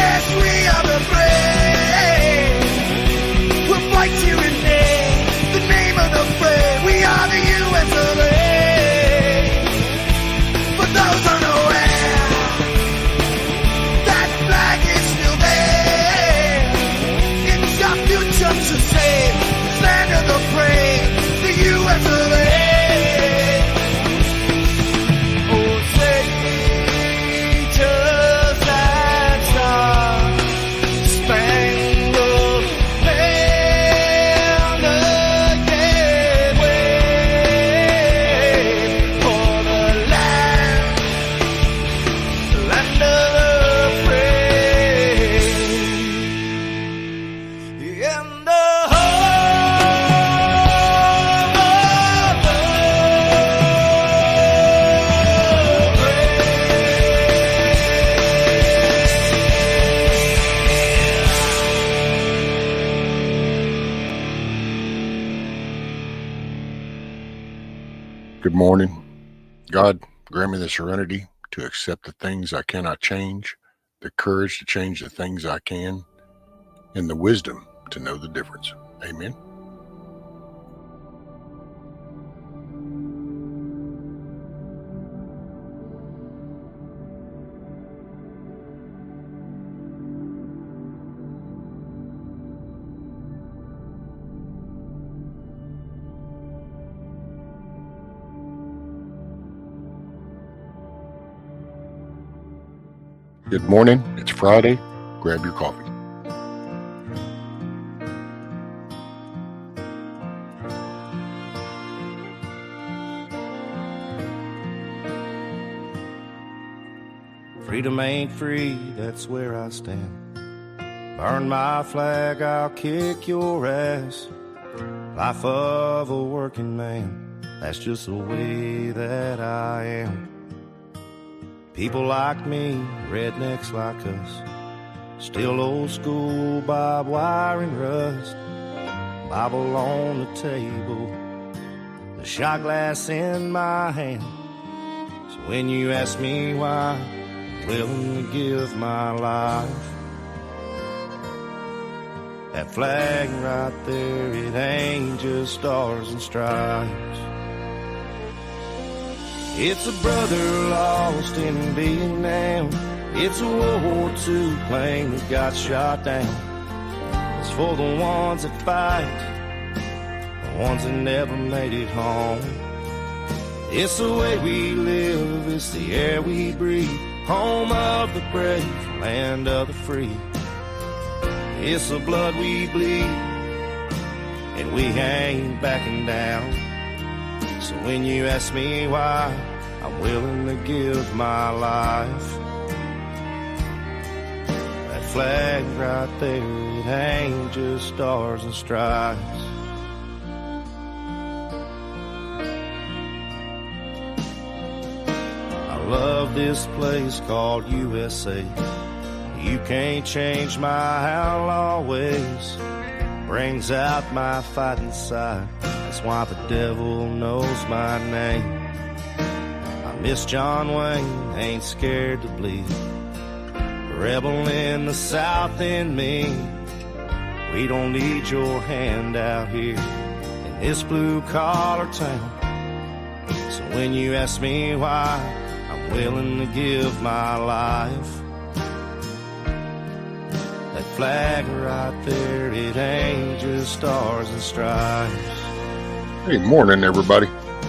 Yes, we are the brave. We'll fight to rename the name of the brave. We are the U.S. of A. For those unaware, that flag is still there. It's our future to save. Land of the brave, the U.S. of A. Oh, say just that star, spangled banner, yeah, wave for the land of the brave, and the Good morning. God, grant me the serenity to accept the things I cannot change, the courage to change the things I can, and the wisdom to know the difference. Amen. Good morning. It's Friday. Grab your coffee. Freedom ain't free, that's where I stand. Burn my flag, I'll kick your ass. Life of a working man, that's just the way that I am. People like me, rednecks like us, still old school barbed wire and rust. Bible on the table, the shot glass in my hand. So when you ask me why, I'm willing to give my life. That flag right there, it ain't just stars and stripes. It's a brother lost in Vietnam. It's a World War II plane that got shot down. It's for the ones that fight, the ones that never made it home. It's the way we live, it's the air we breathe. Home of the brave, land of the free. It's the blood we bleed, and we ain't backing down. So when you ask me why, I'm willing to give my life. That flag right there, it ain't just stars and stripes. I love this place called USA. You can't change my outlaw ways. Brings out my fighting side. That's why the devil knows my name. I miss John Wayne, ain't scared to bleed. Rebel in the South in me. We don't need your hand out here in this blue-collar town. So when you ask me why, I'm willing to give my life. That flag right there, it ain't just stars and stripes. Hey, morning, everybody.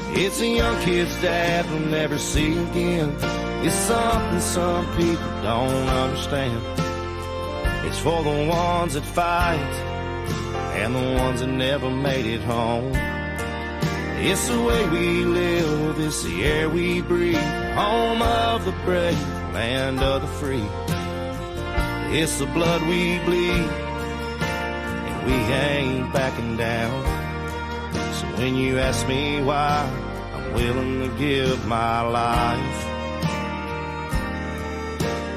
It's a young kid's dad we'll never see again. It's something some people don't understand. It's for the ones that fight and the ones that never made it home. It's the way we live, it's the air we breathe. Home of the brave, land of the free. It's the blood we bleed, and we ain't backing down. So when you ask me why, I'm willing to give my life.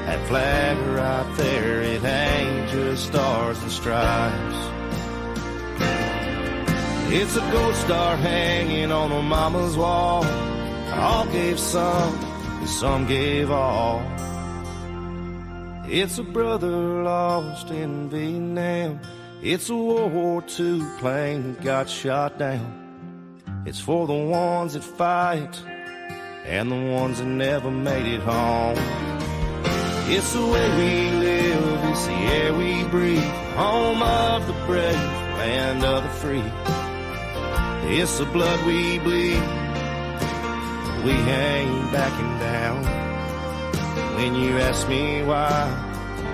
That flag right there, it ain't just stars and stripes. It's a gold star hanging on a mama's wall. All gave some, and some gave all. It's a brother lost in Vietnam. It's a World War II plane that got shot down. It's for the ones that fight and the ones that never made it home. It's the way we live, it's the air we breathe, home of the brave, land of the free. It's the blood we bleed, we ain't backing down. When you ask me why,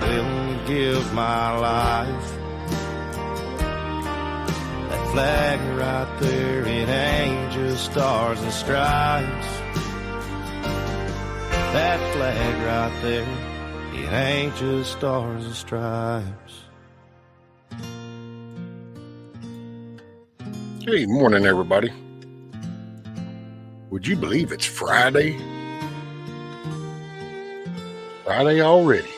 I'm willing to give my life. That flag right there, it ain't just stars and stripes. That flag right there, it ain't just stars and stripes. Hey, morning, everybody. Would you believe it's Friday? Friday already.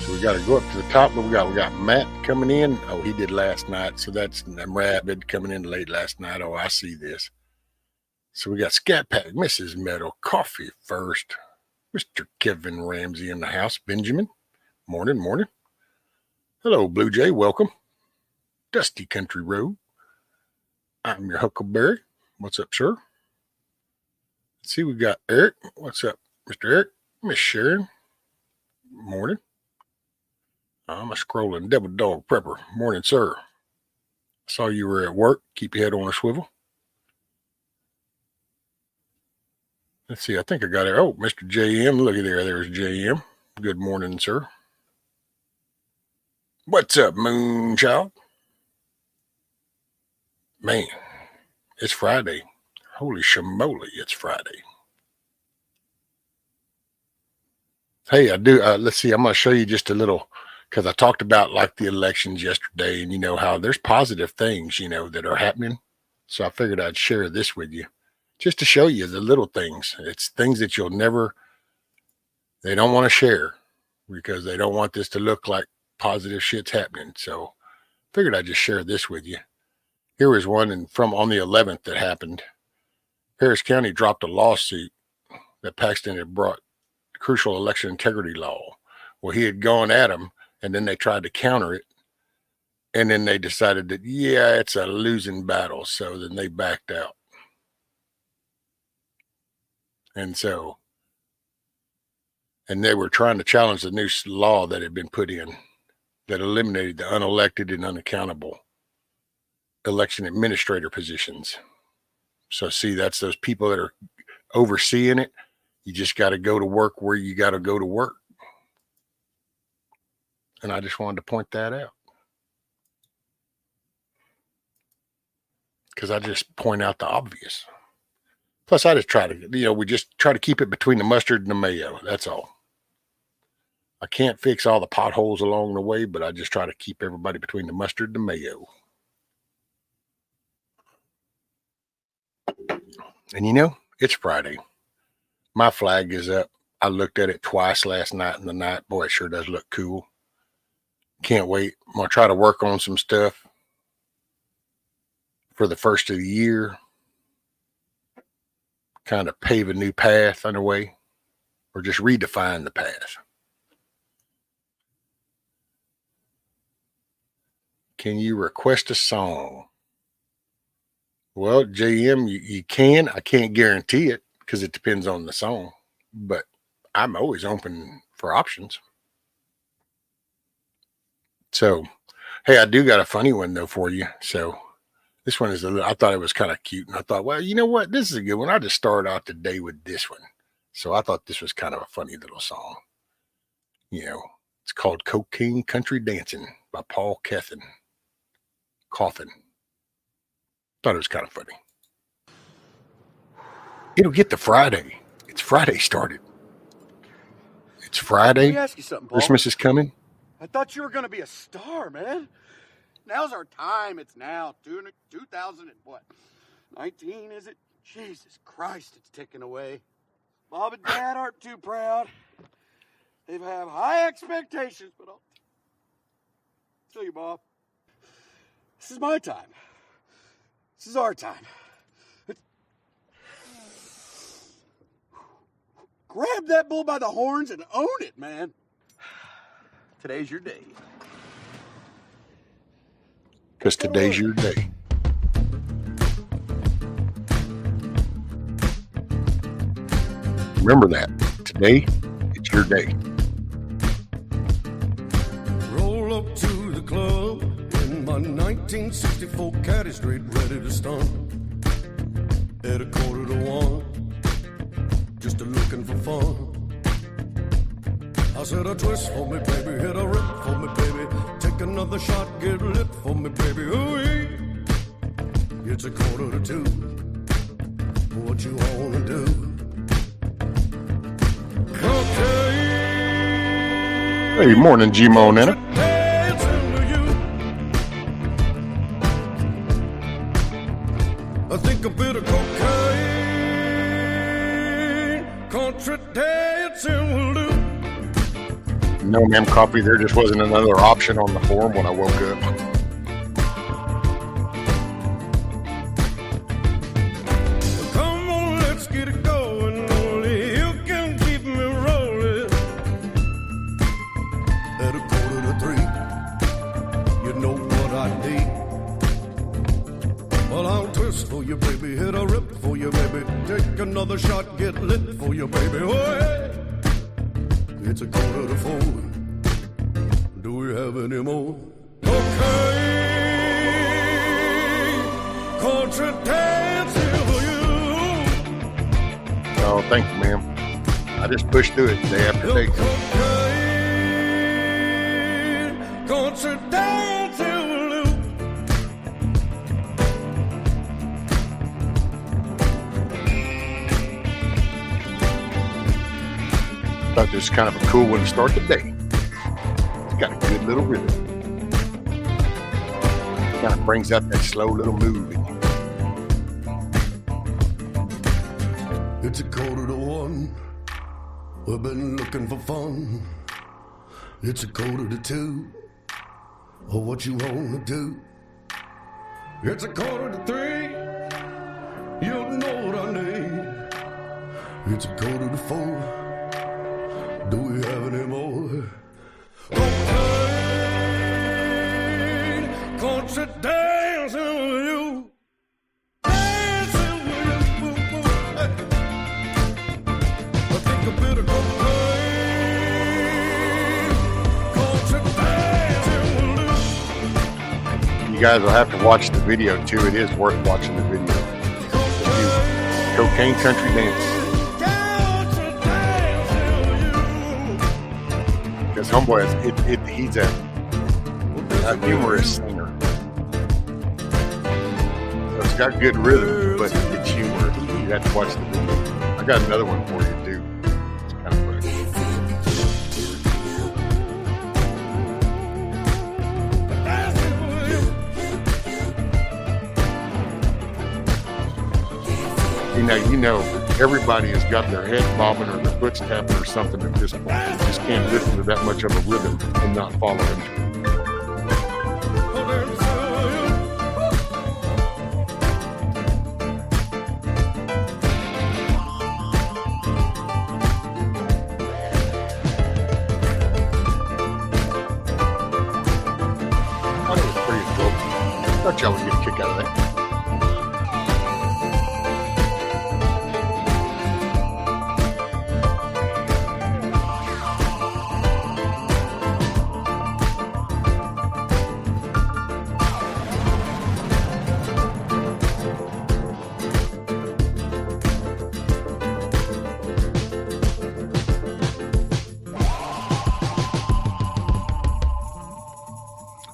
So we got to go up to the top, but we got Matt coming in. Oh, he did last night, so that's Rabid coming in late last night. Oh, I see this. So we got Scat Pack, Mrs. Meadow, Coffee First, Mr. Kevin Ramsey in the house, Benjamin. Morning, morning. Hello, Blue Jay, welcome. Dusty Country Road. I'm your Huckleberry. What's up, sir? Let's see, we got Eric. What's up, Mr. Eric? Miss Sharon. Morning. I'm a scrolling devil dog prepper. Morning, sir. Saw you were at work. Keep your head on a swivel. Let's see, I think I got it. Oh, Mr. JM. Look at there. There's JM. Good morning, sir. What's up, Moonchild? Man, it's Friday. Holy shamoly, it's Friday. Hey, I do. Let's see, I'm going to show you just a little, because I talked about like the elections yesterday, and you know how there's positive things, you know, that are happening. So I figured I'd share this with you just to show you the little things. It's things that they don't want to share because they don't want this to look like positive shit's happening. So figured I'd just share this with you. Here was one from on the 11th that happened. Harris County dropped a lawsuit that Paxton had brought crucial election integrity law. Well, he had gone at him, and then they tried to counter it. And then they decided that, yeah, it's a losing battle. So then they backed out. And they were trying to challenge the new law that had been put in that eliminated the unelected and unaccountable election administrator positions. So see, that's those people that are overseeing it. You just got to go to work where you got to go to work. And I just wanted to point that out. Because I just point out the obvious. Plus, I just try to, we just try to keep it between the mustard and the mayo. That's all. I can't fix all the potholes along the way, but I just try to keep everybody between the mustard and the mayo. And it's Friday. My flag is up. I looked at it twice last night and the night. Boy, it sure does look cool. Can't wait. I'm going to try to work on some stuff for the first of the year. Kind of pave a new path underway, or just redefine the path. Can you request a song? Well, JM, you can. I can't guarantee it because it depends on the song, but I'm always open for options. So, hey, I do got a funny one though for you. So this one is I thought it was kind of cute, and I thought, well, you know what? This is a good one. I just started out the day with this one. So I thought this was kind of a funny little song. It's called Cocaine Country Dancing by Paul Coffin. Thought it was kind of funny. It'll get to Friday. It's Friday started. It's Friday. Let me ask you something, Paul. Christmas is coming. I thought you were going to be a star, man. Now's our time. It's now. 2000 and what? 19, is it? Jesus Christ, it's ticking away. Bob and Dad aren't too proud. They have high expectations, but I'll tell you, Bob, this is my time. This is our time. Grab that bull by the horns and own it, man. Today's your day. Because today's your day. Remember that. Today, it's your day. Roll up to the club in my 1964 caddy, straight ready to stunt. At 1:45, just looking for fun. I said a twist for me, baby, hit a rip for me, baby. Take another shot, get lit for me, baby. Ooh, it's 1:45. What you wanna do? Hey, morning, G-Mo Nana. I think a bit of cocaine, country dancing will do. No, ma'am, coffee. There just wasn't another option on the form when I woke up. Come on, let's get it going. Only you can keep me rolling. At 2:45, you know what I need. Well, I'll twist for you, baby. Hit a rip for you, baby. Take another shot, get lit for you, baby. Oh, yeah. It's 3:45. Do we have any more? Okay, country dancing for you. Oh, thank you, ma'am. I just pushed through it day after day. Okay, country dancing for you. Thought this was kind of a cool one to start the day. It's got a good little rhythm. Kind of brings out that slow little move in you. It's 1:45. We've been looking for fun. It's 1:45. Oh, what you wanna do? It's 2:45. You know what I need. It's 4:45. Do we have any more? Okay, country dancing with you. Dancing with you. Hey. I think a bit of cocaine. Country dancing with you. You guys will have to watch the video too. It is worth watching the video. Cocaine country dance. Because homeboy, he's a humorous singer. So it's got good rhythm, but it's humorous. You have to watch the video. I got another one for you too. It's kind of funny. You know, everybody has got their head bobbing or their foot's tapping or something at this point. You just can't listen to that much of a rhythm and not follow it. I thought it was pretty cool. I thought y'all would get a kick out of that.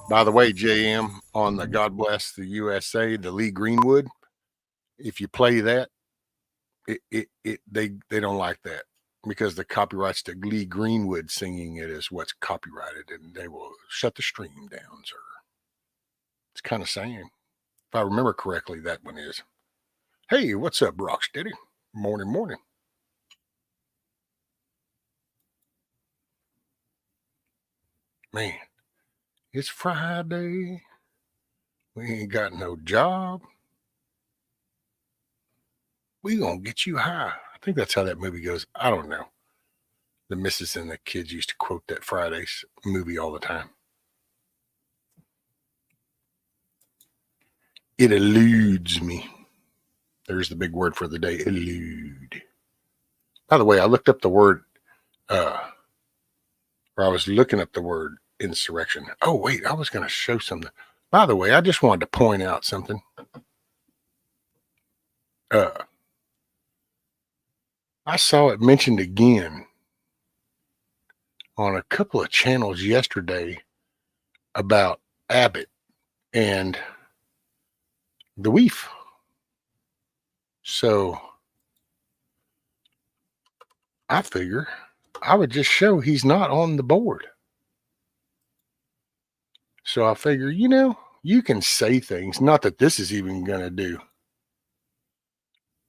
By the way, JM, on the God Bless the USA, the Lee Greenwood, if you play that, they don't like that because the copyrights to Lee Greenwood singing it is what's copyrighted, and they will shut the stream down, sir. It's kind of saying, if I remember correctly, that one is. Hey, what's up, Rocksteady? Morning, morning. Man, it's Friday. We ain't got no job. We gonna get you high. I think that's how that movie goes. I don't know. The missus and the kids used to quote that Friday's movie all the time. It eludes me. There's the big word for the day, elude. By the way, I looked up the word, or I was looking up the word insurrection. Oh, wait, I was going to show something. By the way, I just wanted to point out something. I saw it mentioned again on a couple of channels yesterday about Abbott and the Weef. So I figure I would just show he's not on the board. So I figure, you can say things, not that this is even going to do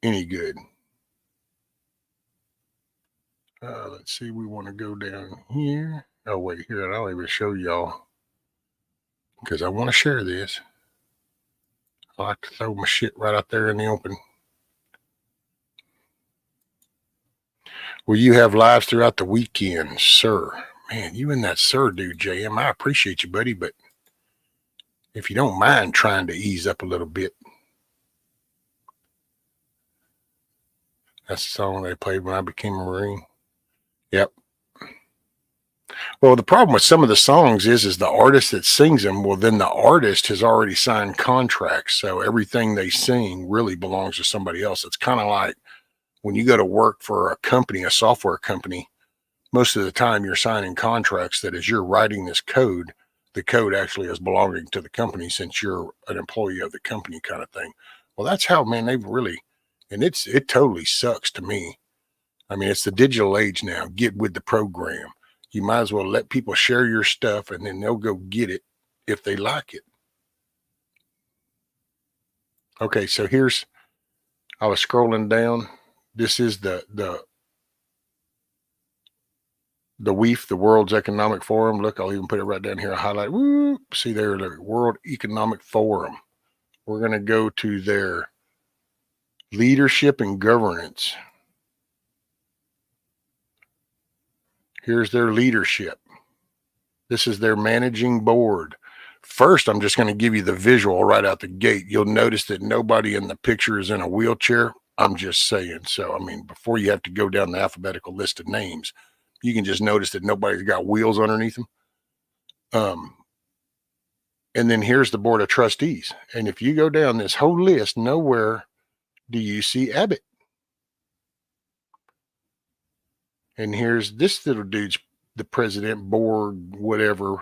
any good. Let's see, we want to go down here. Oh, wait, here, I'll even show y'all because I want to share this. I like to throw my shit right out there in the open. Will you have lives throughout the weekend, sir? Man, you and that sir dude, JM, I appreciate you, buddy, but if you don't mind trying to ease up a little bit. That's the song they played when I became a Marine. Yep. Well, the problem with some of the songs is the artist that sings them, well, then the artist has already signed contracts. So everything they sing really belongs to somebody else. It's kind of like when you go to work for a company, a software company, most of the time you're signing contracts that as you're writing this code, the code actually is belonging to the company since you're an employee of the company kind of thing. Well, that's how, man, they've really, and it totally sucks to me. I mean, it's the digital age now. Get with the program. You might as well let people share your stuff and then they'll go get it if they like it. Okay, so I was scrolling down. This is the WEF, the World's Economic Forum. Look, I'll even put it right down here. I highlight. Woo, see there, the World Economic Forum. We're going to go to their leadership and governance. Here's their leadership. This is their managing board. First, I'm just going to give you the visual right out the gate. You'll notice that nobody in the picture is in a wheelchair. I'm just saying. So, I mean, before you have to go down the alphabetical list of names, you can just notice that nobody's got wheels underneath them. And then here's the board of trustees. And if you go down this whole list, nowhere do you see Abbott. And here's this little dude's the president, board, whatever.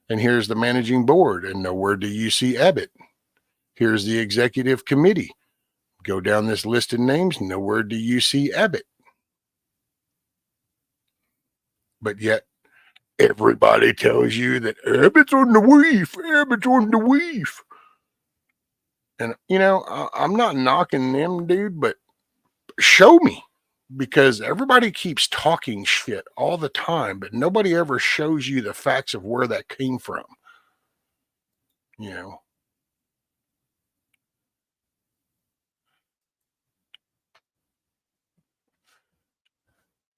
And here's the managing board. And nowhere do you see Abbott. Here's the executive committee. Go down this list of names. Nowhere do you see Abbott. But yet, everybody tells you that Abbott's on the WEF. Abbott's on the WEF. And, I'm not knocking them, dude, but show me. Because everybody keeps talking shit all the time, but nobody ever shows you the facts of where that came from.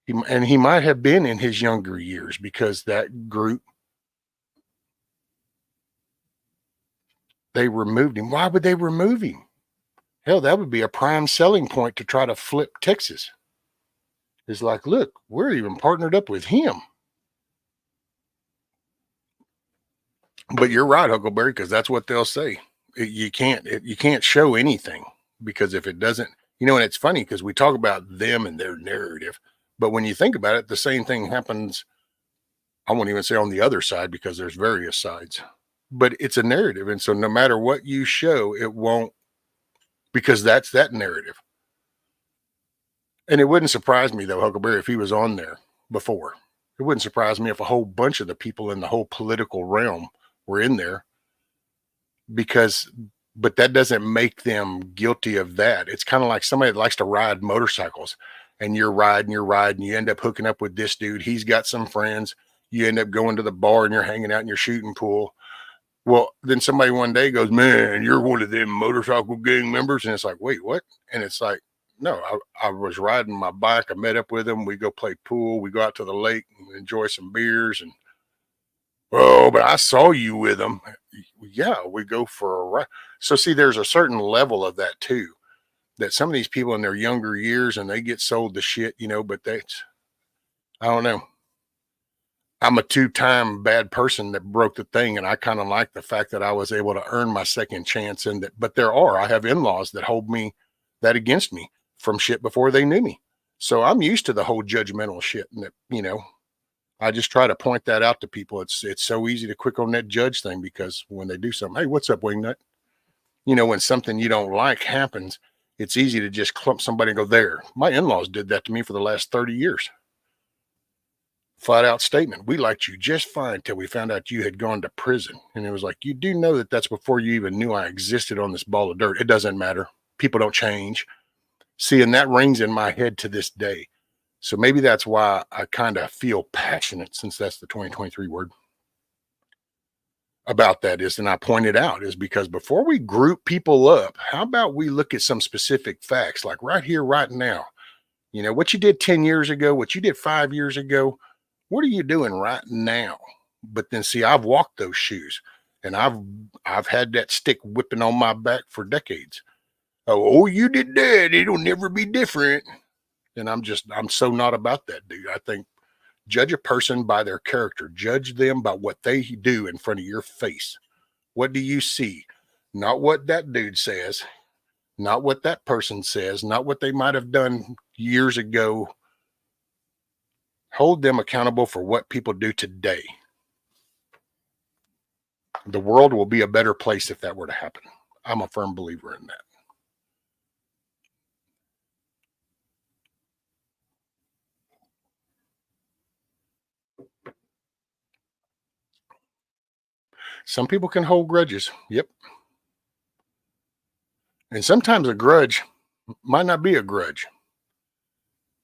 He might have been in his younger years because that group, they removed him. Why would they remove him? Hell, that would be a prime selling point to try to flip Texas. It's like, look, we're even partnered up with him. But you're right, Huckleberry, because that's what they'll say. You can't show anything because if it doesn't, and it's funny because we talk about them and their narrative, but when you think about it, the same thing happens. I won't even say on the other side because there's various sides, but it's a narrative. And so no matter what you show, it won't, because that's that narrative. And it wouldn't surprise me though, Huckleberry, if he was on there before. It wouldn't surprise me if a whole bunch of the people in the whole political realm were in there but that doesn't make them guilty of that. It's kind of like somebody that likes to ride motorcycles and you're riding, you end up hooking up with this dude. He's got some friends. You end up going to the bar and you're hanging out in your shooting pool. Well, then somebody one day goes, man, you're one of them motorcycle gang members. And it's like, wait, what? And it's like, No, I was riding my bike. I met up with him. We go play pool. We go out to the lake and enjoy some beers. And oh, but I saw you with him. Yeah, we go for a ride. So see, there's a certain level of that too. That some of these people in their younger years and they get sold the shit, but that's, I don't know. I'm a two-time bad person that broke the thing, and I kind of like the fact that I was able to earn my second chance. And that, but I have in-laws that hold me that against me from shit before they knew me. So I'm used to the whole judgmental shit, and that I just try to point that out to people. It's so easy to quick on that judge thing because when they do something, hey, what's up, wingnut? When something you don't like happens, it's easy to just clump somebody and go there. My in-laws did that to me for the last 30 years. Flat out statement. We liked you just fine till we found out you had gone to prison. And it was like, you do know that that's before you even knew I existed on this ball of dirt. It doesn't matter. People don't change. See, and that rings in my head to this day. So maybe that's why I kind of feel passionate, since that's the 2023 word, about that is, and I pointed out, is because before we group people up, how about we look at some specific facts, like right here, right now, what you did 10 years ago, what you did 5 years ago, what are you doing right now? But then see, I've walked those shoes, and I've had that stick whipping on my back for decades. Oh, you did that. It'll never be different. And I'm so not about that, dude. I think judge a person by their character. Judge them by what they do in front of your face. What do you see? Not what that dude says, not what that person says, not what they might have done years ago. Hold them accountable for what people do today. The world will be a better place if that were to happen. I'm a firm believer in that. Some people can hold grudges. Yep. And sometimes a grudge might not be a grudge.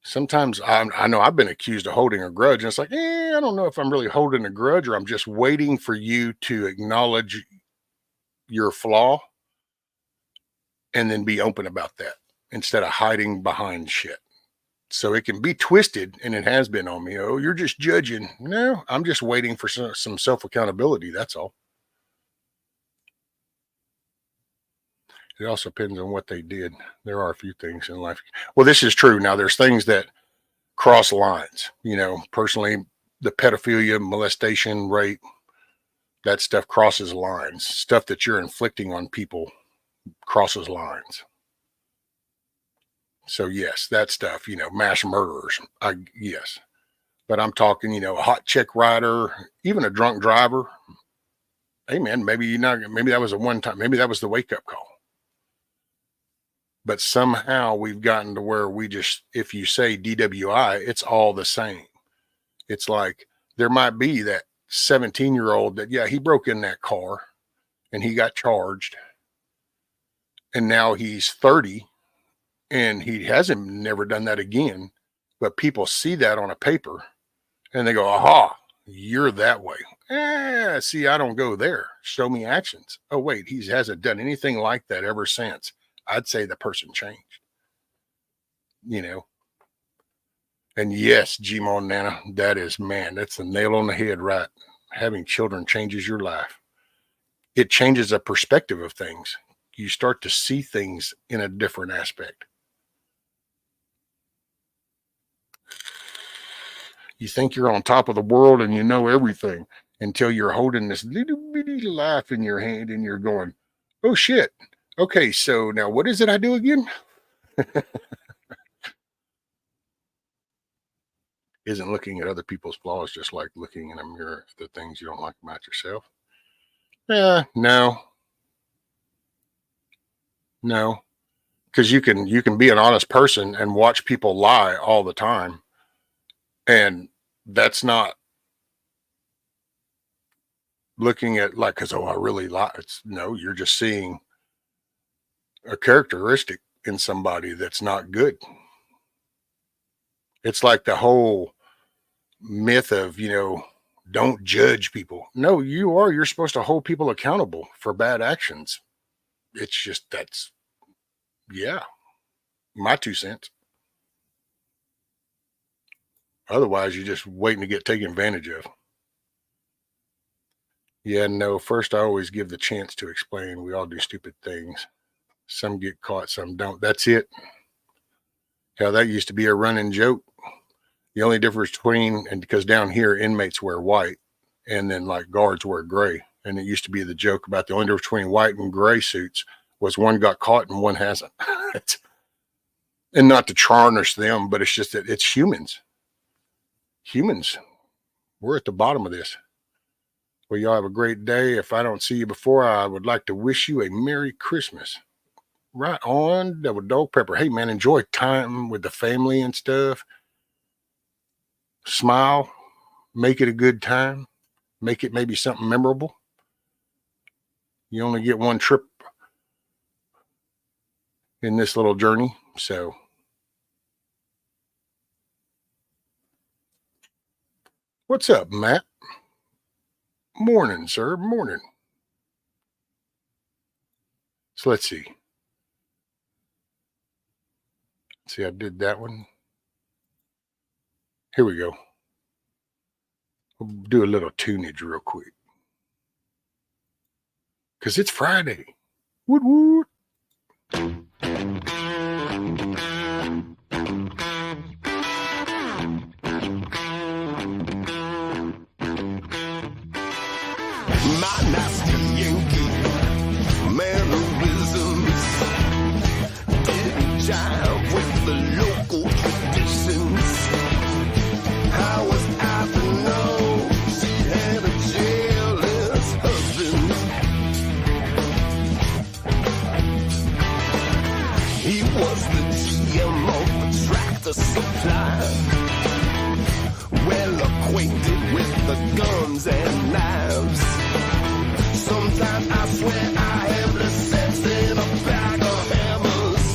Sometimes I know I've been accused of holding a grudge, and it's like, I don't know if I'm really holding a grudge or I'm just waiting for you to acknowledge your flaw and then be open about that instead of hiding behind shit. So it can be twisted, and it has been on me. Oh, you're just judging. No, I'm just waiting for some self-accountability. That's all. It also depends on what they did. There are a few things in life. Well, this is true. Now, there's things that cross lines. Personally, the pedophilia, molestation, rape, that stuff crosses lines. Stuff that you're inflicting on people crosses lines. So yes, that stuff, mass murderers, yes. But I'm talking, a hot chick rider, even a drunk driver. Hey man, maybe that was a one time, maybe that was the wake up call. But somehow we've gotten to where if you say DWI, it's all the same. It's like there might be that 17-year-old that, yeah, he broke in that car and he got charged. And now he's 30 and he hasn't never done that again. But people see that on a paper and they go, aha, you're that way. See, I don't go there. Show me actions. Oh, wait, he hasn't done anything like that ever since. I'd say the person changed, And yes, G-Mon Nana, that's the nail on the head, right? Having children changes your life. It changes a perspective of things. You start to see things in a different aspect. You think you're on top of the world and you know everything until you're holding this little bitty life in your hand and you're going, oh shit. Okay, so now what is it I do again? Isn't looking at other people's flaws just like looking in a mirror at the things you don't like about yourself? No. Because you can be an honest person and watch people lie all the time. And that's not looking at like, because, I really lie. No, you're just seeing a characteristic in somebody that's not good. It's like the whole myth of, don't judge people. No, you're supposed to hold people accountable for bad actions. It's just, yeah. My 2 cents. Otherwise, you're just waiting to get taken advantage of. Yeah, no, first I always give the chance to explain. We all do stupid things. Some get caught, some don't. That's it. Hell, that used to be a running joke. The only difference between, and because down here inmates wear white and then like guards wear gray. And it used to be the joke about the only difference between white and gray suits was one got caught and one hasn't. And not to tarnish them, but it's just that it's humans. Humans, we're at the bottom of this. Well, y'all have a great day. If I don't see you before, I would like to wish you a Merry Christmas. Right on, Double Dog Pepper. Hey, man, enjoy time with the family and stuff. Smile. Make it a good time. Make it maybe something memorable. You only get one trip in this little journey, so... What's up, Matt? Morning, sir. Morning. So let's see. See, I did that one. Here we go. We'll do a little tunage real quick. Because it's Friday. Woot woot. My nasty Yankee mannerisms didn't jive with the local traditions. How was I to know she had a jealous husband? He was the GM of the Tractor Supply, well acquainted with the guns and knives. Sometimes I swear I have the sense in a bag of hammers.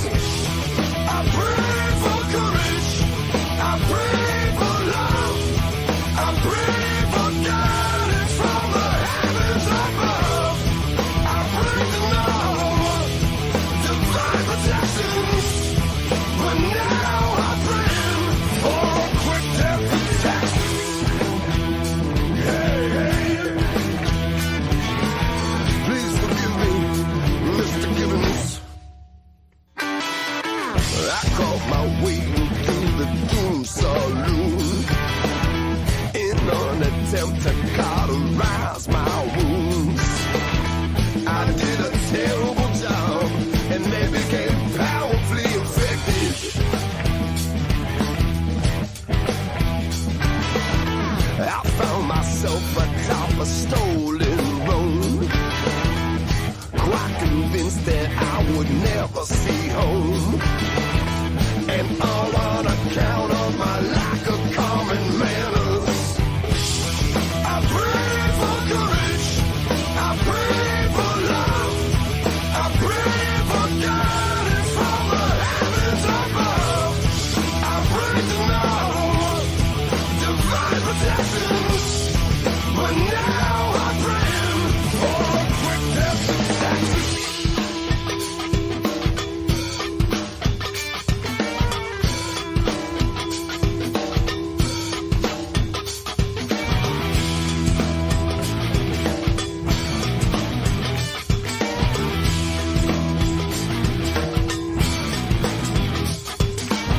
I pray for courage. I pray for love. I pray for guidance from the heavens above. I pray to know divine protections. But now I pray for a quick death attack. Hey, hey. Please forgive me, Mr. Gibbons. I caught my way through the Doom Saloon in an attempt to cauterize my wounds. I did a terrible job, and they became powerfully infected. I found myself atop a stolen road, quite convinced that I would never see home, and all on account of my lack of common manners. I pray for courage. I pray for love. I pray for guidance from the heavens above. I pray to know divine protections. But now I pray for a quick death attack.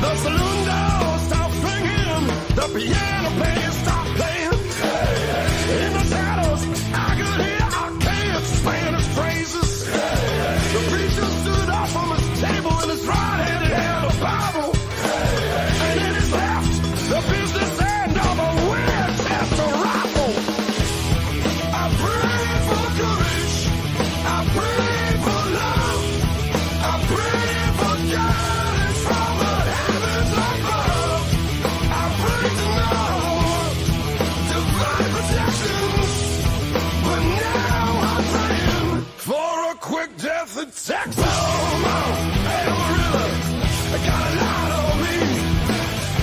The saloon doors stop ringing, the piano players stop playing. In the shadows, I could hear Archaeans singing his praises. The preacher stood up from his table in his right hand and held a Bible. And in his left, the business end of a Winchester rifle. I pray for courage. I pray for love. I pray for guidance from the heavens above. I pray to know divine protections. But now I'm praying for a quick death attack. Oh, Amarillo, I got a lot on me.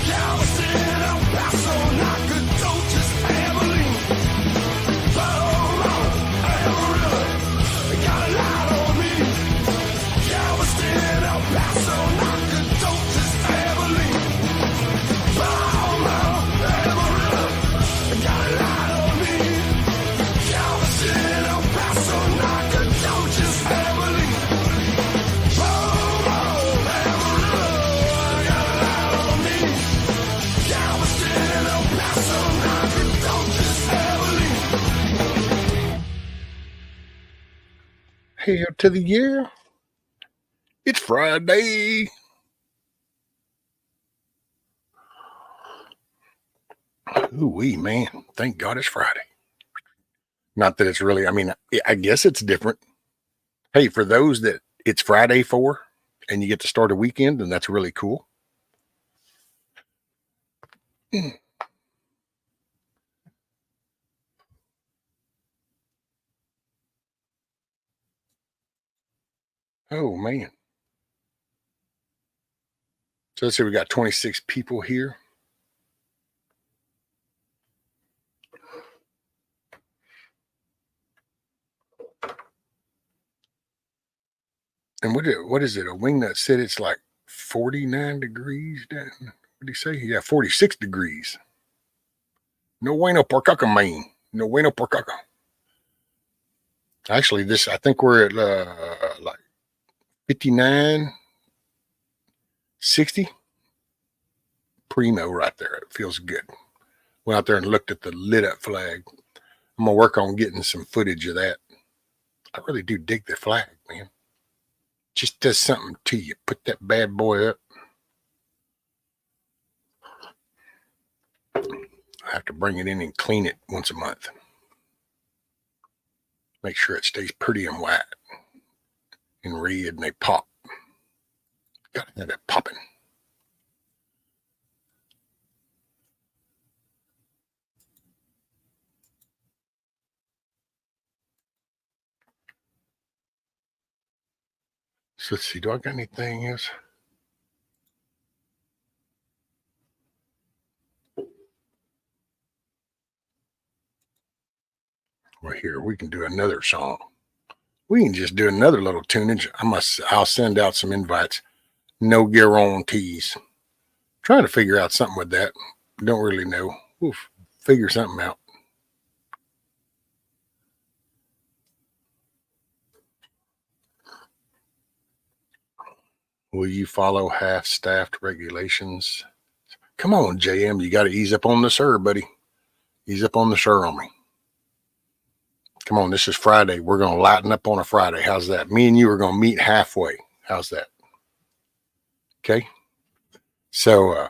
Galveston, El Paso, Nacogdoches, Abilene. Oh, Amarillo, I got a lot on me. Galveston, El Paso, Nacogdoches. Hell to the year. It's Friday. Ooh-wee, man. Thank God it's Friday. Not that it's really, I mean, I guess it's different. Hey, for those that it's Friday for and you get to start a weekend, then that's really cool. Oh, man. So let's see, we got 26 people here. And what is it? A wingnut said it's like 49 degrees down. What did he say? Yeah, 46 degrees. No bueno por caca, man. No bueno por caca. Actually, I think we're at like 59, 60. Primo right there. It feels good. Went out there and looked at the lit up flag. I'm going to work on getting some footage of that. I really do dig the flag, man. Just does something to you. Put that bad boy up. I have to bring it in and clean it once a month. Make sure it stays pretty and white and red and they pop. Gotta have that popping. So let's see, do I got anything else? Well, here, we can do another song. We can just do another little tunage. I'll send out some invites. No guarantees. Trying to figure out something with that. Don't really know. We'll figure something out. Will you follow half-staffed regulations? Come on, JM. You got to ease up on the sir, buddy. Ease up on the sir on me. Come on, this is Friday. We're going to lighten up on a Friday. How's that? Me and you are going to meet halfway. How's that? Okay. So,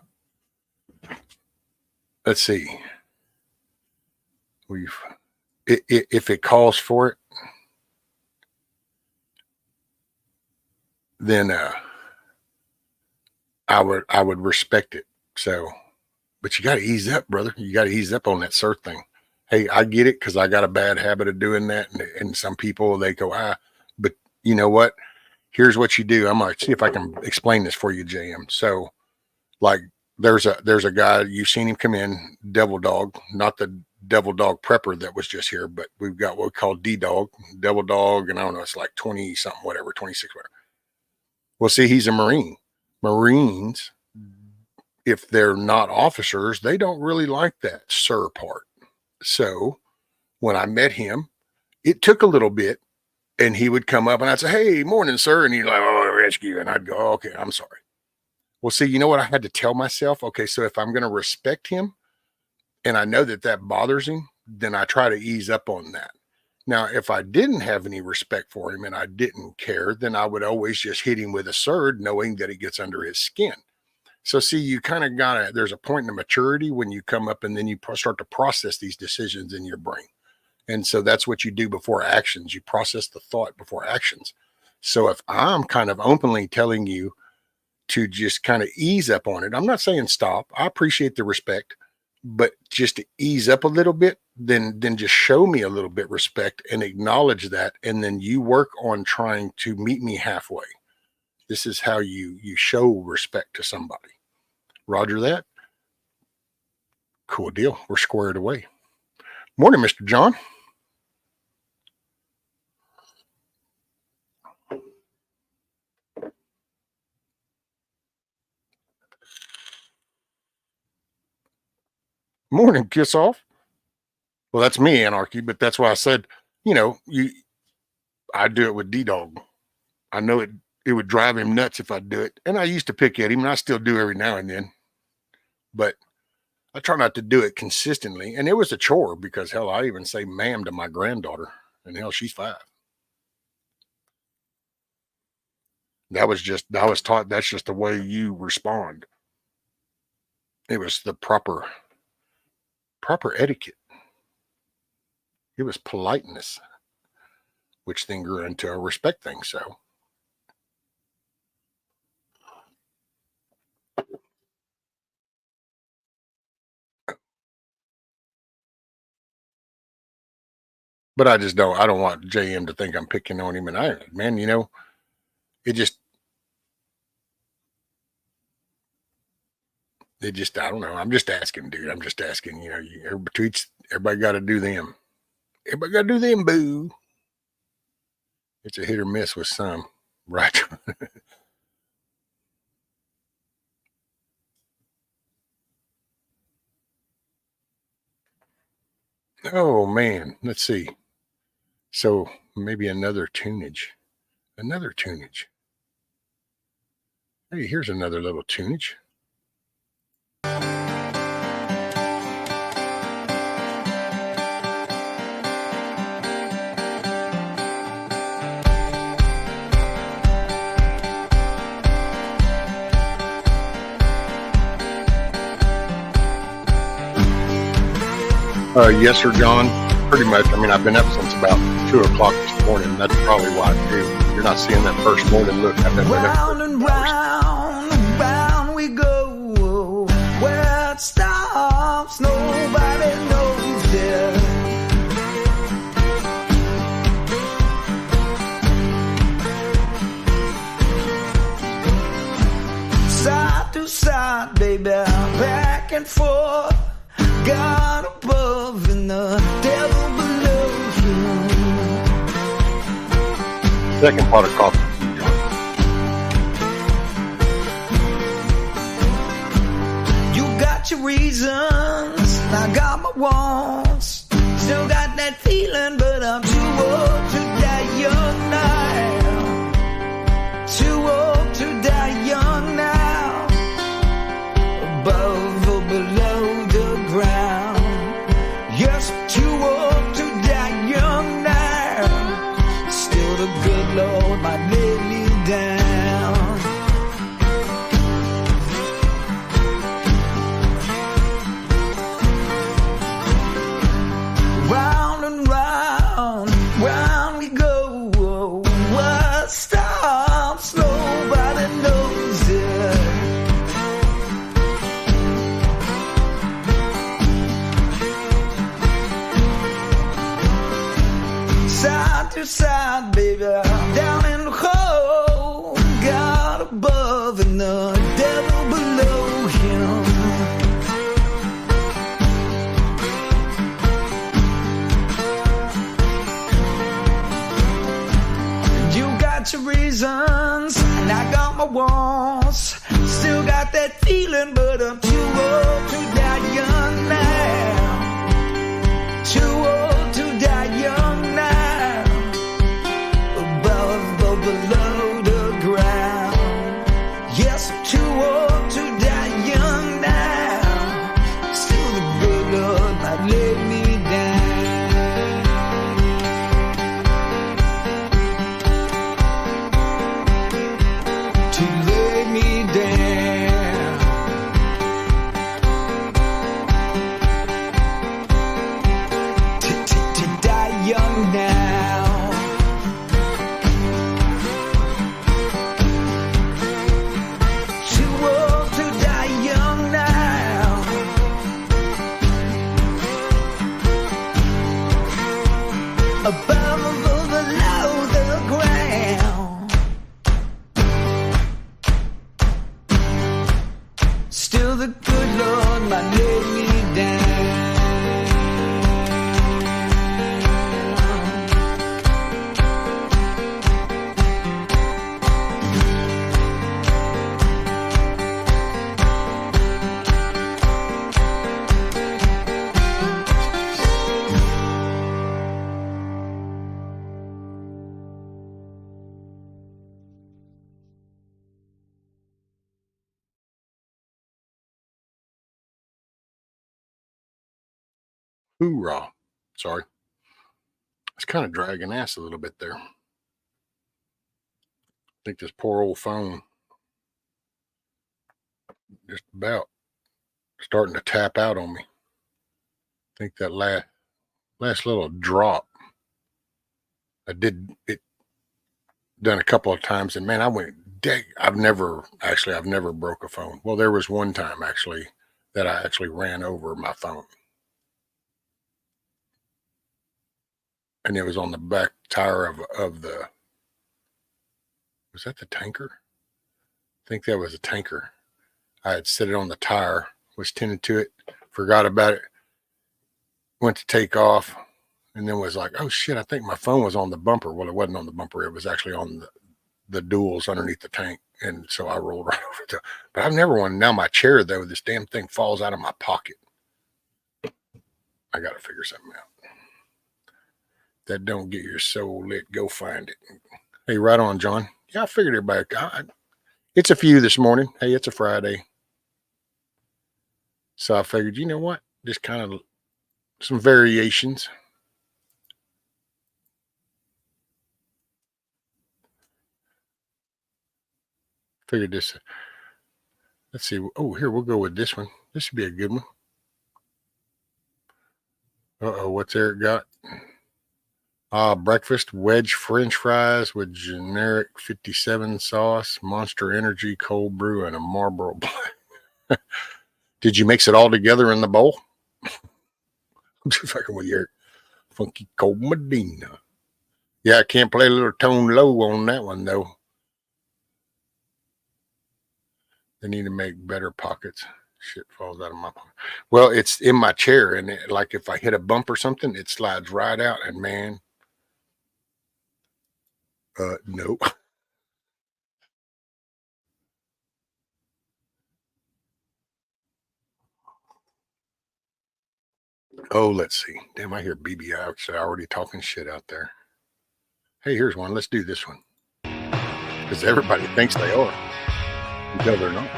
let's see. If it calls for it, then I would respect it. So, but you got to ease up, brother. You got to ease up on that sir thing. Hey, I get it because I got a bad habit of doing that, and some people they go, but you know what? Here's what you do. I'm gonna see if I can explain this for you, JM. So, like, there's a guy, you've seen him come in, Devil Dog, not the Devil Dog prepper that was just here, but we've got what we call D Dog, Devil Dog, and I don't know, it's like 20 something, whatever, 26, whatever. Well, see, he's a Marine. Marines, if they're not officers, they don't really like that sir part. So when I met him, it took a little bit, and he would come up and I'd say, "Hey, morning, sir." And he'd like, "Oh, rescue." And I'd go, "Oh, okay, I'm sorry." Well, see, you know what I had to tell myself? Okay, so if I'm going to respect him and I know that that bothers him, then I try to ease up on that. Now, if I didn't have any respect for him and I didn't care, then I would always just hit him with a sword, knowing that it gets under his skin. So, see, you kind of there's a point in maturity when you come up and then you start to process these decisions in your brain. And so that's what you do before actions. You process the thought before actions. So if I'm kind of openly telling you to just kind of ease up on it, I'm not saying stop. I appreciate the respect, but just to ease up a little bit, then just show me a little bit respect and acknowledge that. And then you work on trying to meet me halfway. This is how you show respect to somebody. Roger that. Cool deal. We're squared away. Morning, Mr. John. Morning, kiss off. Well, that's me, Anarchy, but that's why I said, I do it with D Dog. I know it would drive him nuts if I do it. And I used to pick at him, and I still do every now and then. But I try not to do it consistently. And it was a chore because, hell, I even say ma'am to my granddaughter. And hell, she's 5. I was taught that's just the way you respond. It was the proper etiquette. It was politeness, which then grew into a respect thing. So, but I don't want JM to think I'm picking on him. And man, it just, I don't know. I'm just asking, dude. I'm just asking, everybody got to do them. Everybody got to do them, boo. It's a hit or miss with some, right? Oh, man. Let's see. So maybe another tunage. Hey, here's another little tunage. Yes, sir, John. Pretty much. I mean, I've been up since about 2 o'clock this morning. That's probably why, too. You're not seeing that first morning look. I've been Round and round we go. Where it stops, nobody knows it. Side to side, baby, back and forth. God above and the devil below you. Second pot of coffee. You got your reasons, I got my wants. Still got that feeling, but I'm too old to die young now. Too old to die young now. Above or below the ground. Yes, too old to die young now. Still the good Lord might lay me down. Round and round we go. What stops, nobody knows it. Side to side, baby, down in the hole. God above and the devil below him. You got your reasons, and I got my wants. Still got that feeling, but I'm too old to die young now. Too old to die young now. Above or below the ground. Yes, I'm too old to die young now. Still the good Lord might lay me down. To lay me down. To die young now. Too old to die young now. Above or below the ground. Still the good Lord might lay me down. Hoorah. Sorry. It's kind of dragging ass a little bit there. think this poor old phone just about starting to tap out on me. I think that last little drop, I did it done a couple of times, and man, I went, I've never broke a phone. Well, there was one time actually that I actually ran over my phone, and it was on the back tire of the, was that the tanker? I think that was a tanker. I had set it on the tire, was tending to it, forgot about it, went to take off, and then was like, oh shit, I think my phone was on the bumper. Well, it wasn't on the bumper. It was actually on the duals underneath the tank. And so I rolled right over to, but I've never wanted, now my chair though, this damn thing falls out of my pocket. I got to figure something out. That don't get your soul lit, go find it. Hey, right on, John. Yeah, I figured everybody, it's a few this morning. Hey, it's a Friday. So I figured, you know what? Just kind of some variations. Figured this. Let's see. Oh, here, we'll go with this one. This should be a good one. Uh-oh, what's Eric got? Breakfast wedge French fries with generic 57 sauce, Monster Energy cold brew, and a Marlboro Black. Did you mix it all together in the bowl? I'm just fucking with you. Funky Cold Medina. Yeah, I can't play a little tone low on that one, though. They need to make better pockets. Shit falls out of my pocket. Well, it's in my chair, and like if I hit a bump or something, it slides right out, and man, no. Oh, let's see. Damn, I hear BBI already talking shit out there. Hey, here's one. Let's do this one. Because everybody thinks they are. Until they're not.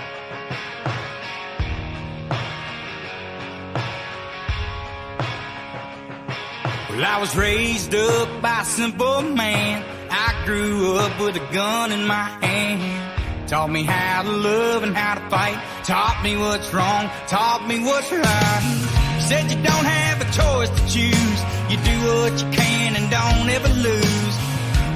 Well, I was raised up by a simple man. I grew up with a gun in my hand. Taught me how to love and how to fight. Taught me what's wrong. Taught me what's right. Said you don't have a choice to choose. You do what you can and don't ever lose.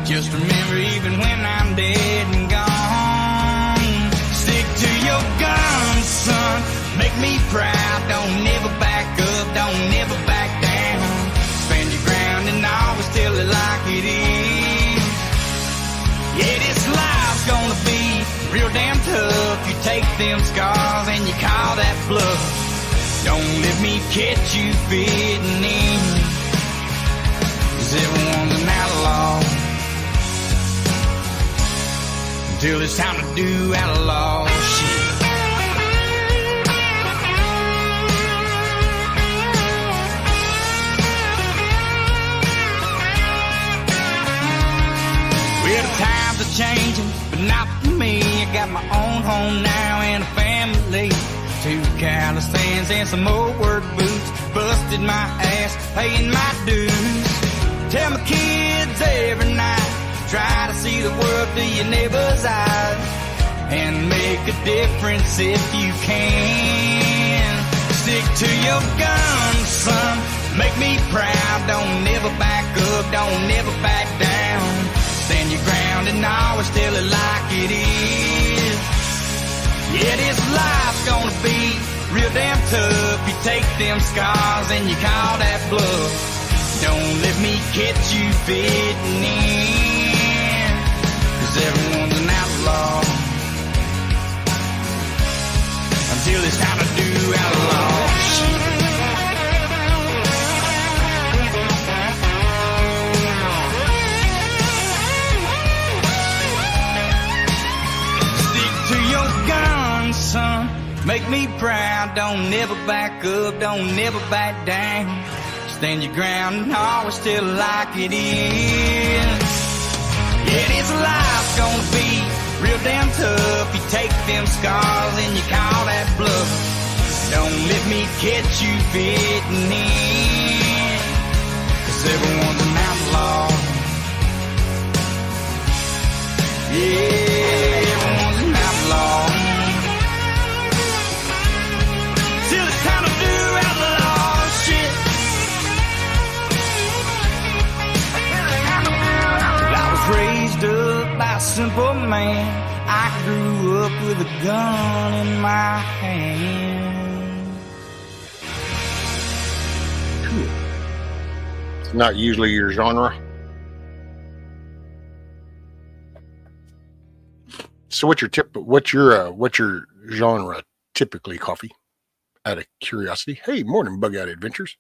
Just remember, even when I'm dead and gone, stick to your guns, son. Make me proud. Don't never back up. Don't never back down. Stand your ground and always tell it like it is. Yeah, this life's gonna be real damn tough. You take them scars and you call that bluff. Don't let me catch you fitting in, 'cause everyone's an outlaw until it's time to do outlaw shit. Well, the times are changing, but not for me. I got my own home now and a family. 2 callous hands and some old work boots. Busted my ass, paying my dues. Tell my kids every night, try to see the world through your neighbor's eyes, and make a difference if you can. Stick to your guns, son. Make me proud. Don't never back up. Don't never back down. Stand your ground and always tell it like it is. Yeah, this life's gonna be real damn tough. You take them scars and you call that bluff. Don't let me catch you fitting in, 'cause everyone's an outlaw until it's time to do outlaw shit. Stick to your guns, son. Make me proud. Don't never back up. Don't never back down. Stand your ground and always tell it like it is. Yeah, this life's gonna be real damn tough. You take them scars and you call that bluff. Don't let me catch you fitting in, 'cause everyone's an outlaw. Yeah. by a simple man. I grew up with a gun in my hand. It's not usually your genre. So what's your genre typically, Coffee? Out of curiosity. Hey, morning, Bug Out Adventures.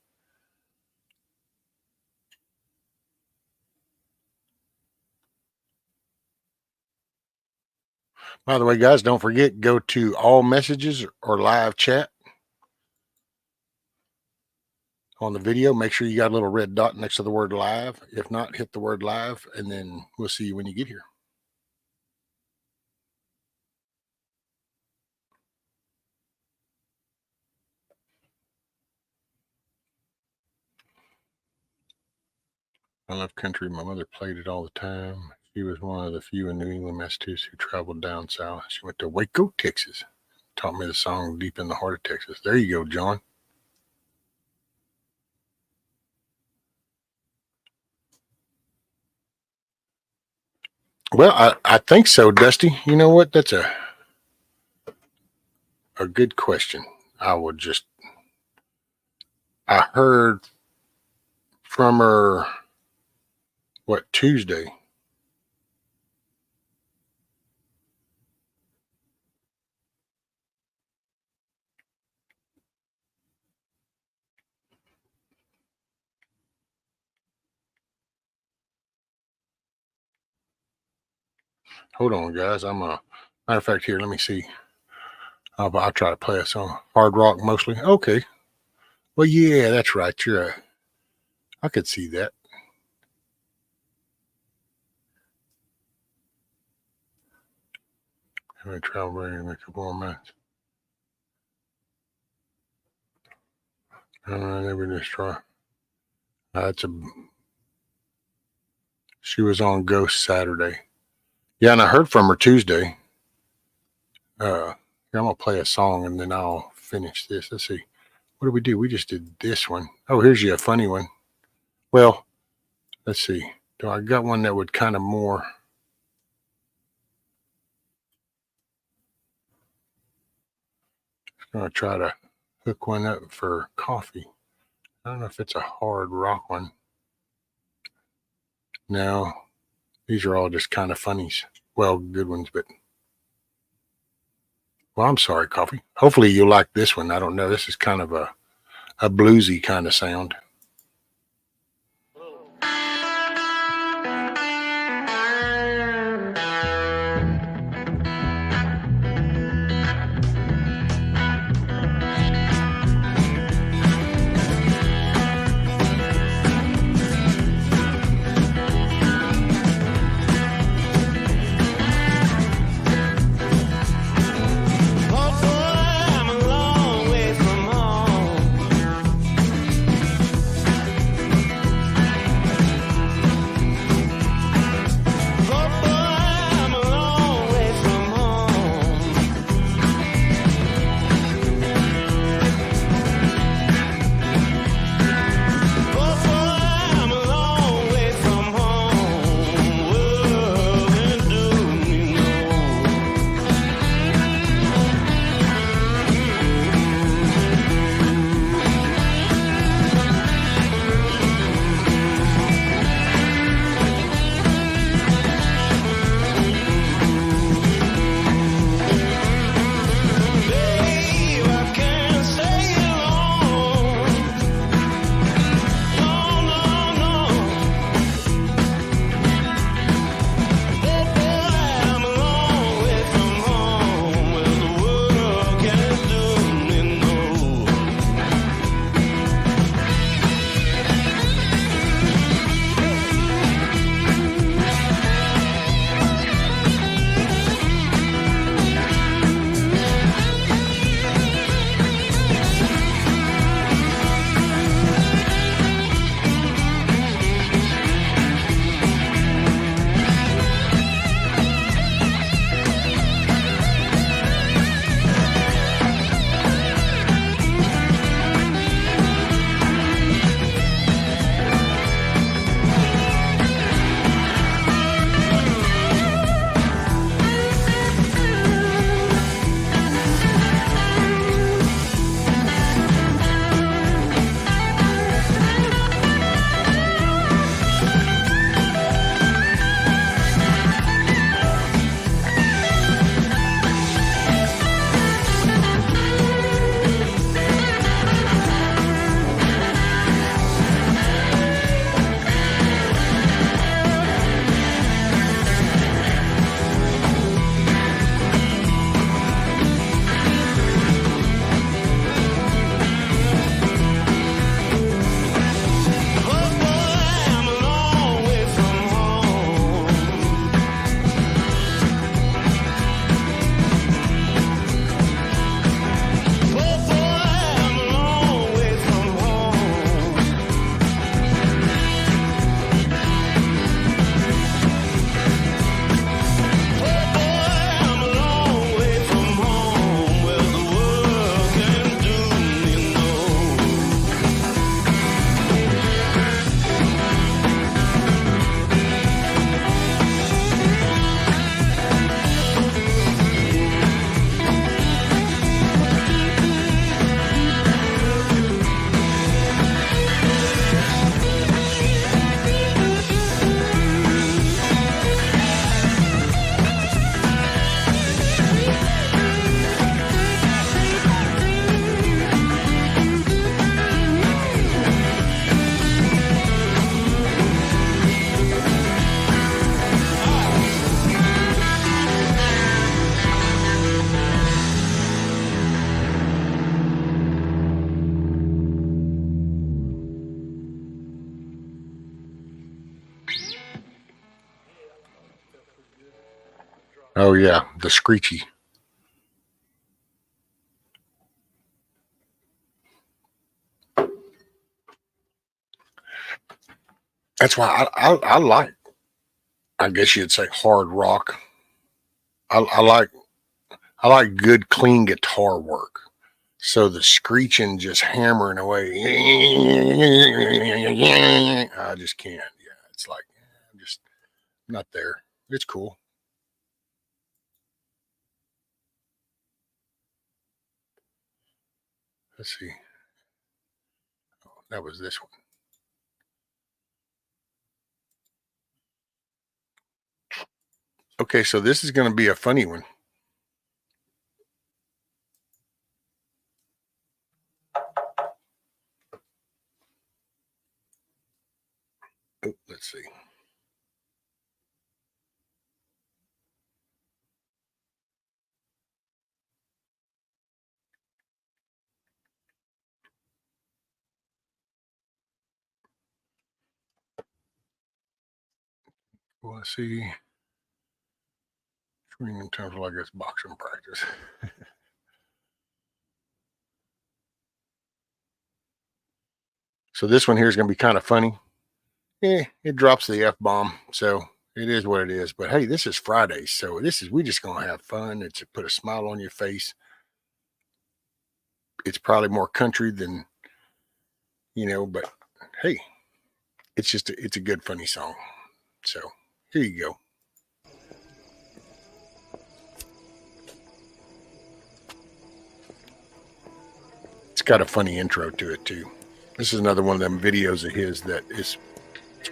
By the way, guys, don't forget, go to all messages or live chat on the video. Make sure you got a little red dot next to the word live. If not, hit the word live, and then we'll see you when you get here. I love country. My mother played it all the time. She was one of the few in New England, Massachusetts who traveled down south. She went to Waco, Texas. Taught me the song Deep in the Heart of Texas. There you go, John. Well, I think so, Dusty. You know what? That's a good question. I heard from her, Tuesday? Hold on, guys. Matter of fact, here, let me see. I'll try to play a song. Hard rock mostly. Okay. Well, yeah, that's right. I could see that. I'm going to travel in a couple more months. Never destroy. She was on Ghost Saturday. Yeah, and I heard from her Tuesday. I'm going to play a song and then I'll finish this. Let's see. What did we do? We just did this one. Oh, here's you a funny one. Well, let's see. I got one that would kind of more. I'm going to try to hook one up for Coffee. I don't know if it's a hard rock one. No, these are all just kind of funnies. Well, good ones, but. Well, I'm sorry, Coffee. Hopefully you'll like this one. I don't know. This is kind of a bluesy kind of sound. Oh yeah, the screechy. That's why I like, I guess you'd say, hard rock. I like good, clean guitar work. So the screeching, just hammering away, I just can't. Yeah, it's like I'm just not there. It's cool. Let's see. Oh, that was this one. Okay, so this is going to be a funny one. Oh, let's see. Well, let's see. Training terms like it's boxing practice. So this one here is going to be kind of funny. It drops the F-bomb, so it is what it is. But hey, this is Friday, so we just going to have fun. It's to put a smile on your face. It's probably more country than, but hey, it's a good, funny song. So here you go. It's got a funny intro to it too. This is another one of them videos of his that it's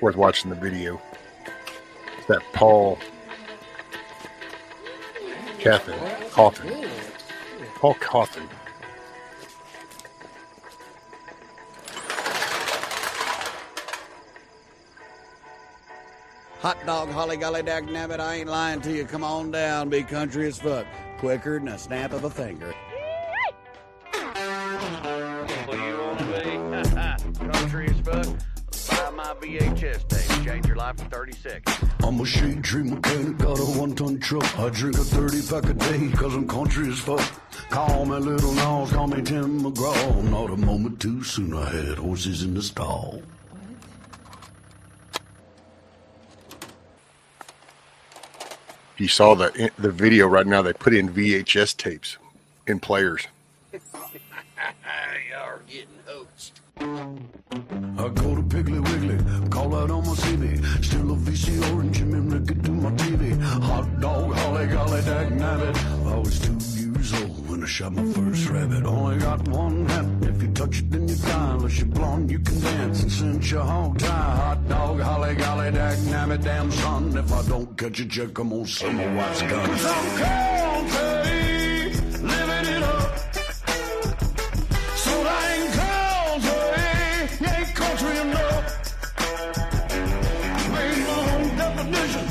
worth watching the video. It's that Paul Coffin. Paul Coffin. Hot dog, holly golly dag nabbit, I ain't lying to you. Come on down, be country as fuck. Quicker than a snap of a finger. What do you want to be? Country as fuck? Buy my VHS tape. Change your life in 30 seconds. I'm a shade tree mechanic, got a 1-ton truck. I drink a 30-pack a day, cause I'm country as fuck. Call me Little Nose, call me Tim McGraw. Not a moment too soon, I had horses in the stall. If you saw the video right now, they put in VHS tapes in players. You're getting hoaxed. I go to Piggly Wiggly, call out on my CV. Still a VC orange, Jimmy Rickett to my TV. Hot dog, holly golly dag nabbit. I was 2 years old when I shot my first rabbit. Only got one hat, if you touch it then you die. Unless you're blonde you can dance and cinch your hog tie. Hot dog, holly golly dag nabbit. Damn son, if I don't catch a check I'm gonna sell my wife's gun. 'Cause I'm country, living it up. So I ain't country, you ain't country enough. Made my own definition,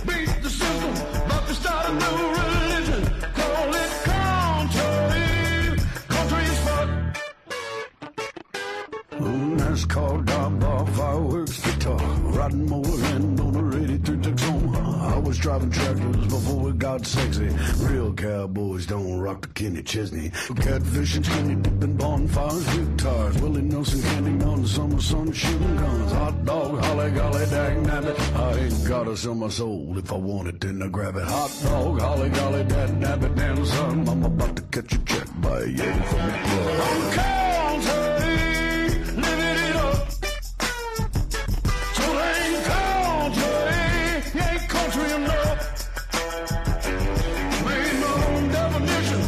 beat the system, about to start a new religion. Call it country, country as fuck. NASCAR, dog bar, fireworks, guitar, riding my land on a 83 Tacoma. I was driving tractors before it got sexy. Real cowboys don't rock the Kenny Chesney. Catfishing, skinny dipping, bonfires, guitars. Willie Nelson, candy on the summer sun, shooting guns. Hot dog, holly golly dag nabbit. I ain't gotta sell my soul. If I want it, then I grab it. Hot dog, holly golly dag nabbit. Damn son, I'm about to catch a check by a yay from the club. I'm country, living it up. So they ain't country, you ain't country enough. Made my own definition,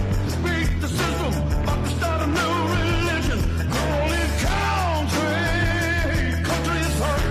beat the system, about to start a new religion. Call it country, country as fuck.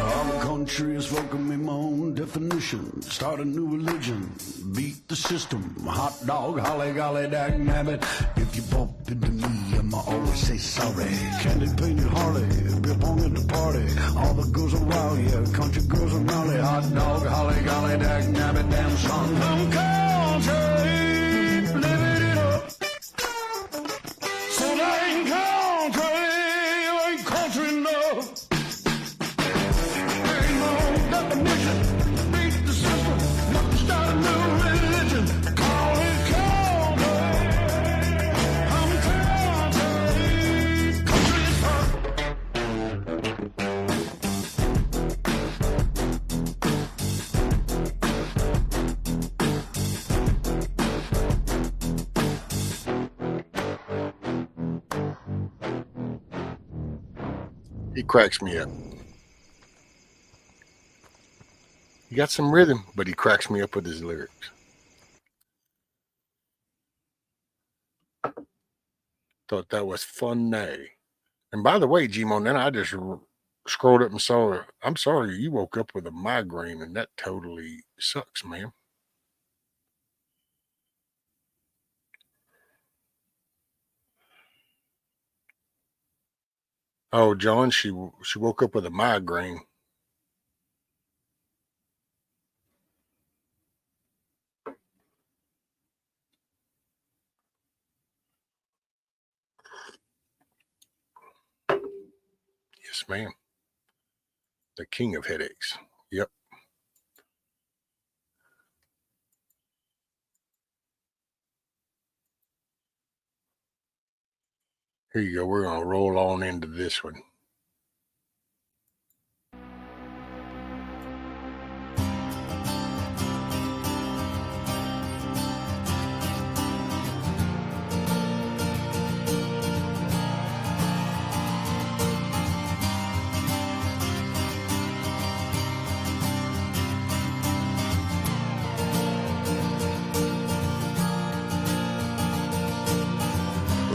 I'm country as fuck, me my own definition. Start a new religion, beat the system. Hot dog, holly golly dag nabbit. If you bump into me, I'ma always say sorry. Candy painted Harley, beer pong at the party. All the girls are wild, yeah, country girls are rowdy. Hot dog, holly golly dag nabbit, damn son. I'm country, living it He cracks me up. He got some rhythm, but he cracks me up with his lyrics. Thought that was funny. And by the way, G-Mon, then I just scrolled up and saw, I'm sorry you woke up with a migraine, and that totally sucks, man. Oh, John, she woke up with a migraine. Yes, ma'am. The king of headaches. Yep. Here you go. We're going to roll on into this one.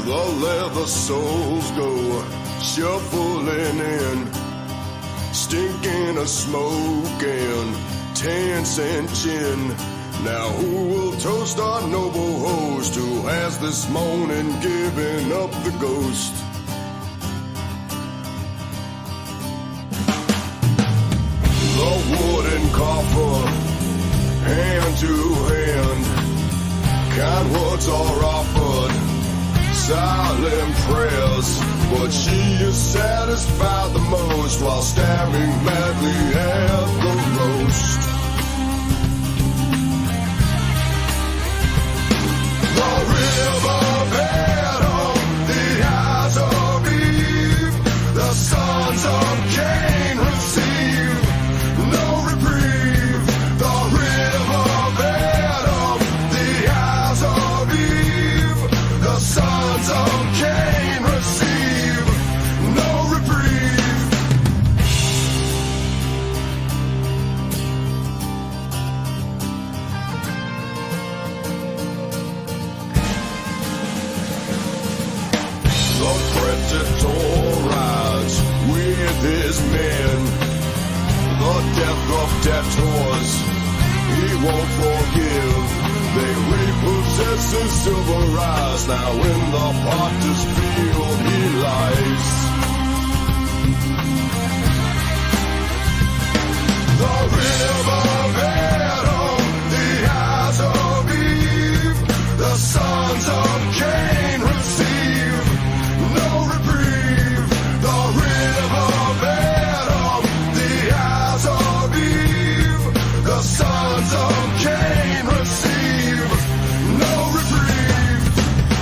The leather soles go shuffling in, stinking of smoke and 10-cent gin. Now who will toast our noble host who has this morning given up the ghost? The wooden coffer, hand to hand, kind words are offered, silent prayers, but she is satisfied the most while stabbing madly at the roast. The river Adam, the eyes of Eve, the sons of Cain receive no reprieve. The river Adam, the eyes of Eve, the sons of Cain receive no reprieve. The predator rides with his men, the death of debtors he won't forgive. They repossess his silver eyes. Now in the potter's field he lies. The river Adam, the eyes of Eve, the sons of Cain receive no reprieve. The river Adam, the eyes of Eve, the sons of Cain receive no reprieve.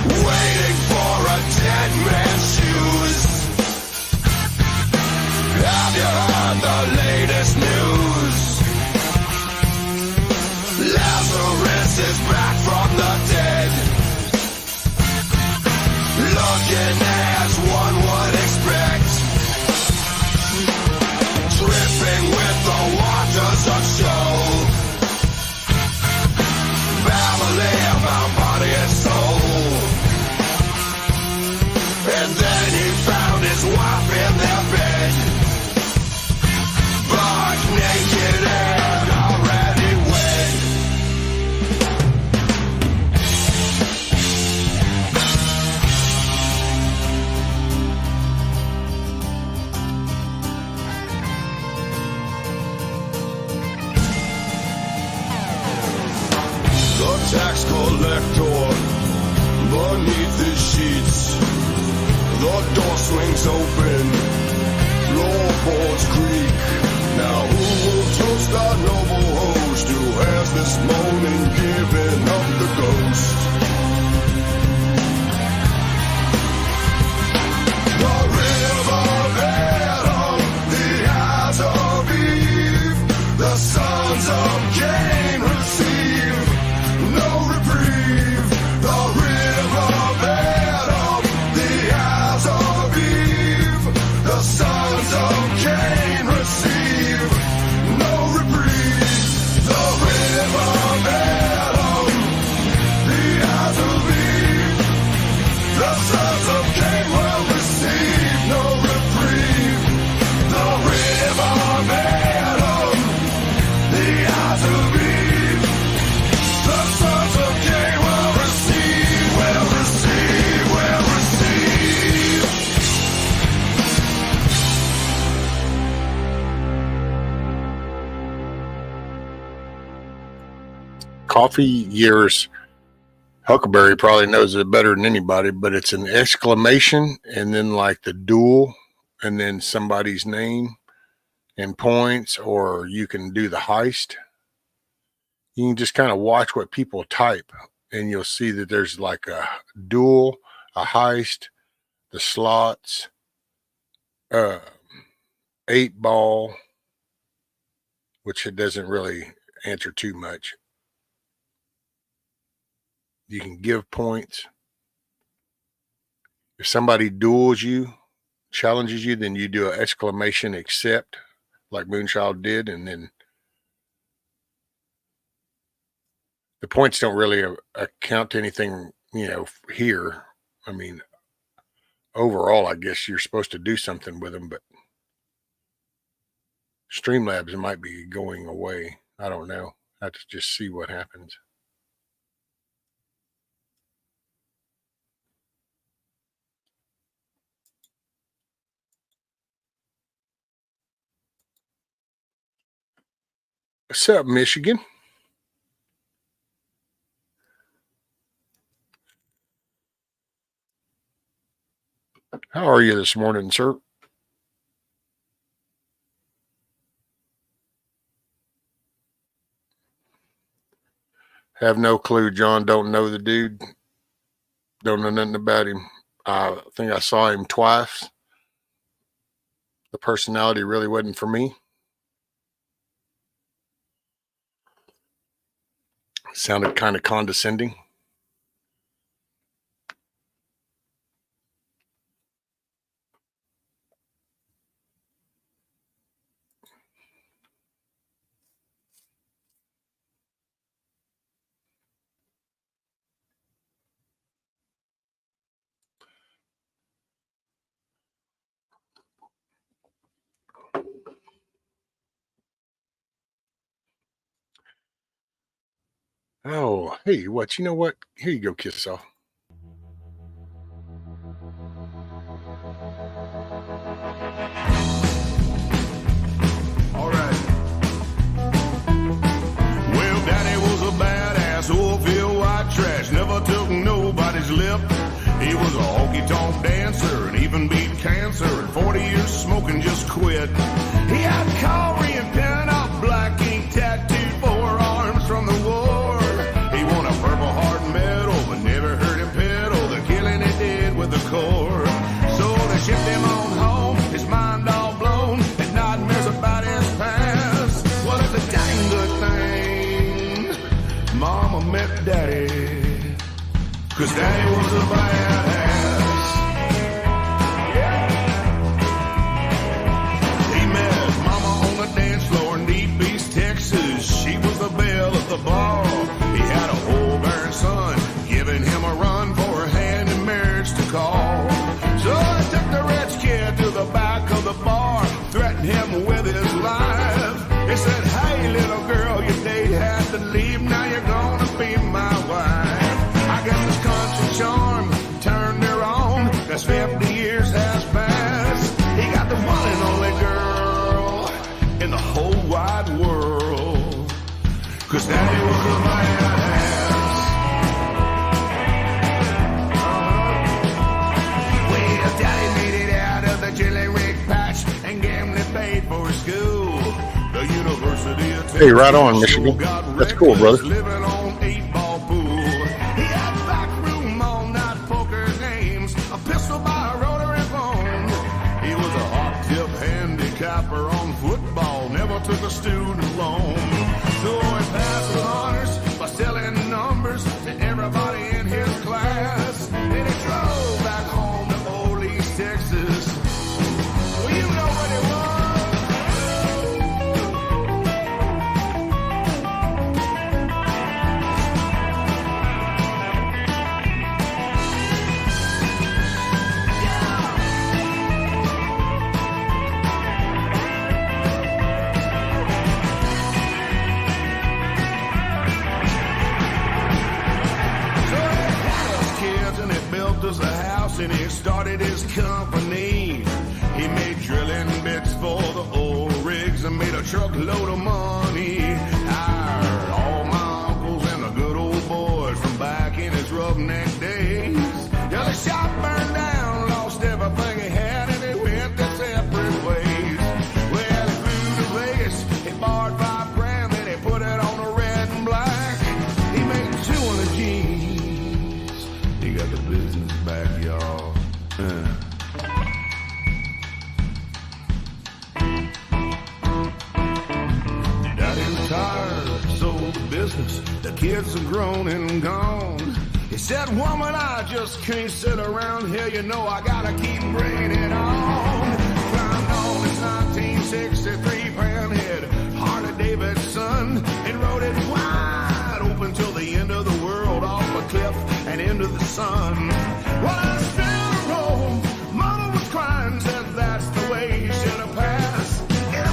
Waiting for a dead man's shoes. Have you heard the latest news? Lazarus is back from the dead, looking as one would expect, dripping with the waters of Sheol, babbling about body and soul. And then he found his wife in their bed, buck naked and already wed. The tax collector beneath his sheets, the door swings open, floorboards creak. Now who will toast our noble host who has this morning given up the ghost? The river Adam, the eyes of Eve, the sons of Cain receive no reprieve. The river Adam, the eyes of Eve, the sons of coffee years, Huckleberry probably knows it better than anybody, but it's an exclamation and then like the dual and then somebody's name and points, or you can do the heist. You can just kind of watch what people type and you'll see that there's like a duel, a heist, the slots, 8-ball, which it doesn't really answer too much. You can give points. If somebody duels you, challenges you, then you do an exclamation accept, like Moonchild did, and then the points don't really account to anything, here. I mean, overall, I guess you're supposed to do something with them, but Streamlabs might be going away. I don't know. I have to just see what happens. What's up, Michigan? How are you this morning, sir? Have no clue, John. Don't know the dude. Don't know nothing about him. I think I saw him twice. The personality really wasn't for me. Sounded kind of condescending. Oh, hey, what? You know what? Here you go, kiss off. All right. Well, Daddy was a badass, oil-filled white trash, never took nobody's lip. He was a honky-tonk dancer and even beat cancer, and 40 years smoking just quit. He had Corey and pen up black ink tattooed forearms from the war. He won a Purple Heart medal, but never heard him pedal the killing he did with the Corps. So they shipped him on home, his mind all blown, and nightmares about his past. Well, it's a dang good thing Mama met Daddy, 'cause Daddy was a badass. Yeah. He met Mama on the dance floor in Deep East, Texas. She was the belle at the bar. He had a whole barren son, giving him a run for her hand in marriage to call. So I took the rich kid to the back of the bar, threatened him with his life. He said, "Hey, little girl, your date had to leave. Now you're gonna be my wife." I guess his country charm turned her on, 'cause 50 years has passed. He got the one and only girl in the whole wide world, 'cause Daddy was a badass. Well, Daddy made it out of the jelly rig patch and gambling paid for his school. The University of Texas. Hey, right on, Michigan. That's cool, brother. Living on 8-ball pool. He had backroom all-night poker games, a pistol by a rotary phone. He was a hot-tip handicapper on football, never took a student loan. So he passed with honors by selling numbers to everybody in his class. Then he drove back home to Old East Texas. Well, you know what it was. Was a house and he started his company. He made drilling bits for the old rigs and made a truckload of money. Hired all my uncles and business. The kids are grown and gone. He said, woman, I just can't sit around here. You know I gotta keep bringing it on. Climbed on his 1963 Panhead Harley Davidson and rode it wide open till the end of the world, off a cliff and into the sun. Well, I still roll. Mama was crying, said that's the way you should have passed. In a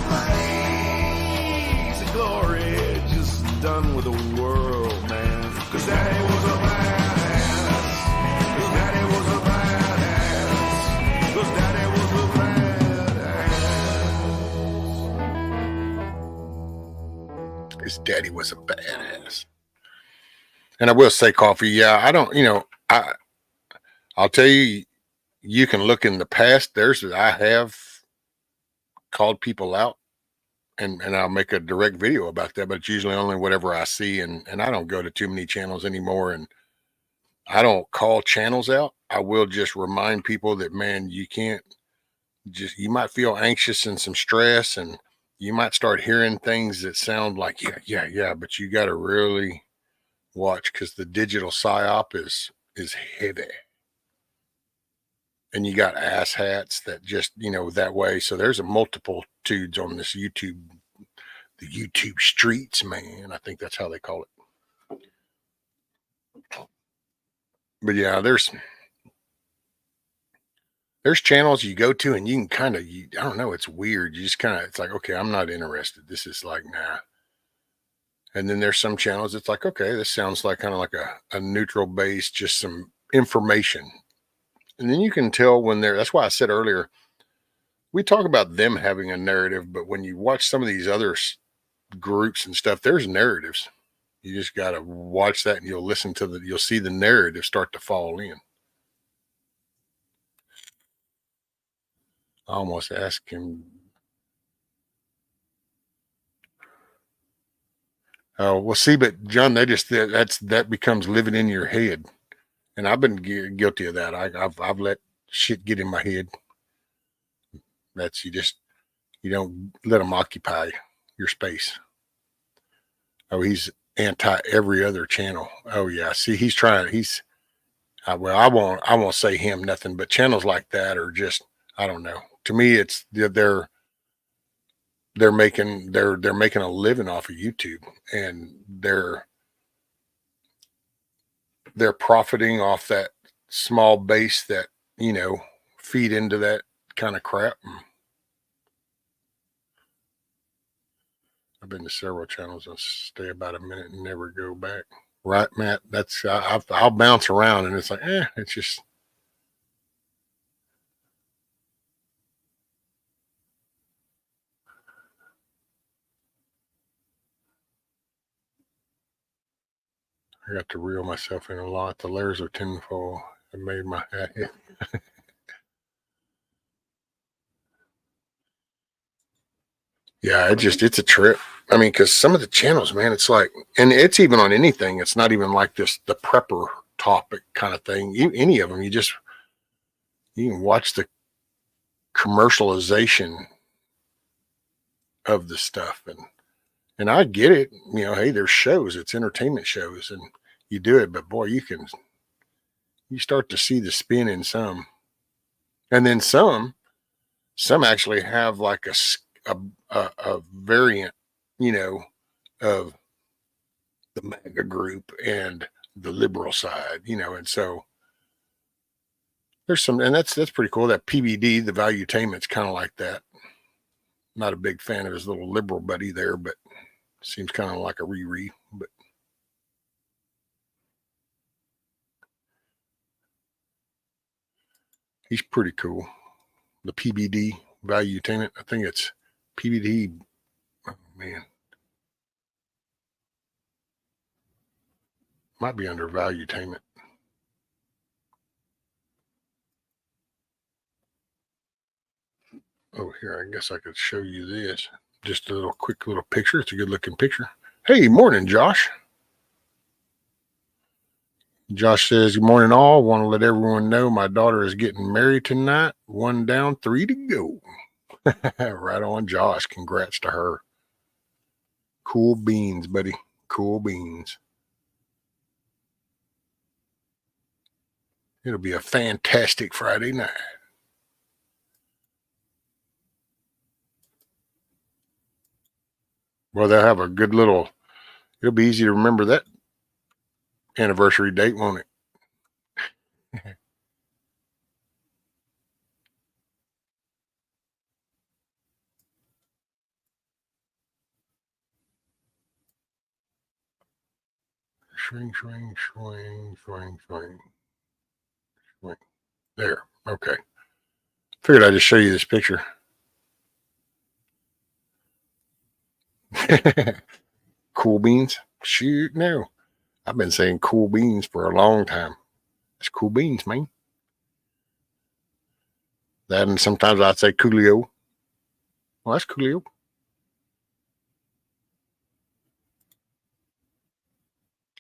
blaze of glory, just done with the world, man. 'Cause Daddy was a badass. 'Cause Daddy was a badass. 'Cause Daddy was a badass. His daddy was a badass. And I will say, Coffee, yeah, I don't, I'll tell you, you can look in the past. I have called people out and I'll make a direct video about that, but it's usually only whatever I see. And I don't go to too many channels anymore. And I don't call channels out. I will just remind people that, man, you might feel anxious and some stress, and you might start hearing things that sound like, yeah, but you got to really watch, because the digital psyop is heavy. And you got ass hats that just, that way. So there's a multitudes on this YouTube, the YouTube streets, man. I think that's how they call it. But yeah, there's channels you go to and you can I don't know, it's weird. You just it's like, okay, I'm not interested. This is like, nah. And then there's some channels it's like, okay, this sounds like kind of like a neutral base, just some information. And then you can tell when that's why I said earlier, we talk about them having a narrative, but when you watch some of these other groups and stuff, there's narratives. You just got to watch that and you'll see the narrative start to fall in. I almost asked him. Oh, well, see, but John, that becomes living in your head. And I've been guilty of that. I've let shit get in my head. That's you don't let them occupy your space. Oh, he's anti every other channel. Oh yeah. See, he's trying. I won't say him nothing, but channels like that are just, I don't know. To me, it's they're making a living off of YouTube, and they're profiting off that small base that, feed into that kind of crap. I've been to several channels and stay about a minute and never go back. Right, Matt? That's I'll bounce around and it's like, it's just. I got to reel myself in a lot. The layers of tinfoil have made my hat hit. Yeah, it's a trip. I mean, because some of the channels, man, it's like, and it's even on anything. It's not even like the prepper topic kind of thing. Any of them, you can watch the commercialization of the stuff, and I get it. Hey, there's shows. It's entertainment shows, and you do it. But boy, you start to see the spin in some, and then some actually have like a variant, of the MAGA group and the liberal side, and so there's some, and that's pretty cool. That PBD, the valuetainment's kind of like that. Not a big fan of his little liberal buddy there, but seems kind of like a Riri, but he's pretty cool. The PBD valuetainment, I think it's PBD. Oh, man. Might be under valuetainment. Oh, here, I guess I could show you this. Just a quick little picture. It's a good looking picture. Hey, morning, Josh. Josh says, good morning, all. Want to let everyone know my daughter is getting married tonight. 1 down, 3 to go. Right on, Josh. Congrats to her. Cool beans, buddy. Cool beans. It'll be a fantastic Friday night. Well, they'll have a good little, it'll be easy to remember that anniversary date, won't it? Swing, swing, swing, swing, swing, swing. There. Okay. Figured I'd just show you this picture. Cool beans? Shoot, no. I've been saying cool beans for a long time. It's cool beans, man. That, and sometimes I'd say Coolio. Well, that's Coolio.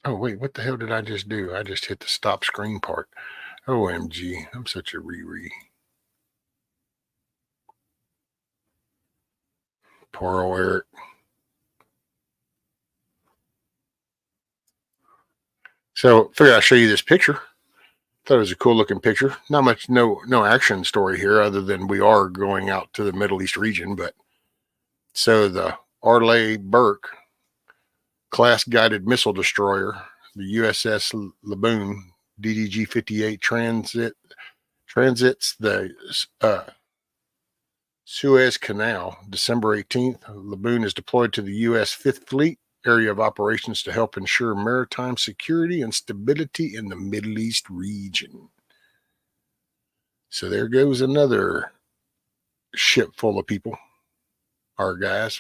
Oh, wait, what the hell did I just do? I just hit the stop screen part. OMG, I'm such a Riri. Poor old Eric. So, figured I'd show you this picture. Thought it was a cool looking picture. Not much, no action story here, other than we are going out to the Middle East region. But so the Arleigh Burke class guided missile destroyer, the USS Laboon DDG-58 transits the Suez Canal December 18th. Laboon is deployed to the U.S. Fifth Fleet area of operations to help ensure maritime security and stability in the Middle East region. So there goes another ship full of people, our guys,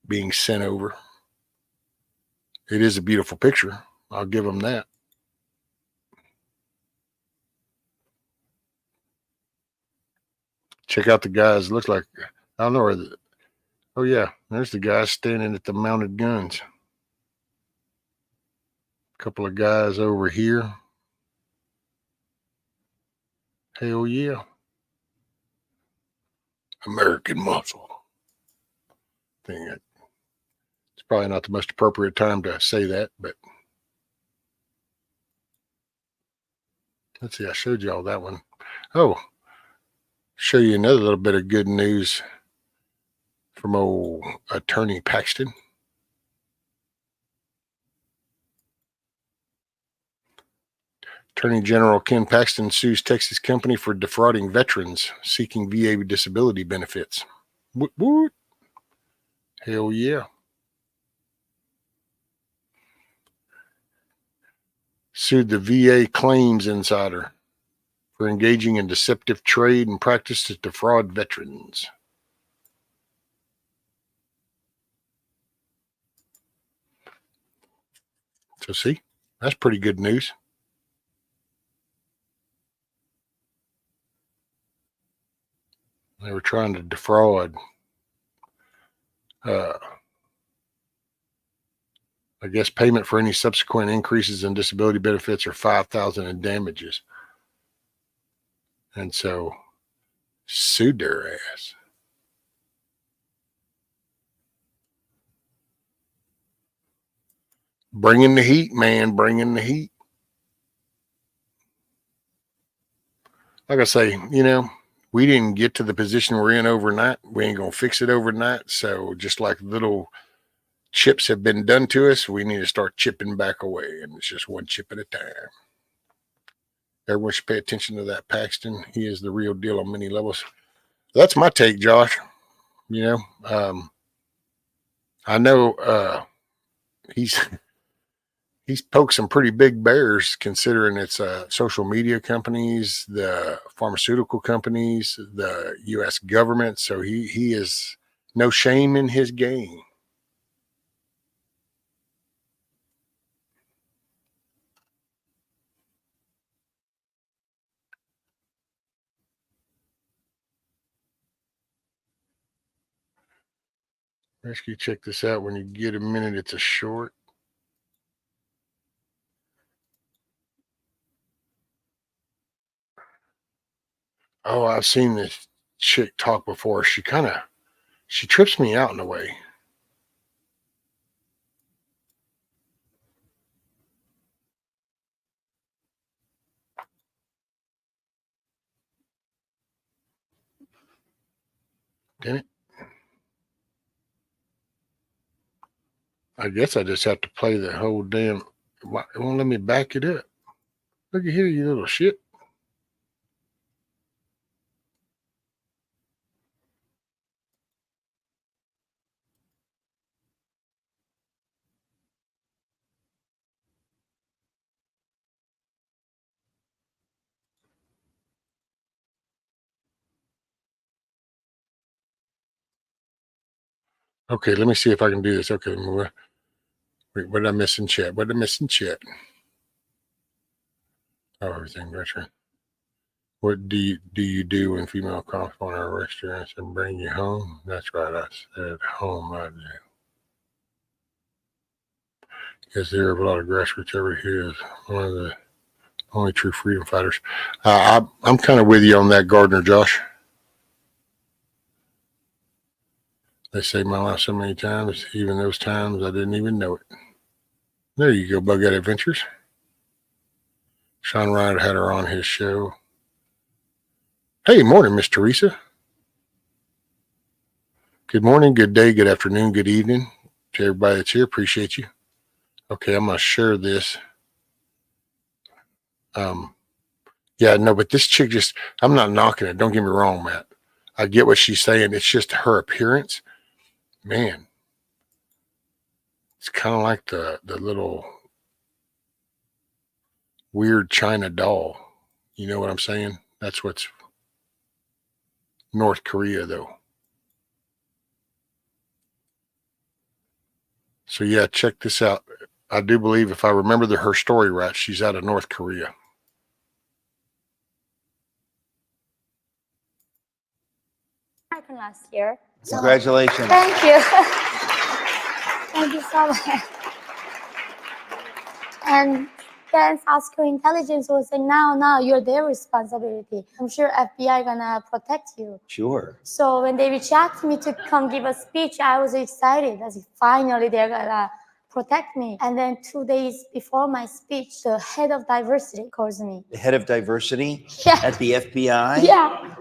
being sent over. It is a beautiful picture. I'll give them that. Check out the guys. Looks like, I don't know where the, oh yeah, there's the guys standing at the mounted guns. A couple of guys over here. Hell yeah. American muscle. Thing. It's probably not the most appropriate time to say that, but let's see, I showed you all that one. Oh, show you another little bit of good news from old Attorney Paxton. Attorney General Ken Paxton sues Texas company for defrauding veterans seeking VA disability benefits. What? Hell yeah. Sued the VA claims insider for engaging in deceptive trade and practice to defraud veterans. So see, that's pretty good news. They were trying to defraud, I guess, payment for any subsequent increases in disability benefits or $5,000 in damages. And so sued their ass. Bringing the heat, man, bringing the heat. Like I say, we didn't get to the position we're in overnight. We ain't going to fix it overnight. So just like little chips have been done to us, we need to start chipping back away. And it's just one chip at a time. Everyone should pay attention to that Paxton. He is the real deal on many levels. That's my take, Josh. I know he's poked some pretty big bears, considering it's social media companies, the pharmaceutical companies, the U.S. government. So he is no shame in his game. Rescue, check this out when you get a minute. It's a short. Oh, I've seen this chick talk before. She trips me out in a way. Damn it. I guess I just have to play the whole damn. It won't let me back it up. Look at here, you little shit. Okay, let me see if I can do this. Okay, wait, what did I miss in chat? What did I miss in chat? Oh, everything retro. What do you do when female cops on our restaurants and bring you home? That's right, I said home. I do. Yes, there are a lot of grassroots over here. Is one of the only true freedom fighters. I'm kind of with you on that, Gardner, Josh. They saved my life so many times, even those times I didn't even know it. There you go, Bug Out Adventures. Sean Ryder had her on his show. Hey, morning, Miss Teresa. Good morning, good day, good afternoon, good evening to everybody that's here. Appreciate you. Okay, I'm going to share this. Yeah, no, but this chick just, I'm not knocking it. Don't get me wrong, Matt. I get what she's saying. It's just her appearance. Man, it's kind of like the little weird China doll. You know what I'm saying? That's what's North Korea, though. So, yeah, check this out. I do believe, if I remember her story right, she's out of North Korea. Last year. Congratulations. Thank you. Thank you so much. And then Oscar Intelligence was saying, now you're their responsibility. I'm sure FBI gonna protect you. Sure. So when they reached out to me to come give a speech, I was excited. I said, finally they're gonna protect me. And then 2 days before my speech, the head of diversity calls me. The head of diversity? Yeah. At the FBI? Yeah.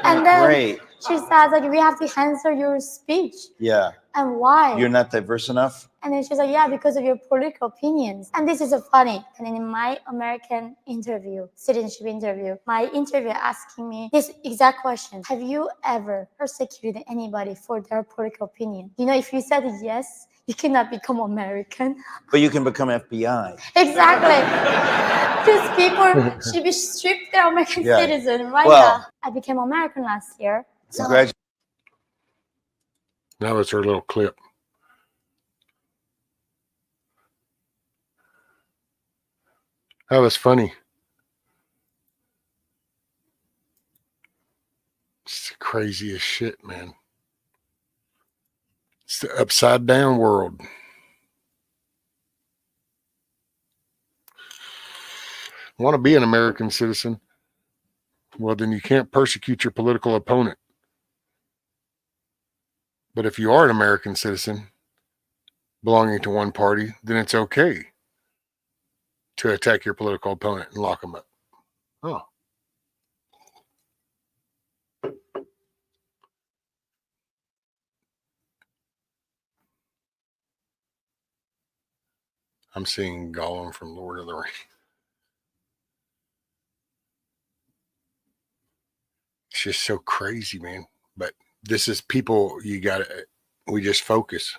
And then great. She says, like, we have to answer your speech. Yeah. And why? You're not diverse enough? And then she's like, yeah, because of your political opinions. And this is so funny. And in my American interview, citizenship interview, my interviewer asking me this exact question. Have you ever persecuted anybody for their political opinion? You know, if you said yes, you cannot become American. But you can become FBI. Exactly. These people should be stripped their American citizen right now. I became American last year. Congratulations. Now it's her little clip. That was funny. It's the craziest shit, man. It's the upside down world. Want to be an American citizen? Well, then you can't persecute your political opponent. But if you are an American citizen belonging to one party, then it's okay to attack your political opponent and lock them up. Oh. I'm seeing Gollum from Lord of the Rings. It's just so crazy, man. But this is people, we just focus.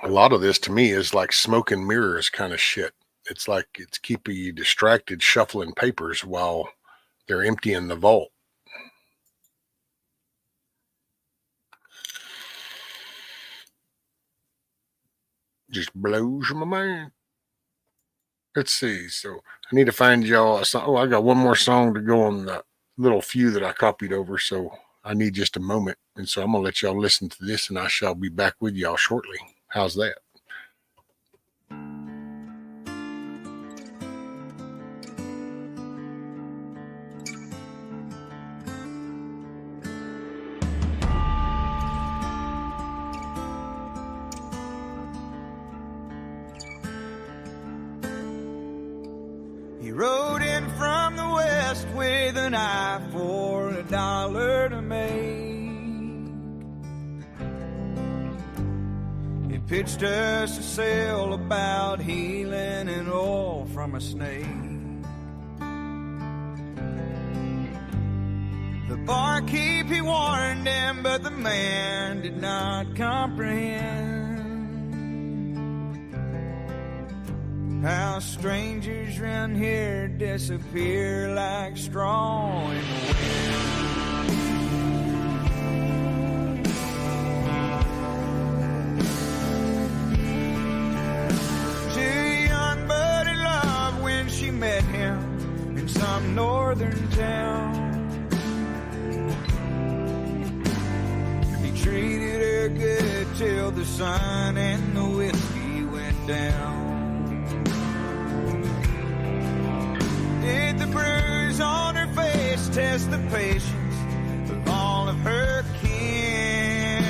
A lot of this to me is like smoke and mirrors kind of shit. It's like it's keeping you distracted shuffling papers while they're emptying the vault. Just blows my mind. Let's see. So I need to find y'all a song. Oh, I got one more song to go on the little few that I copied over. So I need just a moment. And so I'm going to let y'all listen to this and I shall be back with y'all shortly. How's that? He rode in from the west with an eye for a dollar to make. He pitched us a sale about healing and oil from a snake. The barkeep, he warned him, but the man did not comprehend how strangers round here disappear like straw in the wind. Too young but in love when she met him in some northern town. He treated her good till the sun and the whiskey went down. Did the bruise on her face test the patience of all of her kin?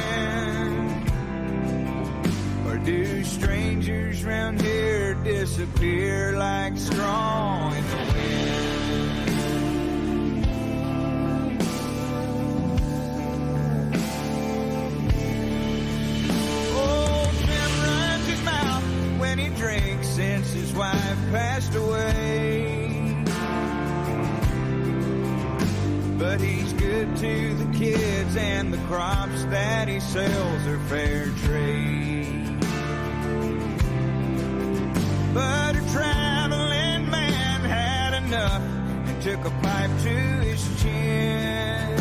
Or do strangers round here disappear like straw in the wind? Old Jim runs his mouth when he drinks since his wife passed away. But he's good to the kids and the crops that he sells are fair trade. But a traveling man had enough and took a pipe to his chin.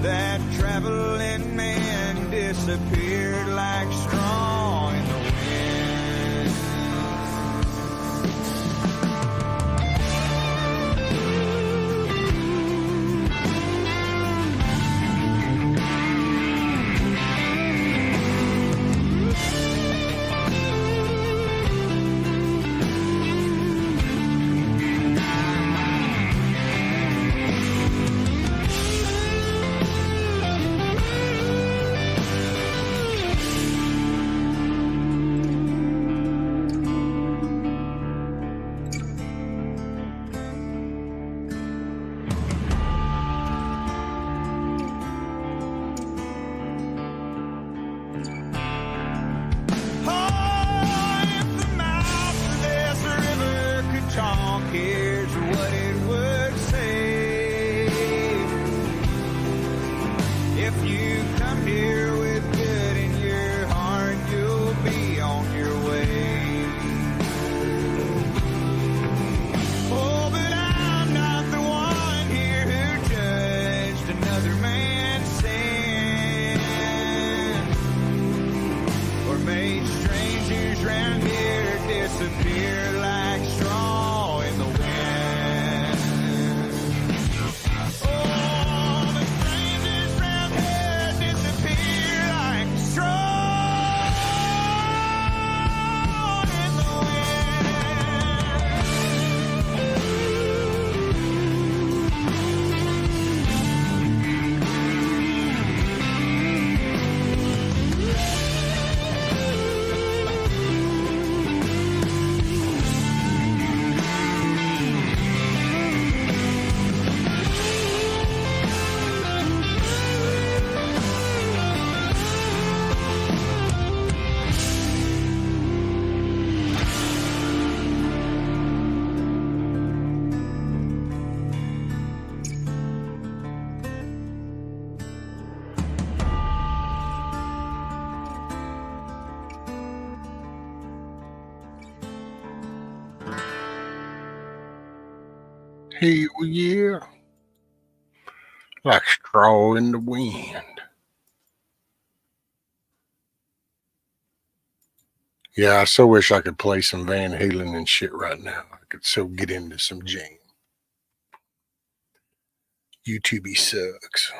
That traveling man disappeared like straw in the wind. Hell yeah. Like straw in the wind. Yeah, I so wish I could play some Van Halen and shit right now. I could so get into some jam. YouTube sucks.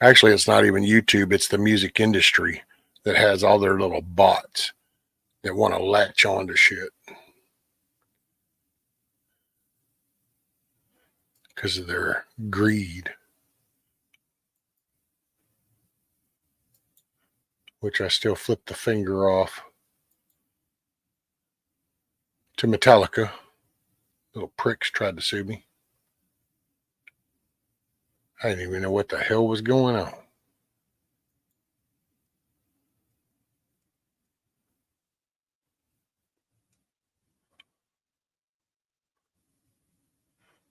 Actually, it's not even YouTube. It's the music industry that has all their little bots that want to latch onto shit because of their greed, which I still flip the finger off to Metallica, Little pricks tried to sue me. I didn't even know what the hell was going on.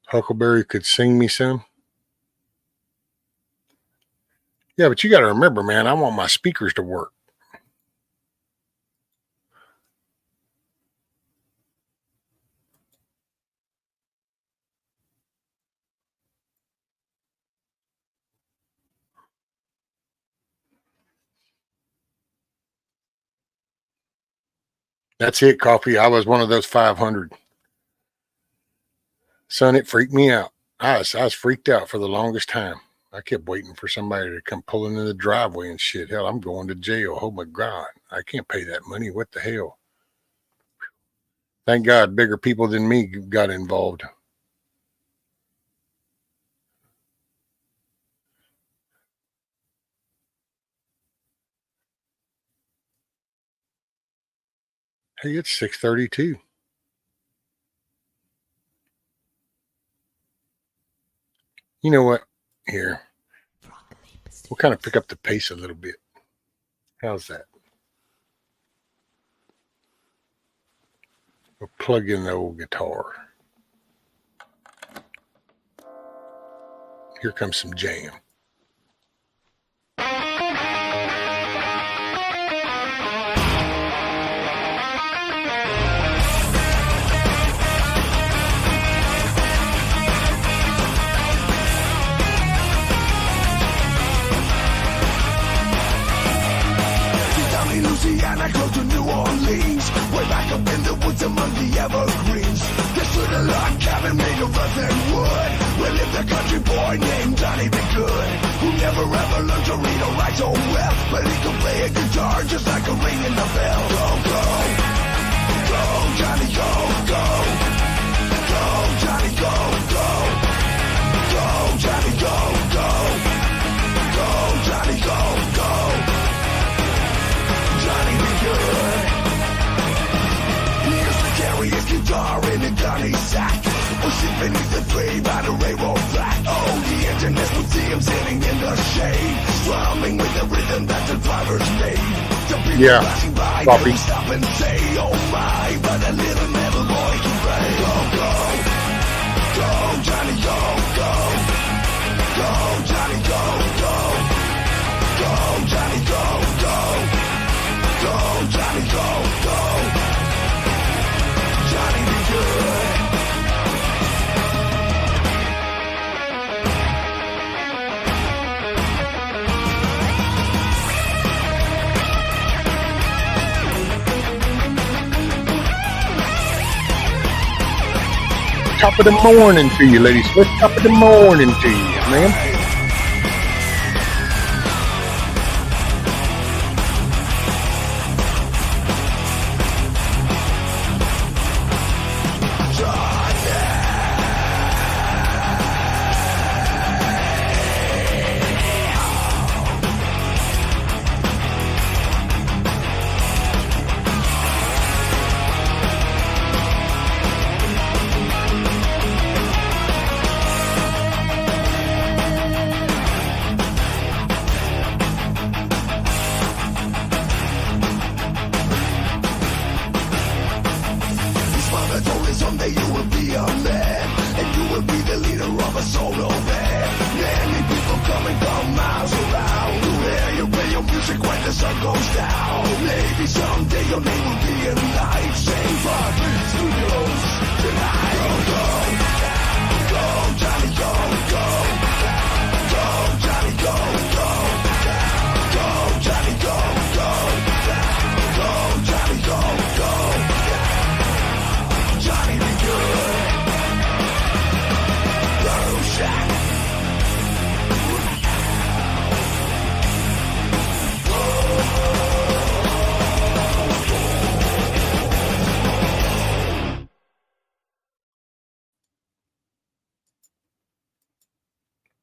Huckleberry could sing me some. Yeah, but you got to remember, man, I want my speakers to work. That's it, Coffee. I was one of those 500. Son, it freaked me out. I was freaked out for the longest time. I kept waiting for somebody to come pulling in the driveway and shit. Hell, I'm going to jail. Oh my God. I can't pay that money. What the hell? Thank God bigger people than me got involved. Hey, it's 6:32. You know what? Here. We'll kind of pick up the pace a little bit. How's that? We'll plug in the old guitar. Here comes some jam. Louisiana, close to New Orleans, way back up in the woods among the evergreens. This little log cabin made of earth and wood, where lived a country boy named Johnny B. Good, who never ever learned to read or write so well, but he could play a guitar just like a ring in the bell. Go, go, go, Johnny, go, go, go, Johnny, go, go, go, Johnny, go, go, go, Johnny, go, go. Johnny be good. He used to carry his guitar in a gunny sack, or sit beneath the tree by the railroad track. Oh, the engineers would see him sitting in the shade, strumming with the rhythm that the drivers made. The people passing by would stop and say, oh my, but that little metal boy can play. Go, go, go, Johnny, go, go, go, Johnny, go, go, go, Johnny, go, go. Go, Johnny, go, go. Johnny be good. Top of the morning to you, ladies. What's top of the morning to you, man?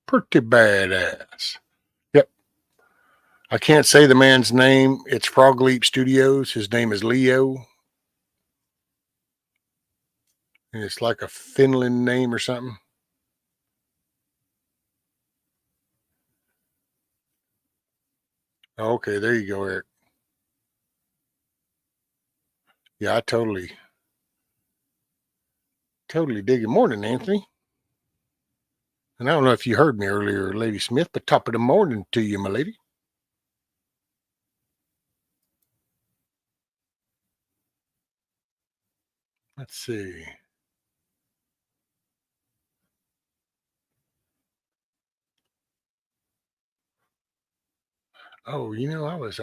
Pretty badass. Yep. I can't say the man's name. It's Frog Leap Studios. His name is Leo. And it's like a Finland name or something. Okay, there you go, Eric. Yeah, I totally dig it. Morning, Anthony. And I don't know if you heard me earlier, Lady Smith, but top of the morning to you, my lady. Let's see. Oh, you know, I was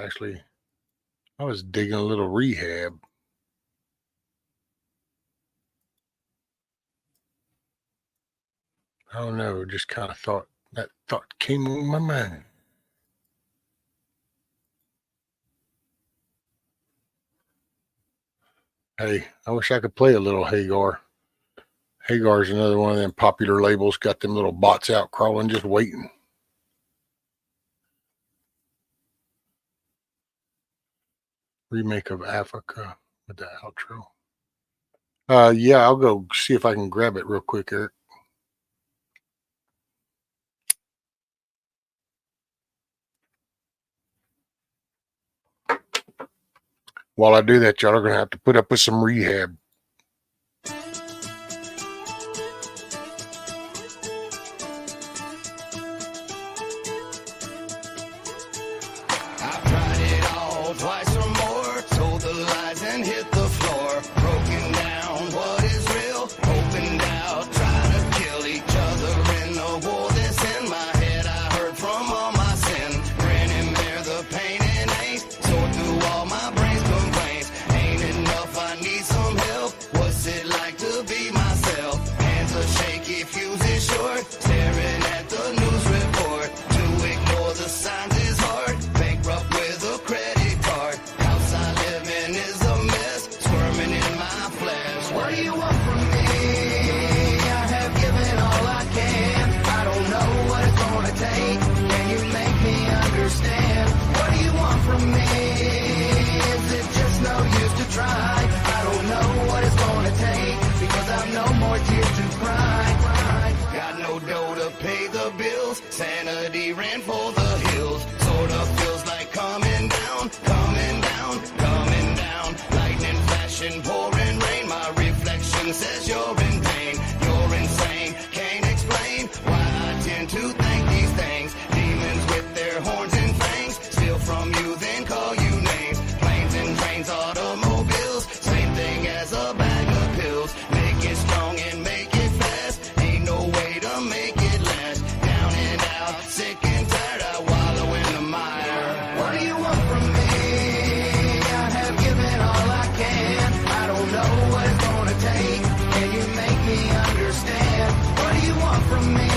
digging a little rehab. I don't know, just kind of that thought came on my mind. Hey, I wish I could play a little Hagar. Hagar's another one of them popular labels, got them little bots out crawling, just waiting. Remake of Africa with the outro. Yeah, I'll go see if I can grab it real quick, Eric. While I do that, y'all are going to have to put up with some rehab. I've tried it all twice or more, told the lies and hit the floor, broken down what is real, opened out, try to kill each other in the war that's in my head. I heard from all my sin, grin and bear the pain and ache, sort through all my brain's complaints. Ain't enough, I need some help. What's it like to be myself? Hands are shaky, fuse is short, staring at the news report. To ignore the signs is hard, bankrupt with a credit card. House I live in is a mess, squirming in my flesh. What do you want from me? I have given all I can. I don't know what it's gonna take. Can you make me understand? What do you want from me? Is it just no use to try? I don't know what it's gonna take, because I've no more tears to cry. Got no dough to pay the bills, sanity ran for the hills. Sort of feels like coming down, coming down, coming down. Lightning flashing, pouring rain, my reflection says you're in pain. You're insane, can't explain why I tend to think these things. Demons with their horns and fangs, steal from you then call you names. Planes and trains, automobiles, same thing as a bag of pills. Make it strong and make it fast, ain't no way to make it last. Down and out, sick and tired, I wallow in the mire. What do you want from me? I have given all I can. I don't know what it's gonna take. Can you make me understand? What do you want from me?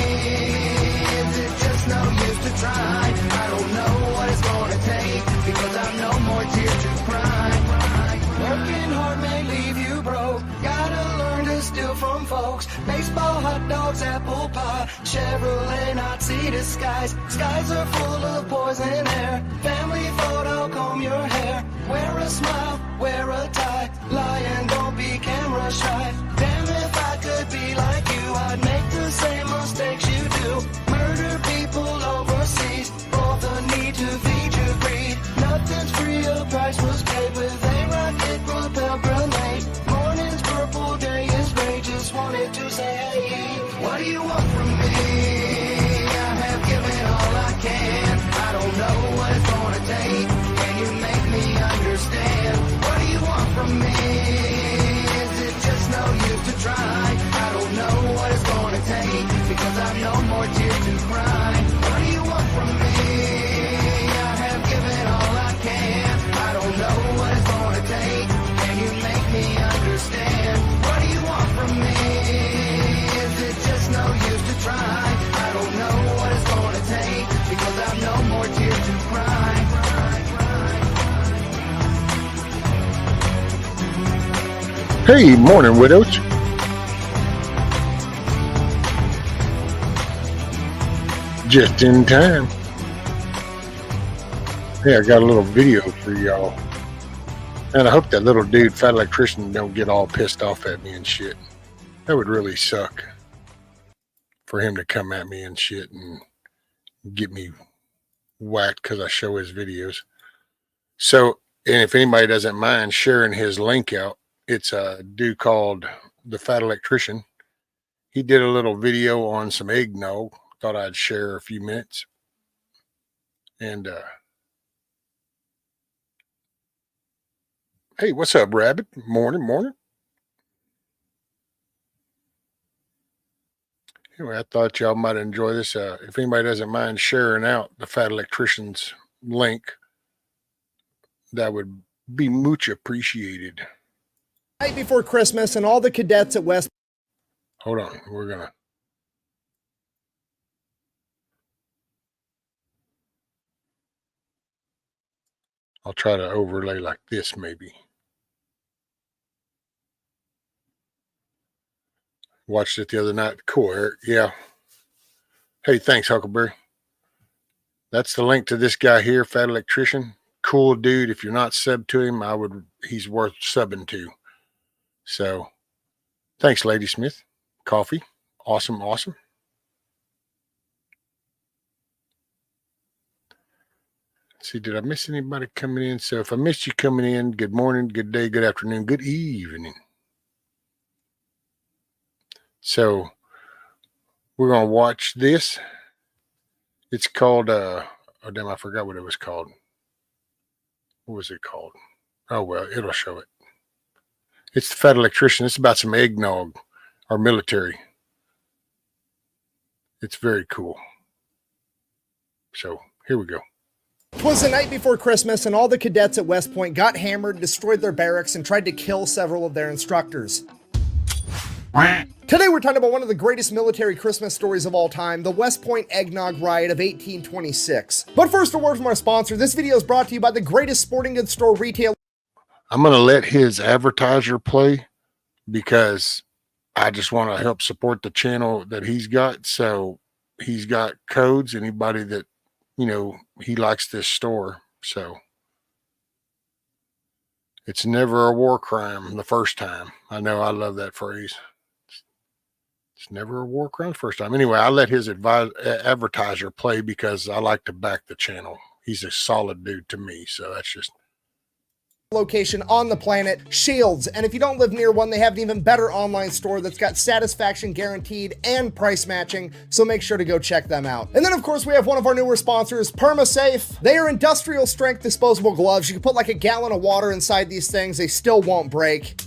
Is it just no use to try? I don't know what it's gonna take, because I've no more tears to cry. Working hard may leave you broke. Gotta learn to steal from folks. Baseball, hot dogs, apple pie, Chevrolet, Nazi disguise. Skies are full of poison air. Family photo, comb your hair. Wear a smile, wear a tie. Lie and don't be camera shy. Damn, if I could be like you, I'd make the same mistakes you do. Murder people overseas, for the need to feed your greed. Nothing's free, a price was paid with a rocket propelled grenade. Morning's purple, day is gray, just wanted to say hey. What do you want from me? I have given all I can. I don't know what it's gonna take. Can you make me understand? What do you want from me? Is it just no use to try? I don't know what it's gonna take, because I've no more tears to cry. What do you want from me? I have given all I can. I don't know what it's gonna take. Can you make me understand? What do you want from me? Is it just no use to try? I don't know what it's gonna take, because I've no more tears to cry. Hey, morning, widows. Just in time. Hey, I got a little video for y'all. And I hope that little dude, fat electrician, don't get all pissed off at me and shit. That would really suck for him to come at me and shit and get me whacked because I show his videos. So, and if anybody doesn't mind sharing his link out, it's a dude called The Fat Electrician. He did a little video on some eggnog. Thought I'd share a few minutes. And, hey, what's up, Rabbit? Morning. Anyway, I thought y'all might enjoy this. If anybody doesn't mind sharing out the Fat Electrician's link, that would be much appreciated. Night before Christmas, and all the cadets at West. Hold on, we're gonna. I'll try to overlay like this, maybe. Watched it the other night. Cool, Eric. Yeah. Hey, thanks, Huckleberry. That's the link to this guy here, Fat Electrician. Cool dude. If you're not subbed to him, he's worth subbing to. So, thanks, Ladysmith. Coffee. Awesome. Let's see, did I miss anybody coming in? So if I missed you coming in, good morning, good day, good afternoon, good evening. So we're going to watch this. It's called, oh, damn, I forgot what it was called. What was it called? Oh, well, it'll show it. It's The Fat Electrician. It's about some eggnog, our military. It's very cool. So here we go. It was the night before Christmas, and all the cadets at West Point got hammered, destroyed their barracks, and tried to kill several of their instructors. Today we're talking about one of the greatest military Christmas stories of all time, the West Point Eggnog Riot of 1826. But first, a word from our sponsor. This video is brought to you by the greatest sporting goods store retailer. I'm going to let his advertiser play because I just want to help support the channel that he's got. So he's got codes. Anybody that, you know, he likes this store. So it's never a war crime the first time. I know, I love that phrase. It's never a war crime the first time. Anyway, I let his advertiser play because I like to back the channel. He's a solid dude to me. So that's just location on the planet, Shields. And if you don't live near one, they have an even better online store that's got satisfaction guaranteed and price matching, so make sure to go check them out. And then of course we have one of our newer sponsors, PermaSafe. They are industrial strength disposable gloves. You can put like a gallon of water inside these things, they still won't break.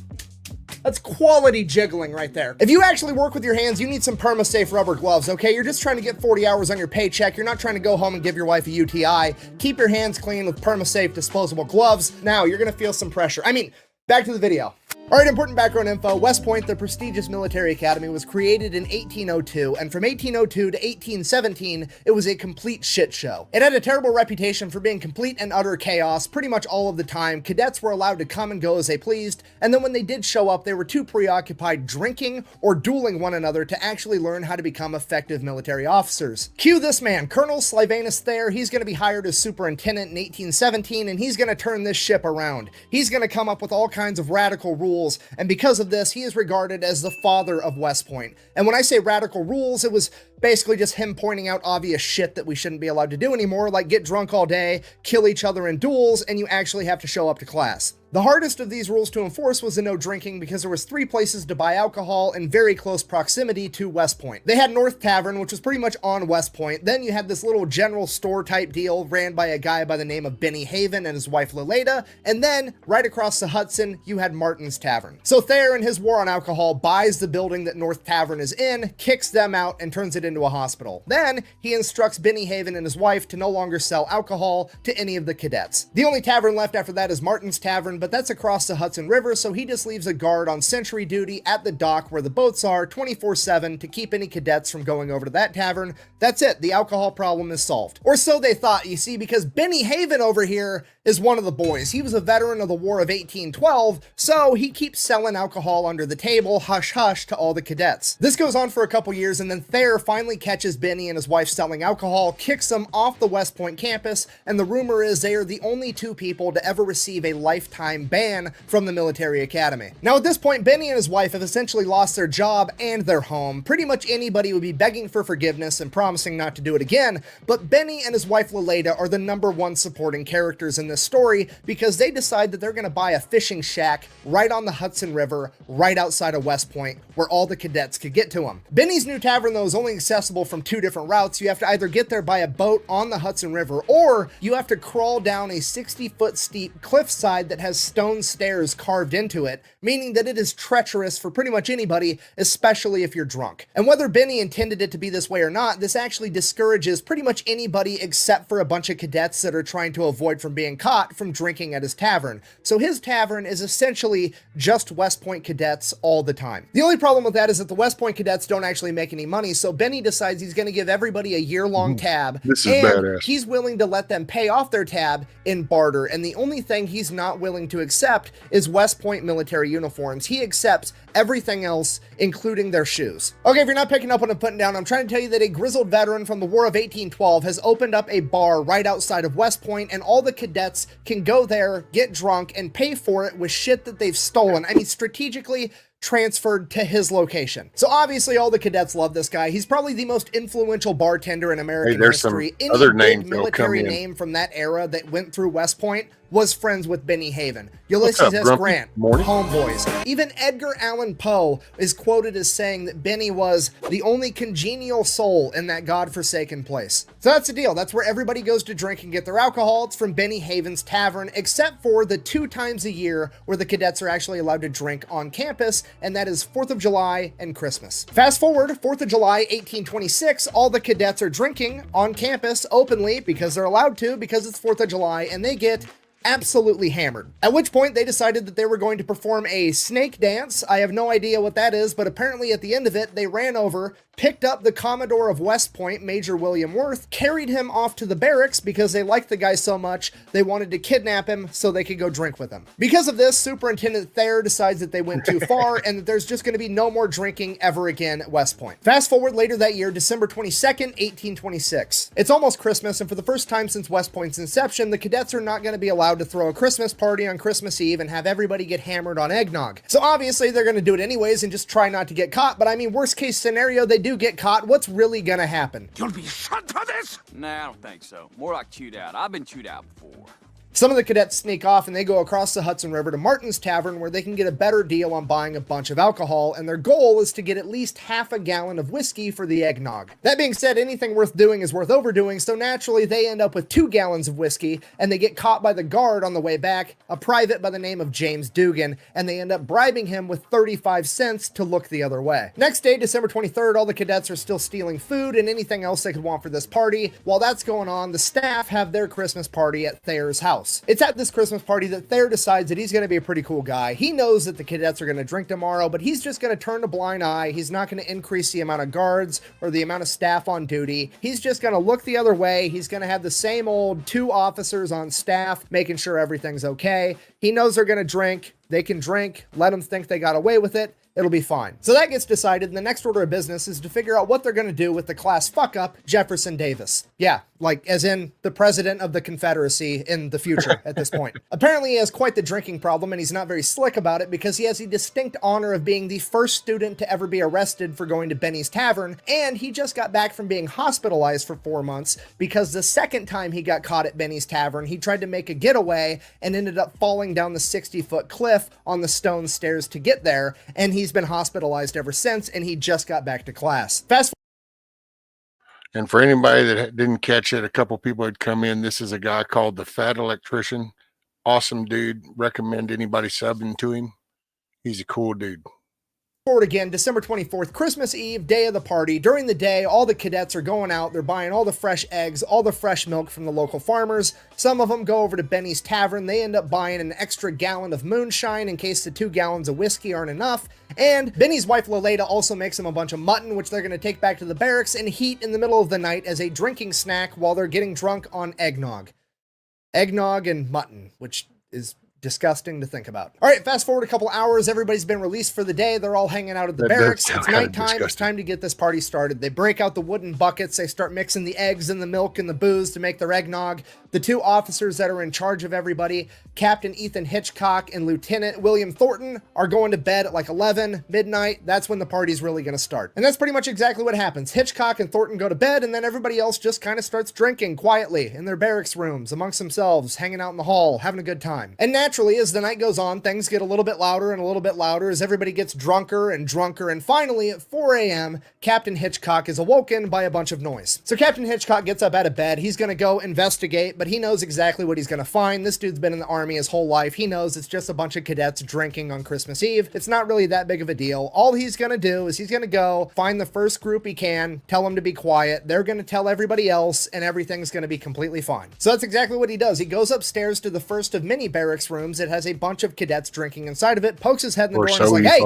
That's quality jiggling right there. If you actually work with your hands, you need some PermaSafe rubber gloves, okay? You're just trying to get 40 hours on your paycheck. You're not trying to go home and give your wife a UTI. Keep your hands clean with PermaSafe disposable gloves. Now, you're gonna feel some pressure. I mean, back to the video. All right, important background info. West Point, the prestigious military academy, was created in 1802, and from 1802 to 1817, it was a complete shit show. It had a terrible reputation for being complete and utter chaos pretty much all of the time. Cadets were allowed to come and go as they pleased, and then when they did show up, they were too preoccupied drinking or dueling one another to actually learn how to become effective military officers. Cue this man, Colonel Sylvanus Thayer. He's going to be hired as superintendent in 1817, and he's going to turn this ship around. He's going to come up with all kinds of radical rules, and because of this, he is regarded as the father of West Point. And when I say radical rules, it was basically just him pointing out obvious shit that we shouldn't be allowed to do anymore, like get drunk all day, kill each other in duels, and you actually have to show up to class. The hardest of these rules to enforce was the no drinking, because there was 3 places to buy alcohol in very close proximity to West Point. They had North Tavern, which was pretty much on West Point. Then you had this little general store type deal ran by a guy by the name of Benny Haven and his wife Lileda. And then right across the Hudson, you had Martin's Tavern. So Thayer, in his war on alcohol, buys the building that North Tavern is in, kicks them out, and turns it into a hospital. Then he instructs Benny Haven and his wife to no longer sell alcohol to any of the cadets. The only tavern left after that is Martin's Tavern, but that's across the Hudson River, so he just leaves a guard on sentry duty at the dock where the boats are 24/7 to keep any cadets from going over to that tavern. That's it, the alcohol problem is solved. Or so they thought, you see, because Benny Haven over here is one of the boys. He was a veteran of the War of 1812, so he keeps selling alcohol under the table, hush hush, to all the cadets. This goes on for a couple years, and then Thayer finally catches Benny and his wife selling alcohol, kicks them off the West Point campus, and the rumor is they are the only 2 people to ever receive a lifetime lifetime ban from the military academy. Now at this point, Benny and his wife have essentially lost their job and their home. Pretty much anybody would be begging for forgiveness and promising not to do it again, but Benny and his wife Leleda are the #1 supporting characters in this story because they decide that they're going to buy a fishing shack right on the Hudson River, right outside of West Point, where all the cadets could get to them. Benny's new tavern, though, is only accessible from 2 different routes. You have to either get there by a boat on the Hudson River, or you have to crawl down a 60-foot steep cliffside that has stone stairs carved into it, meaning that it is treacherous for pretty much anybody, especially if you're drunk. And whether Benny intended it to be this way or not, this actually discourages pretty much anybody except for a bunch of cadets that are trying to avoid from being caught from drinking at his tavern. So his tavern is essentially just West Point cadets all the time. The only problem with that is that the West Point cadets don't actually make any money, so Benny decides he's going to give everybody a year-long tab, This is and badass. he's willing to let them pay off their tab in barter, and the only thing he's not willing to accept is West Point military uniforms. He accepts everything else, including their shoes. Okay, if you're not picking up what I'm putting down, I'm trying to tell you that a grizzled veteran from the War of 1812 has opened up a bar right outside of West Point, and all the cadets can go there, get drunk, and pay for it with shit that they've stolen. I mean, strategically transferred to his location. So obviously all the cadets love this guy. He's probably the most influential bartender in American there's some history. Any other big names that'll military come in. name from that era that went through West Point was friends with Benny Haven. What's Ulysses up, S. Grumpy? Grant, Morning. homeboys. Even Edgar Allan Poe is quoted as saying that Benny was the only congenial soul in that godforsaken place. So that's the deal. That's where everybody goes to drink and get their alcohol. It's from Benny Haven's tavern, except for the 2 times a year where the cadets are actually allowed to drink on campus, and that is 4th of July and Christmas. Fast forward, 4th of July, 1826, all the cadets are drinking on campus openly because they're allowed to, because it's 4th of July, and they get absolutely hammered. At which point they decided that they were going to perform a snake dance. I have no idea what that is, but apparently at the end of it, they ran over, picked up the Commodore of West Point, Major William Worth, carried him off to the barracks because they liked the guy so much, they wanted to kidnap him so they could go drink with him. Because of this, Superintendent Thayer decides that they went too far and that there's just going to be no more drinking ever again at West Point. Fast forward later that year, December 22nd, 1826. It's almost Christmas, and for the first time since West Point's inception, the cadets are not going to be allowed to throw a Christmas party on Christmas Eve and have everybody get hammered on eggnog. So obviously they're going to do it anyways and just try not to get caught, but I mean, worst case scenario, they do get caught. What's really going to happen? You'll be shot for this? Nah, I don't think so. More like chewed out. I've been chewed out before. Some of the cadets sneak off and they go across the Hudson River to Martin's Tavern, where they can get a better deal on buying a bunch of alcohol, and their goal is to get at least half a gallon of whiskey for the eggnog. That being said, anything worth doing is worth overdoing, so naturally they end up with 2 gallons of whiskey, and they get caught by the guard on the way back, a private by the name of James Dugan, and they end up bribing him with 35 cents to look the other way. Next day, December 23rd, all the cadets are still stealing food and anything else they could want for this party. While that's going on, the staff have their Christmas party at Thayer's house. It's at this Christmas party that Thayer decides that he's going to be a pretty cool guy. He knows that the cadets are going to drink tomorrow, but he's just going to turn a blind eye. He's not going to increase the amount of guards or the amount of staff on duty. He's just going to look the other way. He's going to have the same old 2 officers on staff making sure everything's okay. He knows they're going to drink. They can drink. Let them think they got away with it. It'll be fine. So that gets decided, and the next order of business is to figure out what they're going to do with the class fuck-up, Jefferson Davis. Yeah, like as in the president of the Confederacy in the future at this point. Apparently he has quite the drinking problem, and he's not very slick about it because he has the distinct honor of being the first student to ever be arrested for going to Benny's Tavern, and he just got back from being hospitalized for 4 months because the second time he got caught at Benny's Tavern, he tried to make a getaway and ended up falling down the 60-foot cliff on the stone stairs to get there, and he's been hospitalized ever since, and he just got back to class. Fast And for anybody that didn't catch it, a couple people had come in. This is a guy called the Fat Electrician. Awesome dude. Recommend anybody subbing to him. He's a cool dude. forward again, December 24th, Christmas Eve, day of the party. During the day, all the cadets are going out. They're buying all the fresh eggs, all the fresh milk from the local farmers. Some of them go over to Benny's Tavern. They end up buying an extra gallon of moonshine in case the 2 gallons of whiskey aren't enough. And Benny's wife, Leleda, also makes them a bunch of mutton, which they're going to take back to the barracks and heat in the middle of the night as a drinking snack while they're getting drunk on eggnog. Eggnog and mutton, which is disgusting to think about. All right, fast forward a couple hours. Everybody's been released for the day. They're all hanging out at the barracks. It's nighttime. It's time to get this party started. They break out the wooden buckets. They start mixing the eggs and the milk and the booze to make their eggnog. The two officers that are in charge of everybody, Captain Ethan Hitchcock and Lieutenant William Thornton, are going to bed at like 11, midnight. That's when the party's really going to start. And that's pretty much exactly what happens. Hitchcock and Thornton go to bed, and then everybody else just kind of starts drinking quietly in their barracks rooms amongst themselves, hanging out in the hall, having a good time. And naturally, as the night goes on, things get a little bit louder and a little bit louder as everybody gets drunker and drunker. And finally, at 4 a.m., Captain Hitchcock is awoken by a bunch of noise. So Captain Hitchcock gets up out of bed. He's going to go investigate, but he knows exactly what he's going to find. This dude's been in the army his whole life. He knows it's just a bunch of cadets drinking on Christmas Eve. It's not really that big of a deal. All he's going to do is he's going to go find the first group he can, tell them to be quiet. They're going to tell everybody else, and everything's going to be completely fine. So that's exactly what he does. He goes upstairs to the first of many barracks rooms. It has a bunch of cadets drinking inside of it, pokes his head in the door and is like, hey,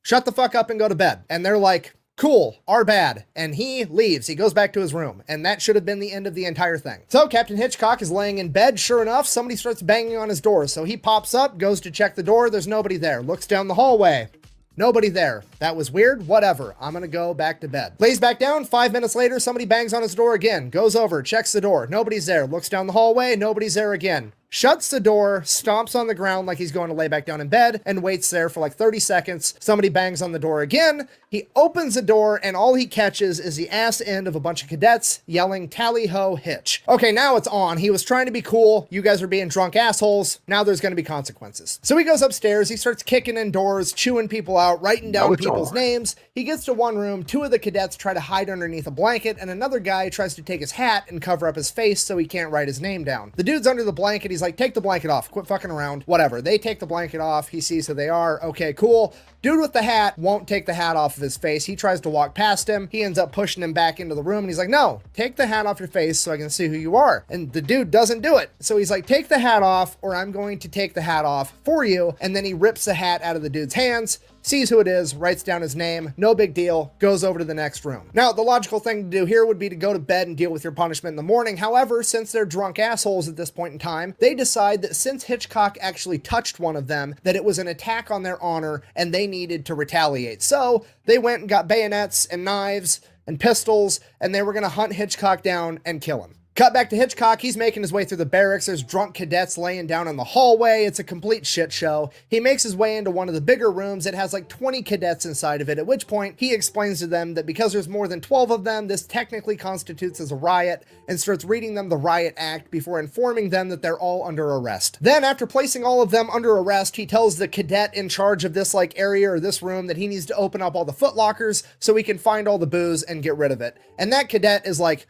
shut the fuck up and go to bed. And they're like, cool, our bad. And he leaves. He goes back to his room. And that should have been the end of the entire thing. So Captain Hitchcock is laying in bed. Sure enough, somebody starts banging on his door. So he pops up, goes to check the door. There's nobody there. Looks down the hallway. Nobody there. That was weird. Whatever. I'm gonna go back to bed. Lays back down. 5 minutes later, somebody bangs on his door again. Goes over, checks the door. Nobody's there. Looks down the hallway. Nobody's there again. Shuts the door, stomps on the ground like he's going to lay back down in bed, and waits there for like 30 seconds. Somebody bangs on the door again. He opens the door, and all he catches is the ass end of a bunch of cadets yelling, "Tally-ho, Hitch." Okay, now it's on. He was trying to be cool. You guys are being drunk assholes. Now there's going to be consequences. So he goes upstairs. He starts kicking in doors, chewing people out, writing down people's names. He gets to one room. Two of the cadets try to hide underneath a blanket, and another guy tries to take his hat and cover up his face so he can't write his name down. The dude's under the blanket. He's like, take the blanket off. Quit fucking around. Whatever. They take the blanket off. He sees who they are. Okay, cool. Dude with the hat won't take the hat off of his face. He tries to walk past him. He ends up pushing him back into the room, and he's like, no, take the hat off your face so I can see who you are. And the dude doesn't do it. So he's like, take the hat off, or I'm going to take the hat off for you. And then he rips the hat out of the dude's hands, sees who it is, writes down his name, no big deal, goes over to the next room. Now, the logical thing to do here would be to go to bed and deal with your punishment in the morning. However, since they're drunk assholes at this point in time, they decide that since Hitchcock actually touched one of them, that it was an attack on their honor and they needed to retaliate. So they went and got bayonets and knives and pistols, and they were going to hunt Hitchcock down and kill him. Cut back to Hitchcock. He's making his way through the barracks. There's drunk cadets laying down in the hallway. It's a complete shit show. He makes his way into one of the bigger rooms. It has like 20 cadets inside of it, at which point he explains to them that because there's more than 12 of them, this technically constitutes as a riot, and starts reading them the riot act before informing them that they're all under arrest. Then, after placing all of them under arrest, he tells the cadet in charge of this like area or this room that he needs to open up all the foot lockers so he can find all the booze and get rid of it. And that cadet is like,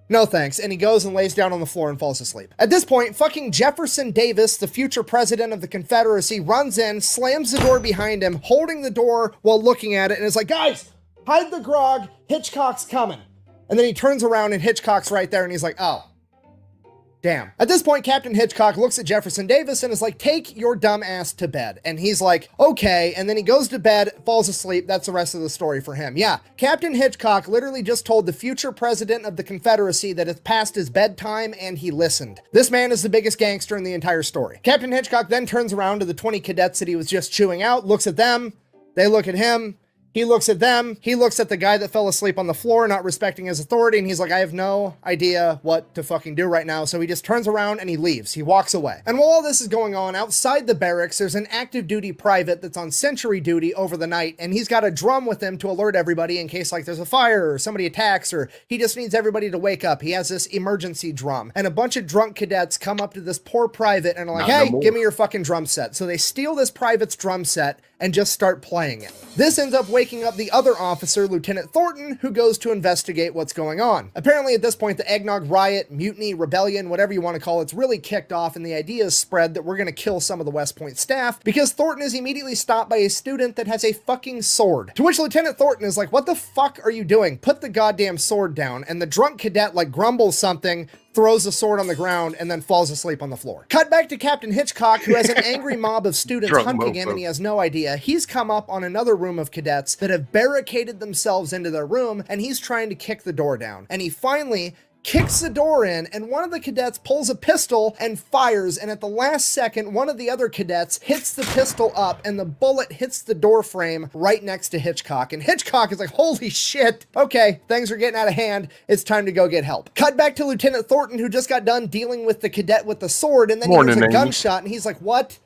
no thanks, and he goes and lays down on the floor and falls asleep. At this point, fucking Jefferson Davis, the future president of the Confederacy, runs in, slams the door behind him, holding the door while looking at it, and is like, guys, hide the grog, Hitchcock's coming. And then he turns around and Hitchcock's right there, and he's like, oh, damn. At this point, Captain Hitchcock looks at Jefferson Davis and is like, take your dumb ass to bed. And he's like, okay. And then he goes to bed, falls asleep. That's the rest of the story for him. Yeah, Captain Hitchcock literally just told the future president of the Confederacy that it's past his bedtime, and he listened. This man is the biggest gangster in the entire story. Captain Hitchcock then turns around to the 20 cadets that he was just chewing out, looks at them, they look at him, he looks at them, he looks at the guy that fell asleep on the floor, not respecting his authority, and he's like, I have no idea what to fucking do right now. So he just turns around and he leaves. He walks away. And while all this is going on, outside the barracks, there's an active duty private that's on sentry duty over the night, and he's got a drum with him to alert everybody in case like there's a fire or somebody attacks, or he just needs everybody to wake up. He has this emergency drum, and a bunch of drunk cadets come up to this poor private and are like, hey, give me your fucking drum set. So they steal this private's drum set and just start playing it. This ends up waking up the other officer, Lieutenant Thornton, who goes to investigate what's going on. Apparently at this point, the eggnog riot, mutiny, rebellion, whatever you want to call it's really kicked off, and the idea is spread that we're going to kill some of the West Point staff because Thornton is immediately stopped by a student that has a fucking sword. To which Lieutenant Thornton is like, what the fuck are you doing? Put the goddamn sword down. And the drunk cadet like grumbles something, throws the sword on the ground, and then falls asleep on the floor. Cut back to Captain Hitchcock, who has an angry mob of students hunting him, and he has no idea. He's come up on another room of cadets that have barricaded themselves into their room, and he's trying to kick the door down. And he finally kicks the door in, and one of the cadets pulls a pistol and fires, and at the last second, one of the other cadets hits the pistol up, and the bullet hits the door frame right next to Hitchcock. And Hitchcock is like, holy shit, okay, things are getting out of hand, it's time to go get help. Cut back to Lieutenant Thornton, who just got done dealing with the cadet with the sword, and then he hears a gunshot, and he's like, what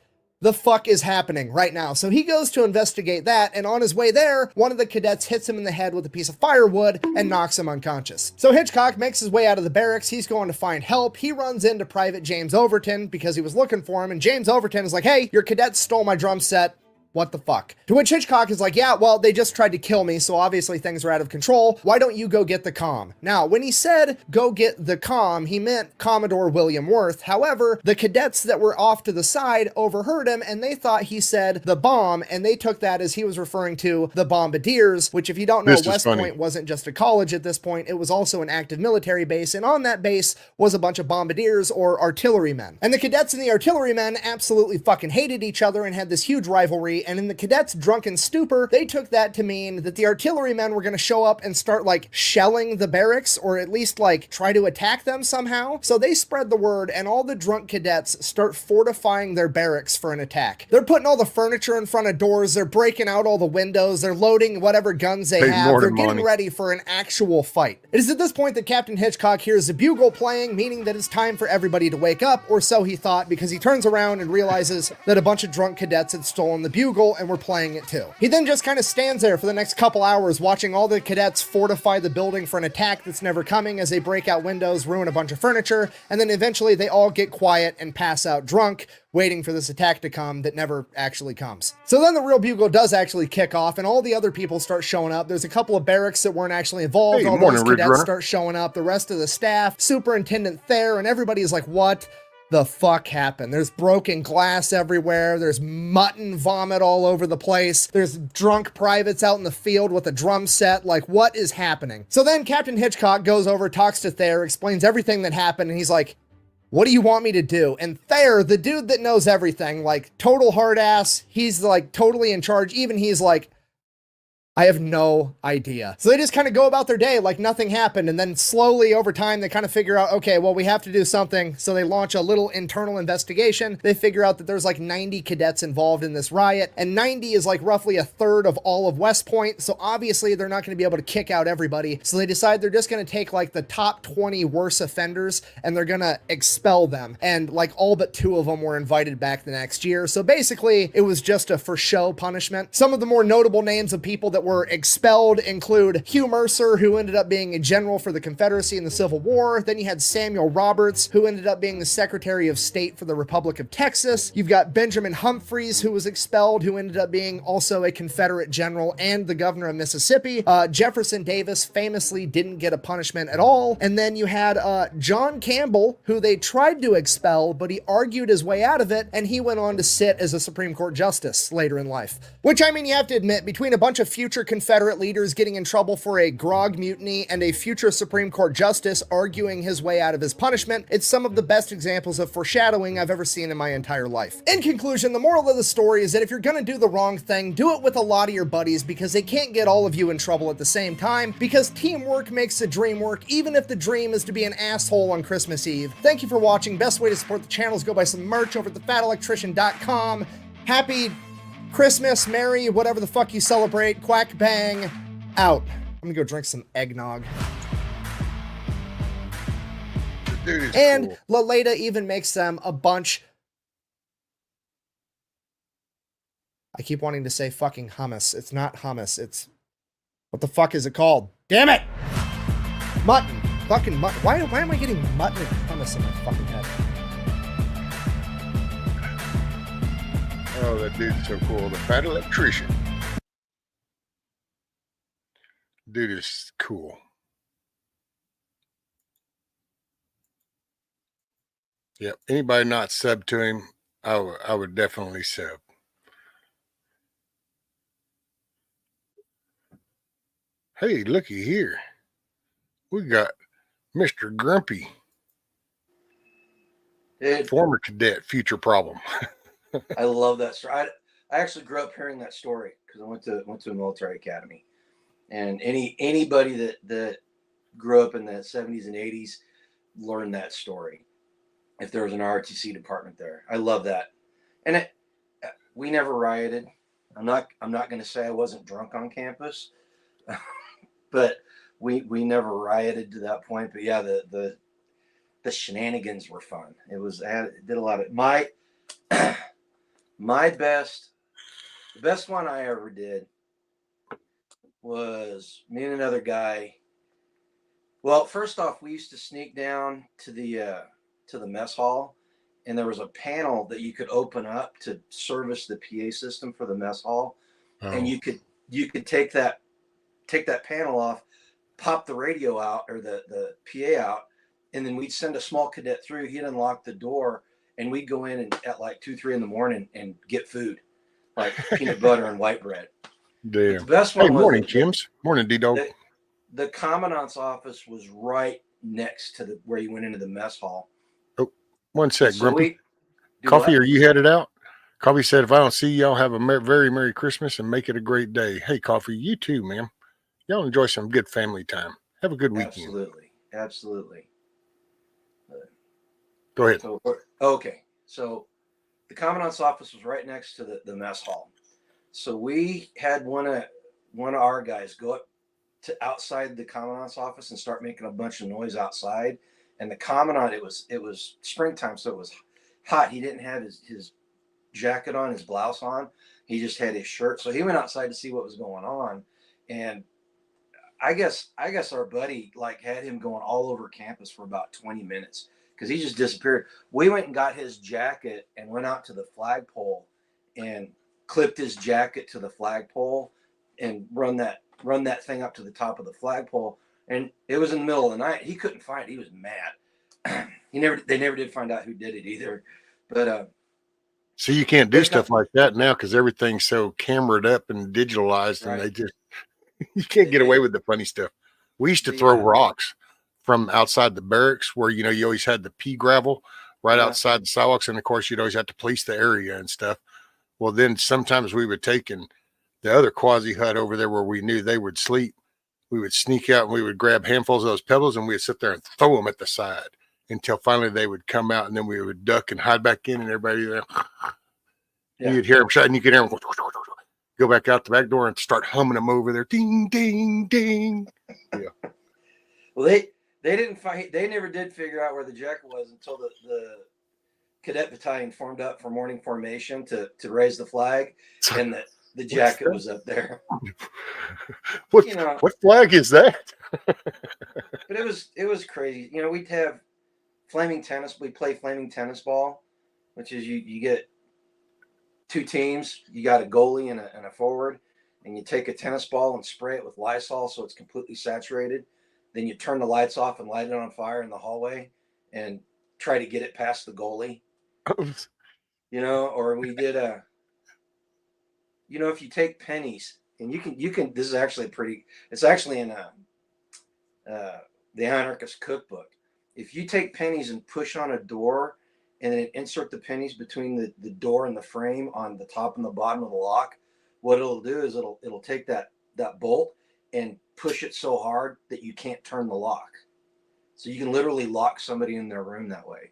the fuck is happening right now? So he goes to investigate that, and on his way there, one of the cadets hits him in the head with a piece of firewood and knocks him unconscious. So Hitchcock makes his way out of the barracks. He's going to find help. He runs into Private James Overton because he was looking for him, and James Overton is like, hey, your cadets stole my drum set. What the fuck? To which Hitchcock is like, yeah, well, they just tried to kill me, so obviously things are out of control. Why don't you go get the comm? Now, when he said go get the comm, he meant Commodore William Worth. However, the cadets that were off to the side overheard him, and they thought he said the bomb, and they took that as he was referring to the Bombardiers, which, if you don't know, West Point wasn't just a college at this point, it was also an active military base, and on that base was a bunch of bombardiers or artillerymen. And the cadets and the artillerymen absolutely fucking hated each other and had this huge rivalry. And in the cadets' drunken stupor, they took that to mean that the artillerymen were going to show up and start like shelling the barracks, or at least like try to attack them somehow. So they spread the word, and all the drunk cadets start fortifying their barracks for an attack. They're putting all the furniture in front of doors, they're breaking out all the windows, they're loading whatever guns they have, they're getting ready for an actual fight. It is at this point that Captain Hitchcock hears the bugle playing, meaning that it's time for everybody to wake up, or so he thought, because he turns around and realizes that a bunch of drunk cadets had stolen the bugle and were playing it too. He then just kind of stands there for the next couple hours watching all the cadets fortify the building for an attack that's never coming as they break out windows, ruin a bunch of furniture, and then eventually they all get quiet and pass out drunk, waiting for this attack to come that never actually comes. So then the real bugle does actually kick off, and all the other people start showing up. There's a couple of barracks that weren't actually involved. All those cadets start showing up, the rest of the staff, Superintendent Thayer, and everybody is like, what the fuck happened? There's broken glass everywhere. There's mutton vomit all over the place. There's drunk privates out in the field with a drum set. Like, what is happening? So then Captain Hitchcock goes over, talks to Thayer, explains everything that happened, and he's like, what do you want me to do? And Thayer, the dude that knows everything, like total hard ass, he's like totally in charge. Even he's like, I have no idea. So they just kind of go about their day like nothing happened. And then slowly over time, they kind of figure out, okay, well, we have to do something. So they launch a little internal investigation. They figure out that there's like 90 cadets involved in this riot. And 90 is like roughly a third of all of West Point. So obviously they're not going to be able to kick out everybody. So they decide they're just going to take like the top 20 worst offenders and they're going to expel them. And like all but 2 of them were invited back the next year. So basically it was just a for show punishment. Some of the more notable names of people that were expelled include Hugh Mercer, who ended up being a general for the Confederacy in the Civil War. Then you had Samuel Roberts, who ended up being the Secretary of State for the Republic of Texas. You've got Benjamin Humphreys, who was expelled, who ended up being also a Confederate general and the governor of Mississippi. Jefferson Davis famously didn't get a punishment at all. And then you had John Campbell, who they tried to expel, but he argued his way out of it, and he went on to sit as a Supreme Court justice later in life. Which, I mean, you have to admit, between a bunch of future Confederate leaders getting in trouble for a grog mutiny and a future Supreme Court justice arguing his way out of his punishment, it's some of the best examples of foreshadowing I've ever seen in my entire life. In conclusion, the moral of the story is that if you're gonna do the wrong thing, do it with a lot of your buddies, because they can't get all of you in trouble at the same time, because teamwork makes the dream work, even if the dream is to be an asshole on Christmas Eve. Thank you for watching. Best way to support the channel is go buy some merch over at thefatelectrician.com. Happy Christmas, Merry, whatever the fuck you celebrate. Quack bang, out. I'm gonna go drink some eggnog. And cool. Laleda even makes them a bunch. I keep wanting to say fucking hummus. It's not hummus. It's, what the fuck is it called? Damn it! Mutton. Fucking mutton. Why am I getting mutton and hummus in my fucking head? Oh, that dude's so cool. The Fat Electrician. Dude is cool. Yep. Anybody not sub to him, I would definitely sub. Hey, looky here. We got Mr. Grumpy. Former cadet, future problem. I love that story. I actually grew up hearing that story because I went to a military academy, and anybody that grew up in the 70s and 80s, learn that story if there was an ROTC department there. I love that. And we never rioted. I'm not going to say I wasn't drunk on campus, but we never rioted to that point. But yeah, the shenanigans were fun. It did a lot of my the best one I ever did was me and another guy. Well, first off, we used to sneak down to the mess hall, and there was a panel that you could open up to service the PA system for the mess hall, and you could take that panel off, pop the radio out or the PA out, and then we'd send a small cadet through. He'd unlock the door, and we'd go in and at like 2-3 in the morning and get food, like peanut butter and white bread. Damn. The best Hey, one was morning, Jims. Morning, D-Dog. The commandant's office was right next to where you went into the mess hall. Oh, one sec, So Grumpy. Coffee, are you headed out? Coffee said, if I don't see y'all, have a very Merry Christmas and make it a great day. Hey, Coffee, you too, man. Y'all enjoy some good family time. Have a good weekend. Absolutely. Go ahead. Okay. So the commandant's office was right next to the mess hall. So we had one of our guys go up to outside the commandant's office and start making a bunch of noise outside. And the commandant, it was springtime, so it was hot. He didn't have his jacket on, his blouse on. He just had his shirt. So he went outside to see what was going on. And I guess our buddy had him going all over campus for about 20 minutes because he just disappeared. We went and got his jacket and went out to the flagpole and clipped his jacket to the flagpole and run that thing up to the top of the flagpole. And it was in the middle of the night. He couldn't find it. He was mad. They never did find out who did it either. But see, you can't do stuff like that now because everything's so cameraed up and digitalized, right. and they just you can't get away with the funny stuff. We used to throw rocks from outside the barracks where you always had the pea gravel right outside the sidewalks, and of course you'd always have to police the area and stuff. Well, then sometimes we would take and the other quasi hut over there where we knew they would sleep. We would sneak out and we would grab handfuls of those pebbles and we'd sit there and throw them at the side until finally they would come out, and then we would duck and hide back in, and everybody there. Yeah. You'd hear them shot, and you could hear them go back out the back door and start humming them over there. Ding, ding, ding. Yeah. Well, they didn't find. They never did figure out where the jacket was until the cadet battalion formed up for morning formation to raise the flag, and the jacket was up there. What flag is that? But it was crazy. We'd have flaming tennis. We play flaming tennis ball, which is you get two teams. You got a goalie and a forward, and you take a tennis ball and spray it with Lysol so it's completely saturated. Then you turn the lights off and light it on fire in the hallway and try to get it past the goalie. Or we did if you take pennies and you can this is actually it's actually in the Anarchist Cookbook. If you take pennies and push on a door and then insert the pennies between the door and the frame on the top and the bottom of the lock, what it'll do is it'll take that bolt and push it so hard that you can't turn the lock. So you can literally lock somebody in their room that way.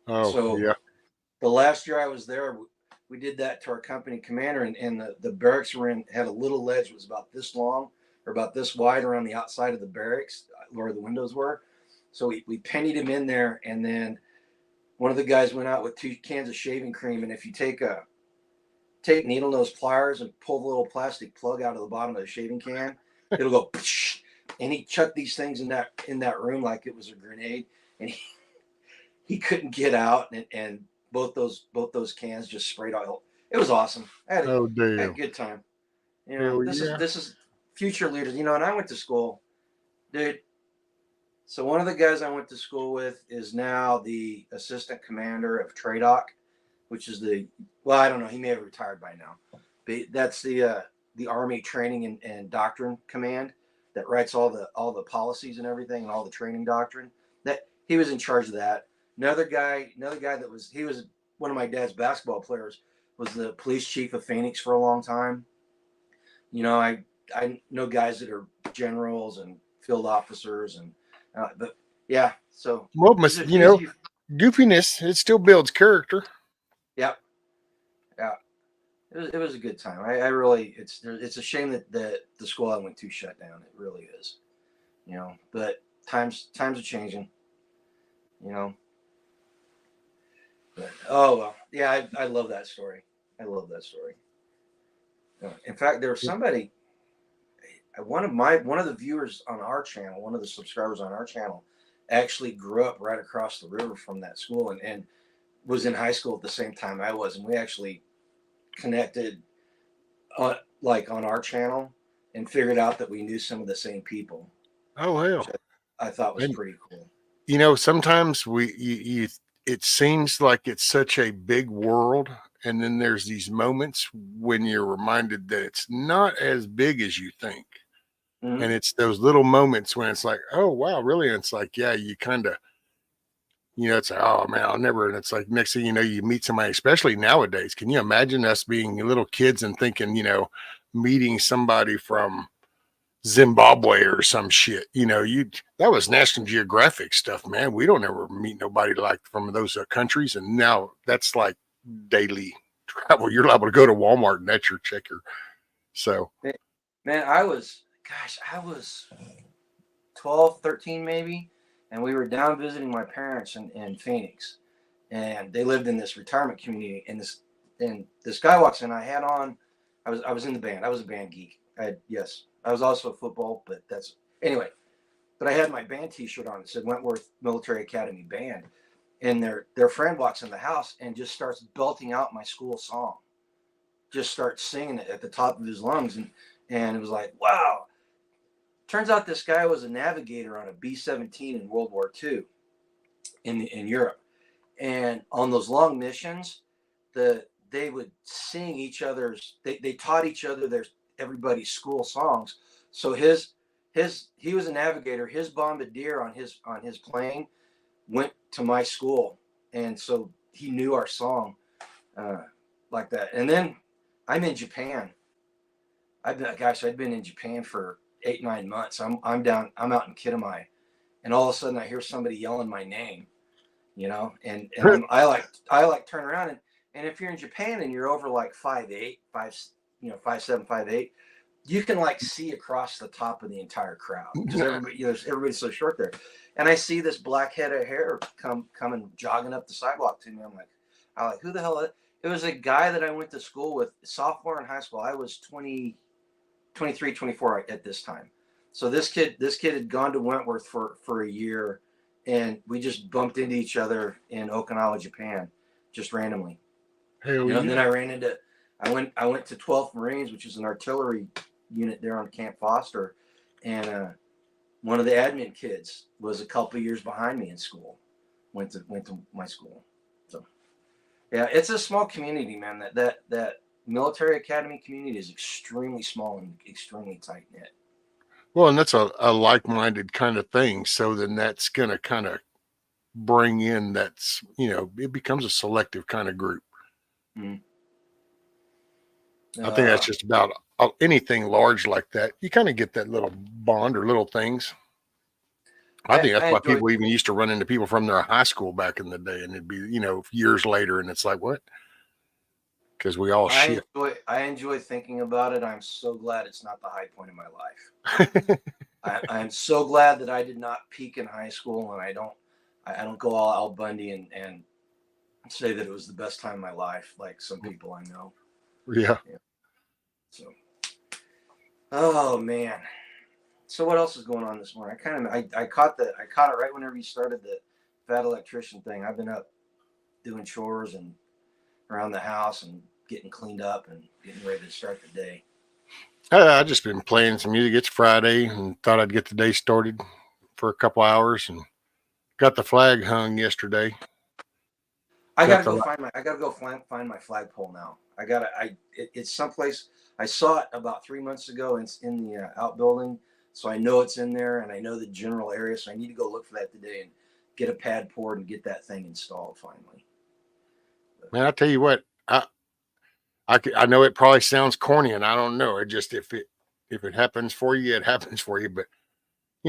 Oh, so yeah. The last year I was there, we did that to our company commander, and the barracks had a little ledge that was about this long or about this wide around the outside of the barracks where the windows were. So we pennied him in there, and then one of the guys went out with 2 cans of shaving cream, and if you take needle nose pliers and pull the little plastic plug out of the bottom of the shaving can, it'll go, and he chucked these things in that room like it was a grenade, and he couldn't get out, and both those cans just sprayed oil. It was awesome. I had a good time. This is future leaders. And I went to school, dude. So one of the guys I went to school with is now the assistant commander of TRADOC, which is I don't know, he may have retired by now. But that's the Army Training and Doctrine Command that writes all the policies and everything and all the training doctrine. That he was in charge of that. Another guy that was one of my dad's basketball players was the police chief of Phoenix for a long time. I know guys that are generals and field officers but yeah, So Well, it's a- you know, goofiness, it still builds character. yeah, yeah. It was a good time. I really it's a shame that the school I went to shut down. It really is. But times are changing. You know. But, oh well, yeah. I love that story. I love that story. In fact, there was somebody. One of the viewers on our channel, one of the subscribers on our channel, actually grew up right across the river from that school and was in high school at the same time I was, and we actually connected like on our channel and figured out that we knew some of the same people, Oh which hell. I thought was And pretty cool. sometimes it seems like it's such a big world, and then there's these moments when you're reminded that it's not as big as you think. Mm-hmm. And it's those little moments when it's like, oh wow, really? And it's like, yeah, you kind of, it's like, oh man, I'll never. And it's like, next thing you know, you meet somebody, especially nowadays. Can you imagine us being little kids and thinking, meeting somebody from Zimbabwe or some shit? That was National Geographic stuff, man. We don't ever meet nobody like from those countries. And now that's like daily travel. You're liable to go to Walmart and that's your checker. So, Man, I was 12, 13 maybe, and we were down visiting my parents in Phoenix, and they lived in this retirement community. And this guy walks in. I was in the band. I was a band geek. Yes, I was also a football, but anyway. But I had my band T-shirt on. It said Wentworth Military Academy Band, and their friend walks in the house and just starts belting out my school song. Just starts singing it at the top of his lungs, and it was like, wow. Turns out this guy was a navigator on a B-17 in World War II in Europe. And on those long missions, they would sing each other's, they taught each other everybody's school songs. So he was a navigator. His bombardier on his plane went to my school. And so he knew our song like that. And then I'm in Japan. I'd been in Japan for 8-9 months. I'm out in Kitamai, and all of a sudden I hear somebody yelling my name, and I like turn around, and if you're in Japan and you're over like 5'8", 5'7", 5'8", you can like see across the top of the entire crowd because everybody's so short there. And I see this black head of hair coming jogging up the sidewalk to me. I'm like, who the hell is it? It was a guy that I went to school with, sophomore in high school. I was 23, 24 at this time. So this kid had gone to Wentworth for a year, and we just bumped into each other in Okinawa, Japan, just randomly. Hell yeah. And then I went to 12th Marines, which is an artillery unit there on Camp Foster, and one of the admin kids was a couple years behind me in school. Went to my school. So yeah, it's a small community, man. That military academy community is extremely small and extremely tight knit. Well, and that's a like-minded kind of thing. So then that's going to kind of bring in it becomes a selective kind of group. Mm. I think that's just about anything large like that. You kind of get that little bond or little things. I think that's why people even used to run into people from their high school back in the day, and it'd be, years later, and it's like, what? Because we all shit. I enjoy thinking about it. I'm so glad it's not the high point of my life. I'm so glad that I did not peak in high school, and I don't go all Al Bundy and say that it was the best time of my life, like some people I know. Yeah. So, oh man. So what else is going on this morning? I caught it right whenever you started the fat electrician thing. I've been up doing chores and around the house and getting cleaned up and getting ready to start the day. I just been playing some music. It's Friday and thought I'd get the day started for a couple hours and got the flag hung yesterday. I gotta go find my flagpole now. It's someplace. I saw it about 3 months ago. It's in the outbuilding, so I know it's in there, and I know the general area. So I need to go look for that today and get a pad poured and get that thing installed finally. Man, I tell you what, I know it probably sounds corny, and I don't know. It just if it happens for you, it happens for you. But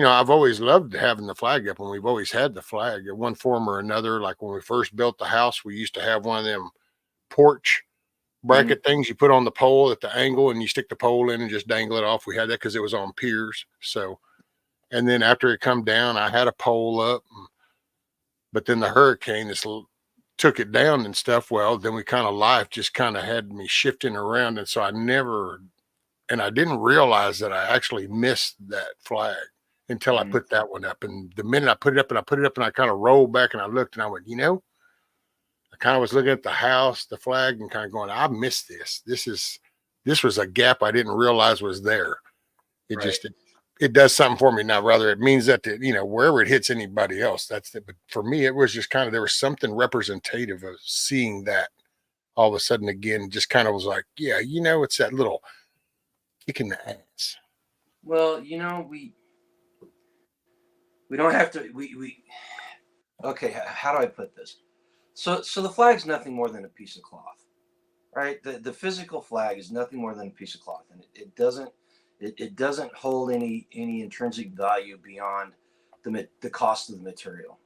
I've always loved having the flag up, and we've always had the flag in one form or another. Like when we first built the house, we used to have one of them porch bracket things you put on the pole at the angle, and you stick the pole in and just dangle it off. We had that because it was on piers. So, and then after it come down, I had a pole up, but then the hurricane took it down and stuff. Well, then we kind of life just kind of had me shifting around, and so I didn't realize that I actually missed that flag until I put that one up. And the minute I put it up and I kind of rolled back and I looked and I went, I kind of was looking at the house, the flag, and kind of going, I missed this. This was a gap I didn't realize was there. It does something for me now. Rather, it means that, wherever it hits anybody else, that's it. But for me, it was just kind of, there was something representative of seeing that all of a sudden again, just kind of was like, yeah, it's that little kick in the ass. Well, we don't have to, okay, how do I put this? So the flag's nothing more than a piece of cloth, right? The physical flag is nothing more than a piece of cloth, and it doesn't hold any intrinsic value beyond the cost of the material.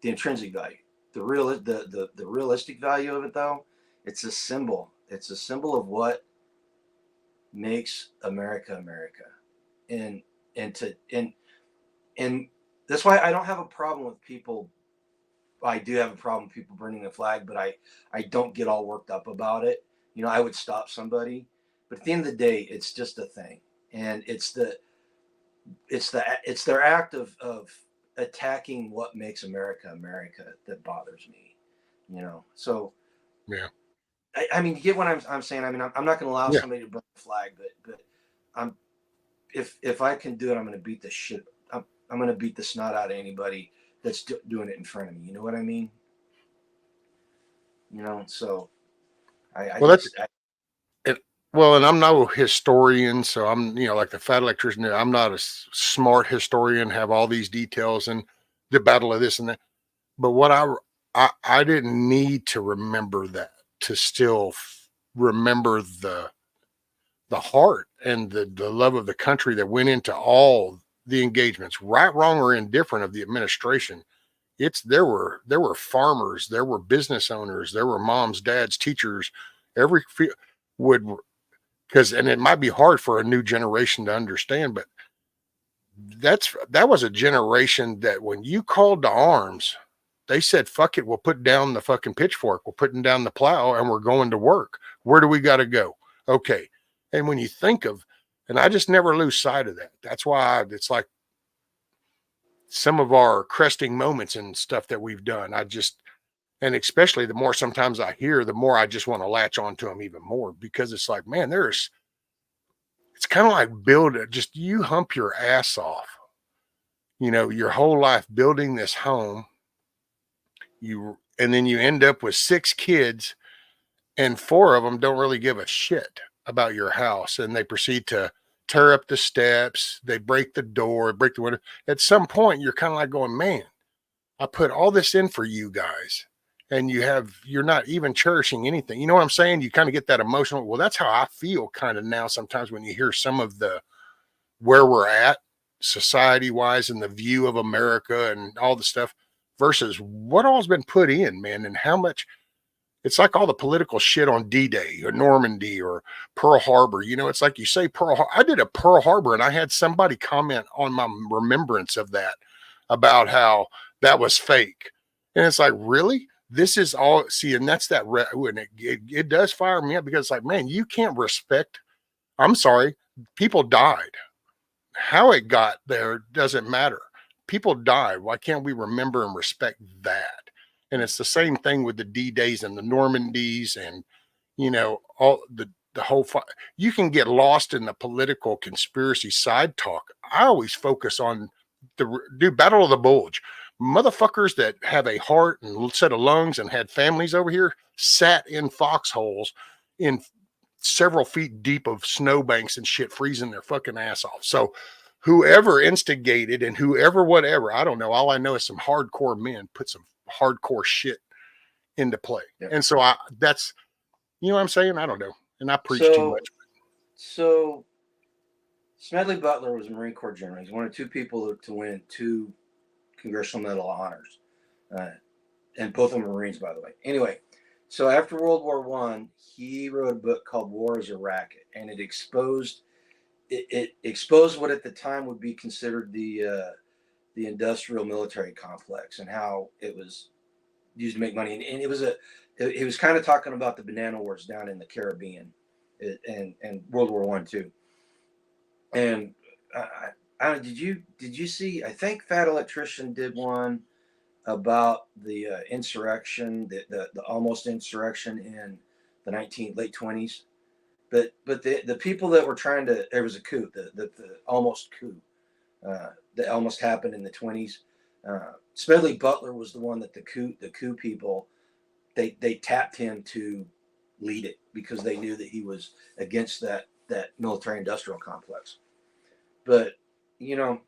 The intrinsic value, the realistic value of it, though, it's a symbol. It's a symbol of what makes America America, and that's why I don't have a problem with people. I do have a problem with people burning the flag, but I don't get all worked up about it. I would stop somebody, but at the end of the day, it's just a thing, and it's their act of attacking what makes America America that bothers me. So yeah. I mean, you get what I'm saying. I mean, I'm not going to allow somebody to burn the flag, but if I can do it, I'm going to beat the shit. I'm going to beat the snot out of anybody that's doing it in front of me. You know what I mean? So and I'm no historian, so I'm, like the fat electrician, I'm not a smart historian, have all these details and the battle of this and that. But what I didn't need to remember that to still remember the heart and the love of the country that went into all the engagements, right, wrong, or indifferent of the administration. There were farmers, there were business owners, there were moms, dads, teachers, and it might be hard for a new generation to understand, but that was a generation that when you called to arms, they said, fuck it, we'll put down the fucking pitchfork, we're putting down the plow, and we're going to work. Where do we got to go? Okay. And when you think of, and I just never lose sight of that. That's why it's like some of our cresting moments and stuff that we've done. And especially the more sometimes I hear, the more I just want to latch onto them even more, because it's like, man, it's kind of like just you hump your ass off, your whole life building this home. And then you end up with 6 kids and 4 of them don't really give a shit about your house. And they proceed to tear up the steps. They break the door, break the window. At some point, you're kind of like going, man, I put all this in for you guys. And you're not even cherishing anything. You know what I'm saying? You kind of get that emotional. Well, that's how I feel kind of now sometimes when you hear some of where we're at society wise and the view of America and all the stuff versus what all's been put in, man, and how much. It's like all the political shit on D-Day or Normandy or Pearl Harbor. It's like you say Pearl Harbor. I did a Pearl Harbor and I had somebody comment on my remembrance of that about how that was fake. And it's like, really? This is all, see, and that's that, it does fire me up because it's like, man, you can't respect, I'm sorry, people died. How it got there doesn't matter. People died. Why can't we remember and respect that? And it's the same thing with the D-Days and the Normandies and, all the whole, you can get lost in the political conspiracy side talk. I always focus on do Battle of the Bulge. Motherfuckers that have a heart and set of lungs and had families over here sat in foxholes in several feet deep of snowbanks and shit, freezing their fucking ass off. So whoever instigated and whoever, whatever, I don't know. All I know is some hardcore men put some hardcore shit into play. Yeah. And so that's, you know what I'm saying? I don't know. And I preach too much. So Smedley Butler was a Marine Corps general. He's one of 2 people to win 2 Congressional Medal of Honors, and both of them Marines, by the way. Anyway, so after World War I, he wrote a book called War is a Racket, and it exposed what at the time would be considered the industrial military complex and how it was used to make money. And he was kind of talking about the banana wars down in the Caribbean, and World War I too. And did you see? I think Fat Electrician did one about the insurrection, the almost insurrection in the late 20s. But the people that were trying to, there was a coup, the almost coup that almost happened in the 20s. Smedley Butler was the one that the coup people, they tapped him to lead it because they knew that he was against that military industrial complex. But and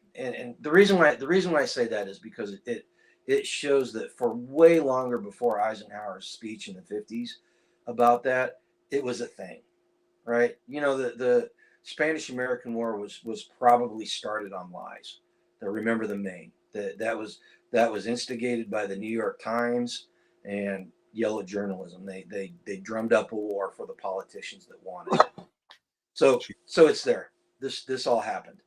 the reason why I say that is because it shows that for way longer before Eisenhower's speech in the 50s about that, it was a thing, right? The Spanish American War was probably started on lies. Remember the Maine. That was instigated by the New York Times and yellow journalism. They drummed up a war for the politicians that wanted it. So it's there. This all happened.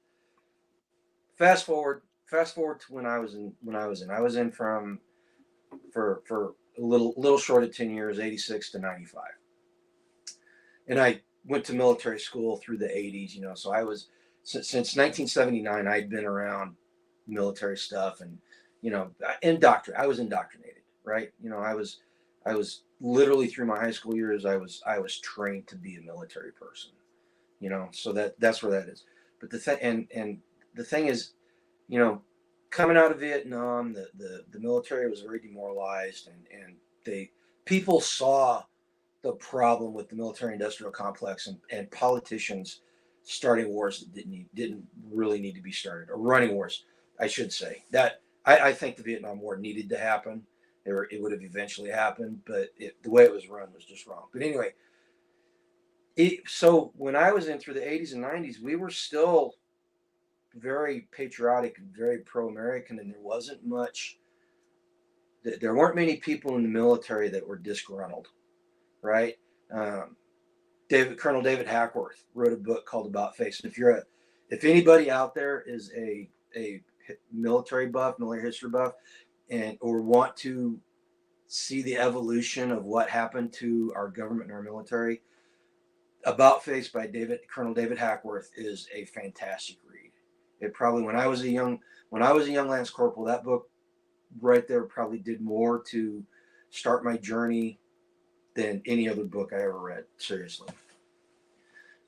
Fast forward to when I was in for a little short of 10 years, 86 to 95. And I went to military school through the 80s, so I was since 1979 I'd been around military stuff, and I was indoctrinated, right? I was literally through my high school years I was trained to be a military person, so that's where that is. But the thing is, coming out of Vietnam, the military was very demoralized, and people saw the problem with the military industrial complex and politicians starting wars that didn't really need to be started, or running wars, I should say. That I think the Vietnam War needed to happen. It would have eventually happened, but the way it was run was just wrong. But anyway, so when I was in through the 80s and 90s, we were still very patriotic and very pro-American, and there weren't many people in the military that were disgruntled, right? Colonel David Hackworth wrote a book called About Face. And if anybody out there is a military buff, military history buff, or want to see the evolution of what happened to our government and our military, About Face by Colonel David Hackworth is a fantastic read. It probably, when I was a young Lance Corporal, that book right there probably did more to start my journey than any other book I ever read, seriously.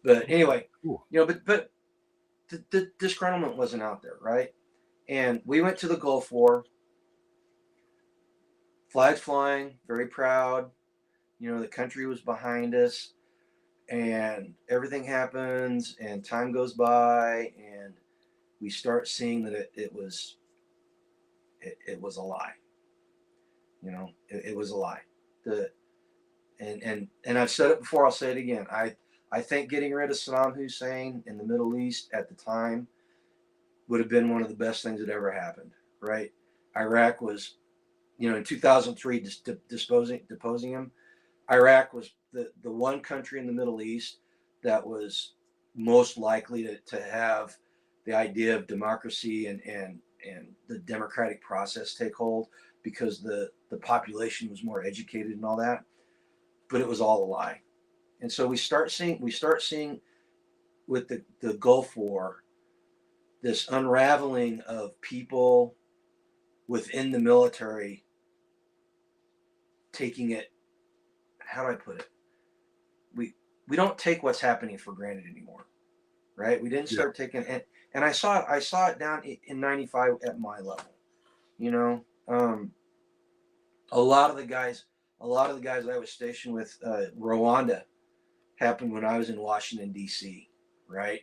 But anyway, but the disgruntlement wasn't out there, right? And we went to the Gulf War, flags flying, very proud. The country was behind us, and everything happens, and time goes by, and we start seeing that it was a lie. It was a lie. And I've said it before, I'll say it again. I think getting rid of Saddam Hussein in the Middle East at the time would have been one of the best things that ever happened, right? Iraq was, in 2003, deposing him. Iraq was the one country in the Middle East that was most likely to have the idea of democracy and the democratic process take hold, because the population was more educated and all that. But it was all a lie. And so we start seeing with the Gulf War, this unraveling of people within the military taking it, how do I put it? We don't take what's happening for granted anymore, right? We didn't start taking it. And I saw it down in 95 at my level. A lot of the guys that I was stationed with, Rwanda happened when I was in Washington, D.C., right?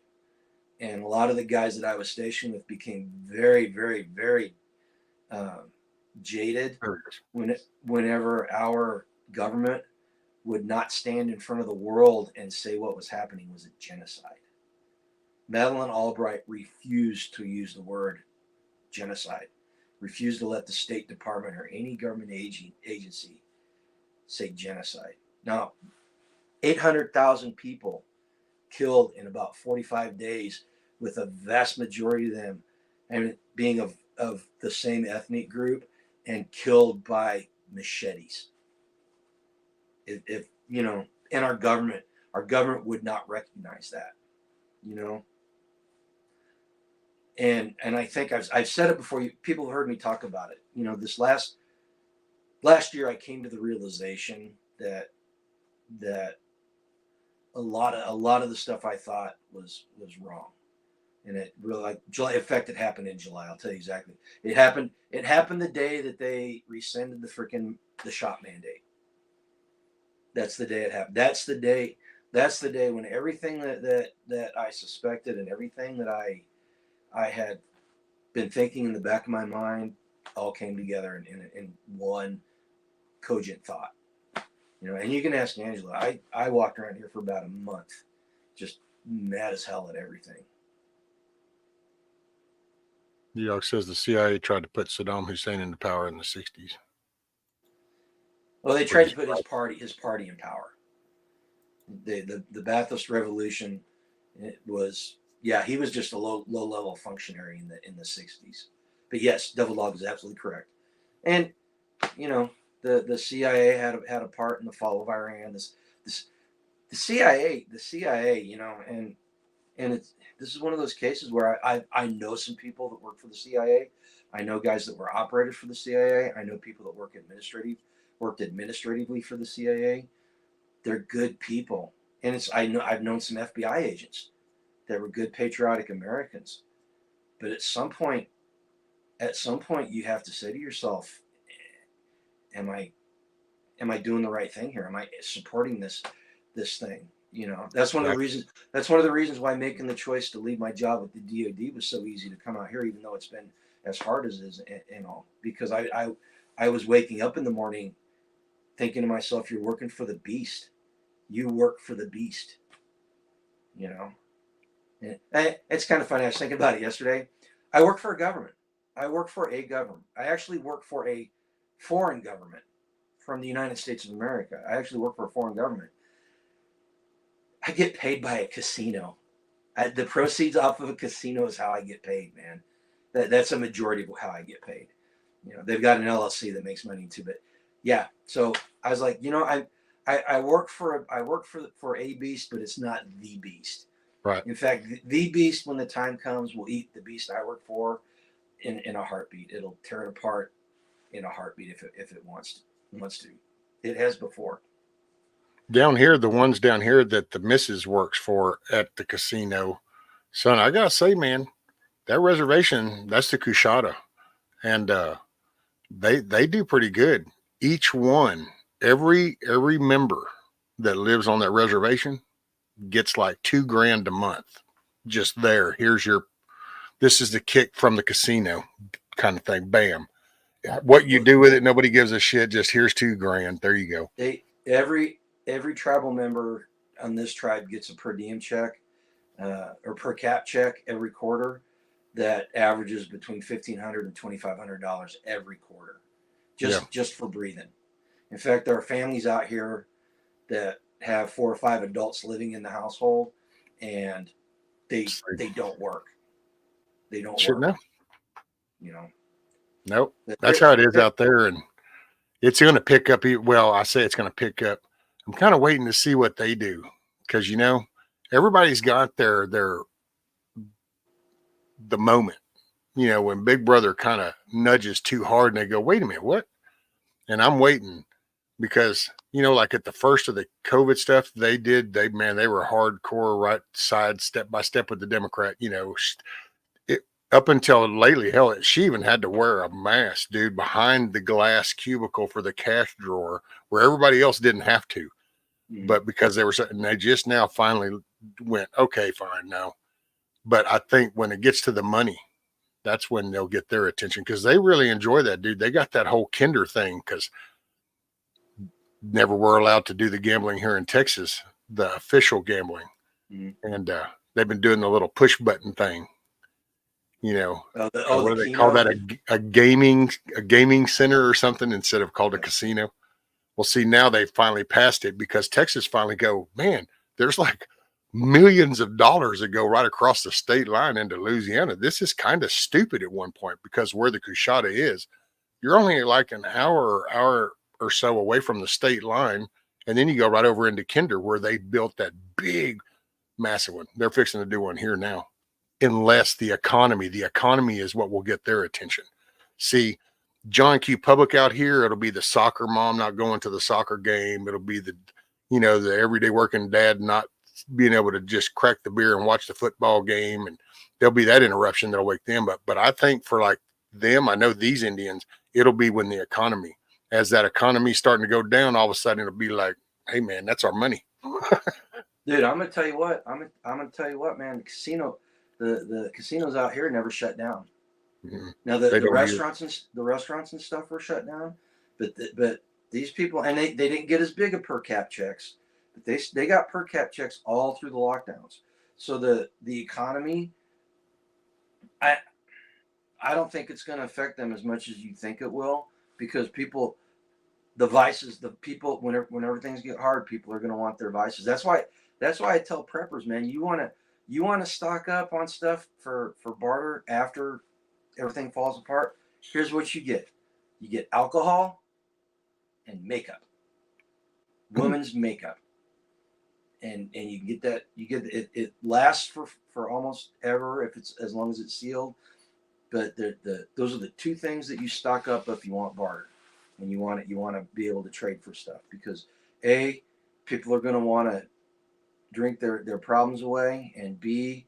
And a lot of the guys that I was stationed with became very, very, very jaded whenever our government would not stand in front of the world and say what was happening was a genocide. Madeleine Albright refused to use the word genocide, refused to let the State Department or any government agency say genocide. Now, 800,000 people killed in about 45 days, with a vast majority of them and being of the same ethnic group and killed by machetes. If you know, and our government would not recognize that, you know. And I think I've said it before. People have heard me talk about it. You know, this last year, I came to the realization that a lot of the stuff I thought was wrong, and it really, like July. In fact, it happened in July. I'll tell you exactly. It happened the day that they rescinded the shot mandate. That's the day it happened. That's the day when everything that I suspected and everything that I had been thinking in the back of my mind all came together in one cogent thought. You know, and you can ask Angela. I walked around here for about a month, just mad as hell at everything. New York says the CIA tried to put Saddam Hussein into power in the 60s. Well, they tried to put his party in power. The Ba'athist Revolution, it was, yeah, he was just a low level functionary in the 60s. But yes, Devil Dog is absolutely correct. And you know, the CIA had a part in the fall of Iran. The CIA, you know, and this is one of those cases where I know some people that work for the CIA. I know guys that were operators for the CIA. I know people that worked administratively for the CIA. They're good people, and I've known some FBI agents that were good patriotic Americans. But at some point, you have to say to yourself, am I doing the right thing here? Am I supporting this thing? You know, that's one of the reasons. That's one of the reasons why making the choice to leave my job at the DoD was so easy to come out here, even though it's been as hard as it is and all. Because I was waking up in the morning thinking to myself, "You're working for the beast. You work for the beast." You know, and it's kind of funny. I was thinking about it yesterday. I work for a government. I work for a government. I actually work for a foreign government from the United States of America. I actually work for a foreign government. I get paid by a casino. The proceeds off of a casino is how I get paid, man. That's a majority of how I get paid. You know, they've got an LLC that makes money too, but yeah. So I was like, you know, I work for a beast, but it's not the beast. Right. In fact, the beast, when the time comes, will eat the beast I work for in a heartbeat. It'll tear it apart in a heartbeat if it wants to. It has before. Down here, the ones down here that the missus works for at the casino, son, I gotta say, man, that reservation, that's the Kushada, and they do pretty good. Each one, every member that lives on that reservation gets like $2,000 a month. Just there, this is the kick from the casino kind of thing. Bam. What you do with it, nobody gives a shit. Just here's $2,000. There you go. Every tribal member on this tribe gets a per diem check or per cap check every quarter that averages between $1,500 and $2,500 every quarter, just for breathing. In fact, there are families out here that have 4 or 5 adults living in the household, and they don't work. They don't work. No. You know. Nope. That's how it is out there, and it's going to pick up. Well, I say it's going to pick up. I'm kind of waiting to see what they do, because you know everybody's got the moment. You know, when Big Brother kind of nudges too hard, and they go, "Wait a minute, what?" And I'm waiting because you know, like at the first of the COVID stuff, they were hardcore, right side, step by step with the Democrat. You know, up until lately, hell, she even had to wear a mask, dude, behind the glass cubicle for the cash drawer where everybody else didn't have to. But because they just now finally went, okay, fine, no. But I think when it gets to the money, that's when they'll get their attention, because they really enjoy that, dude. They got that whole Kinder thing, because never were allowed to do the gambling here in Texas, the official gambling. And they've been doing the little push button thing. What do they call that? A gaming center or something instead of called a casino. Well, see, now they've finally passed it because Texas finally go, man, there's like millions of dollars that go right across the state line into Louisiana. This is kind of stupid at one point because where the Cushata is, you're only like an hour or so away from the state line. And then you go right over into Kinder where they built that big, massive one. They're fixing to do one here now. Unless the economy is what will get their attention. See, John Q. Public out here, it'll be the soccer mom not going to the soccer game. It'll be the everyday working dad not being able to just crack the beer and watch the football game. And there'll be that interruption that'll wake them up. But I think for like them, I know these Indians, it'll be when the economy, as that economy starting to go down, all of a sudden it'll be like, hey man, that's our money. Dude, I'm gonna tell you what. I'm gonna tell you what, man. The casinos out here never shut down. Mm-hmm. Now the restaurants and stuff were shut down, but these people, and they didn't get as big of per cap checks, but they got per cap checks all through the lockdowns. So the economy, I don't think it's going to affect them as much as you think it will, because the vices, whenever things get hard, people are going to want their vices. That's why I tell preppers, man, you want to stock up on stuff for barter after everything falls apart. Here's what you get. You get alcohol and makeup, women's makeup. And you get that, it lasts for almost ever if it's as long as it's sealed. But those are the two things that you stock up if you want barter. And you want to be able to trade for stuff, because A, people are going to want to drink their problems away, and B,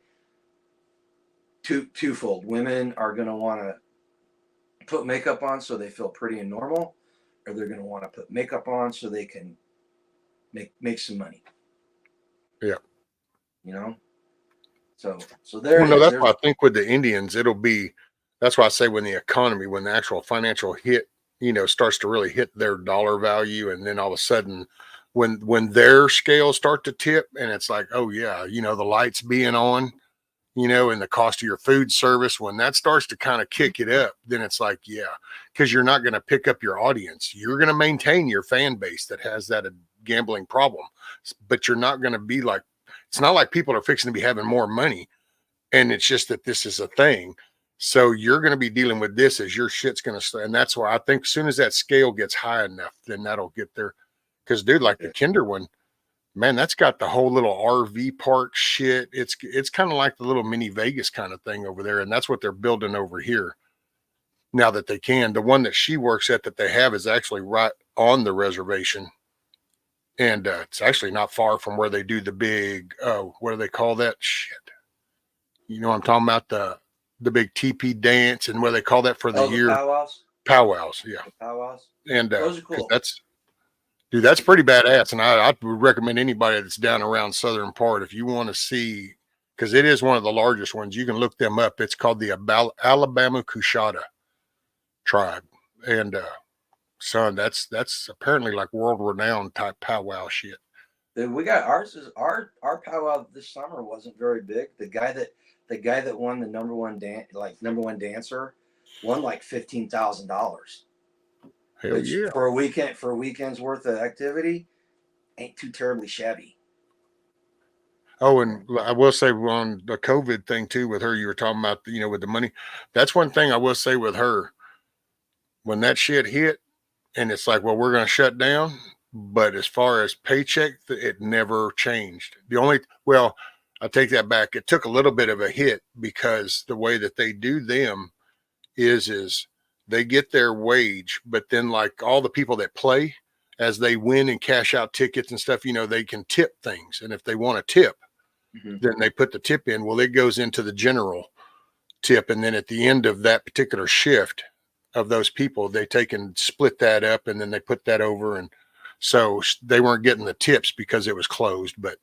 twofold. Women are going to want to put makeup on so they feel pretty and normal, or they're going to want to put makeup on so they can make some money. Yeah. So there. Well, no, that's why I think with the Indians, that's why I say when the actual financial hit, starts to really hit their dollar value, and then all of a sudden, when their scales start to tip, and it's like, oh yeah, the lights being on, and the cost of your food service, when that starts to kind of kick it up, then it's like, yeah, because you're not going to pick up your audience. You're going to maintain your fan base that has that gambling problem, but you're not going to be like, it's not like people are fixing to be having more money, and it's just that this is a thing. So you're going to be dealing with this as your shit's going to, and that's why I think as soon as that scale gets high enough, then that'll get there. Because dude, like the Kinder one, man, that's got the whole little RV park shit. It's kind of like the little mini Vegas kind of thing over there, and that's what they're building over here. Now that they can, the one that she works at that they have is actually right on the reservation, and it's actually not far from where they do the big, what do they call that shit? I'm talking about the big TP dance, and what they call that for the year? Powwows, yeah. Powwows. And those are cool. That's pretty badass. And I would recommend anybody that's down around southern part, if you want to see, because it is one of the largest ones, you can look them up. It's called the Alabama Cushata tribe. And son, that's apparently like world renowned type powwow shit. We got our powwow this summer wasn't very big. The guy that won the number one dancer won like $15,000. Hell yeah. For a weekend's worth of activity, ain't too terribly shabby. Oh, and I will say on the COVID thing too with her, you were talking about, with the money. That's one thing I will say with her. When that shit hit, and it's like, well, we're going to shut down. But as far as paycheck, it never changed. I take that back. It took a little bit of a hit because the way that they do them is they get their wage, but then like all the people that play, as they win and cash out tickets and stuff, they can tip things. And if they want a tip, then they put the tip in. Well, it goes into the general tip. And then at the end of that particular shift of those people, they take and split that up, and then they put that over. And so they weren't getting the tips because it was closed. But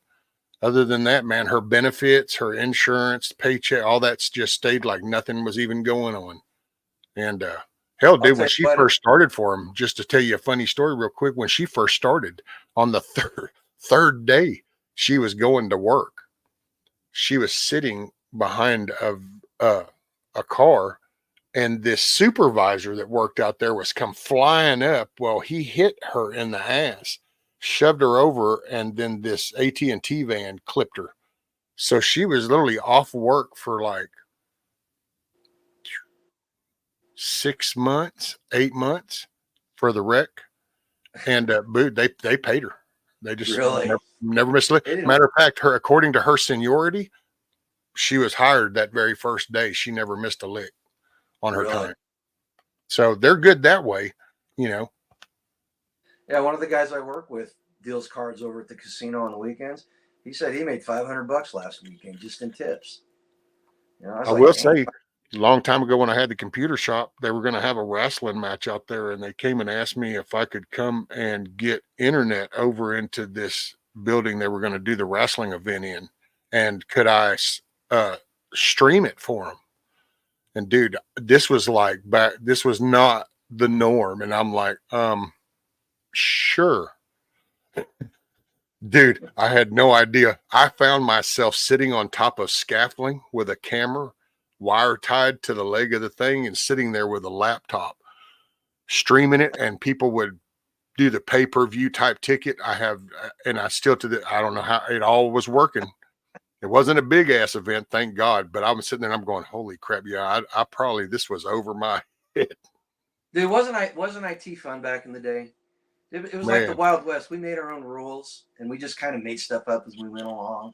other than that, man, her benefits, her insurance, paycheck, all that's just stayed like nothing was even going on. And hell, dude, when she first started for him, just to tell you a funny story real quick, when she first started on the third day, she was going to work. she was sitting behind a car, and this supervisor that worked out there was come flying up. Well, he hit her in the ass, shoved her over, and then this AT&T van clipped her. So she was literally off work for like 6 months, 8 months for the wreck. And they paid her. They just Really? never missed a lick. They didn't. Matter of fact, her, according to her seniority, she was hired that very first day. She never missed a lick on her Really? time. So they're good that way, you know. Yeah, one of the guys I work with deals cards over at the casino on the weekends. He said he made $500 last weekend just in tips. You know, I was I like, will damn. say, a long time ago when I had the computer shop, they were going to have a wrestling match out there, and they came and asked me if I could come and get internet over into this building they were going to do the wrestling event in, and could I stream it for them? And dude, this was like back. This was not the norm, and I'm like, sure. Dude, I had no idea. I found myself sitting on top of scaffolding with a camera wire tied to the leg of the thing and sitting there with a laptop streaming it, and people would do the pay-per-view type ticket. And I still I don't know how it all was working. It wasn't a big ass event, thank God, but I was sitting there and I'm going, holy crap. Yeah, I probably, this was over my head. Dude, wasn't IT fun back in the day? It was like the Man, Wild West. We made our own rules, and we just kind of made stuff up as we went along.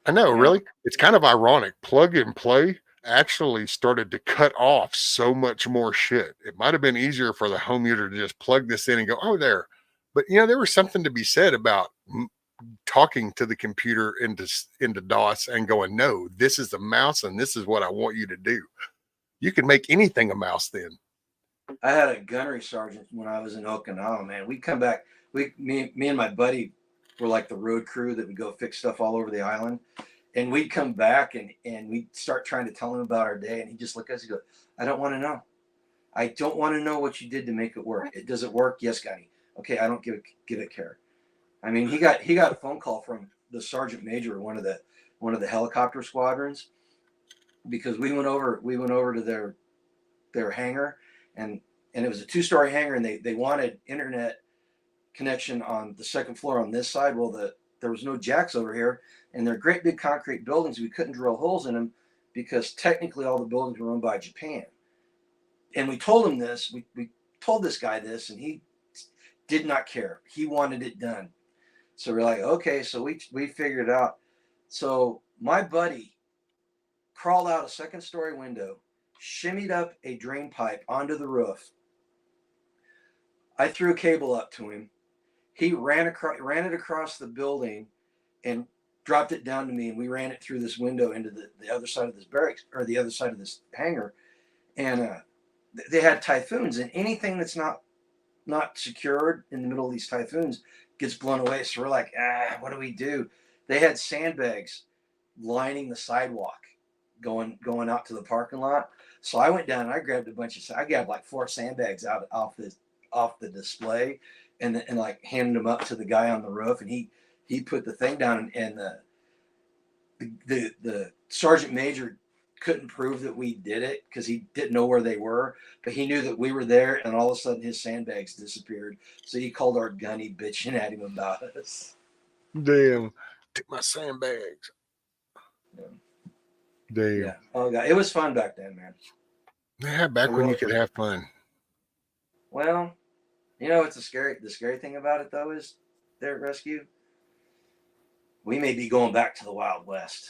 I know, You know? really. It's kind of ironic. Plug and play actually started to cut off so much more shit. It might have been easier for the home user to just plug this in and go, oh, there. But, you know, there was something to be said about talking to the computer into DOS and going, no, this is the mouse and this is what I want you to do. You can make anything a mouse then. I had a gunnery sergeant when I was in Okinawa, man. We'd come back. Me and my buddy were like the road crew that would go fix stuff all over the island. And we'd come back and we'd start trying to tell him about our day. And he'd just look at us and go, I don't want to know. I don't want to know what you did to make it work. Does it work? Yes, Gunny. Okay, I don't give it care. I mean, he got a phone call from the sergeant major of one of the helicopter squadrons, because we went over to their hangar, and it was a 2-story hangar, and they wanted internet connection on the second floor on this side. Well, there was no jacks over here, and they're great big concrete buildings. We couldn't drill holes in them because technically all the buildings were owned by Japan. And we told him this. We told this guy this, and he did not care. He wanted it done. So we're like, okay. So we figured it out. So my buddy crawled out a 2nd-story window, shimmied up a drain pipe onto the roof. I threw a cable up to him. He ran it across the building and dropped it down to me, and we ran it through this window into the other side of this barracks, or the other side of this hangar. And they had typhoons, and anything that's not secured in the middle of these typhoons gets blown away. So we're like, what do we do? They had sandbags lining the sidewalk going out to the parking lot. So I went down and I grabbed I grabbed like 4 sandbags off the display, and like handed them up to the guy on the roof, and he put the thing down, and the sergeant major couldn't prove that we did it because he didn't know where they were, but he knew that we were there, and all of a sudden his sandbags disappeared. So he called our gunny bitching at him about us. Damn. Took my sandbags. Yeah. Damn. Yeah. Oh God, it was fun back then, man. Yeah, back when you could have fun. Well, you know, the scary thing about it though is there at Rescue, we may be going back to the Wild West.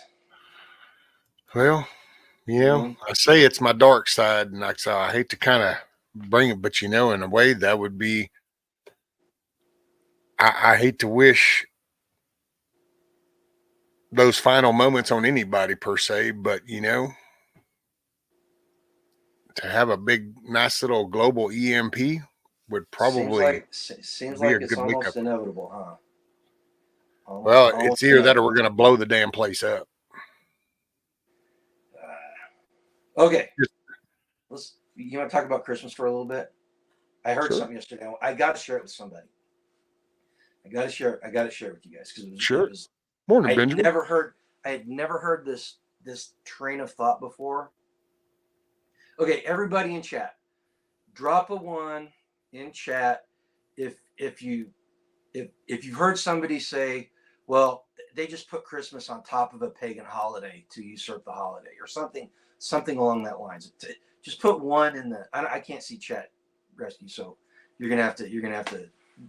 Well, you know, I say it's my dark side, and I hate to kind of bring it, but you know, in a way that would be, I hate to wish those final moments on anybody per se, but you know, to have a big, nice little global EMP would probably seems be like a it's good wake almost up. inevitable, huh? Well, it's either that or we're going to blow the damn place up. Okay. You want to talk about Christmas for a little bit? I heard Sure. something yesterday. I got to share it with somebody. I got to share it with you guys because Sure. Morning, Benjamin. I had never heard this train of thought before. Okay, everybody in chat, drop a 1 in chat if you've heard somebody say, well, they just put Christmas on top of a pagan holiday to usurp the holiday, or something along that lines. Just put 1 in the. I can't see chat rescue, so you're gonna have to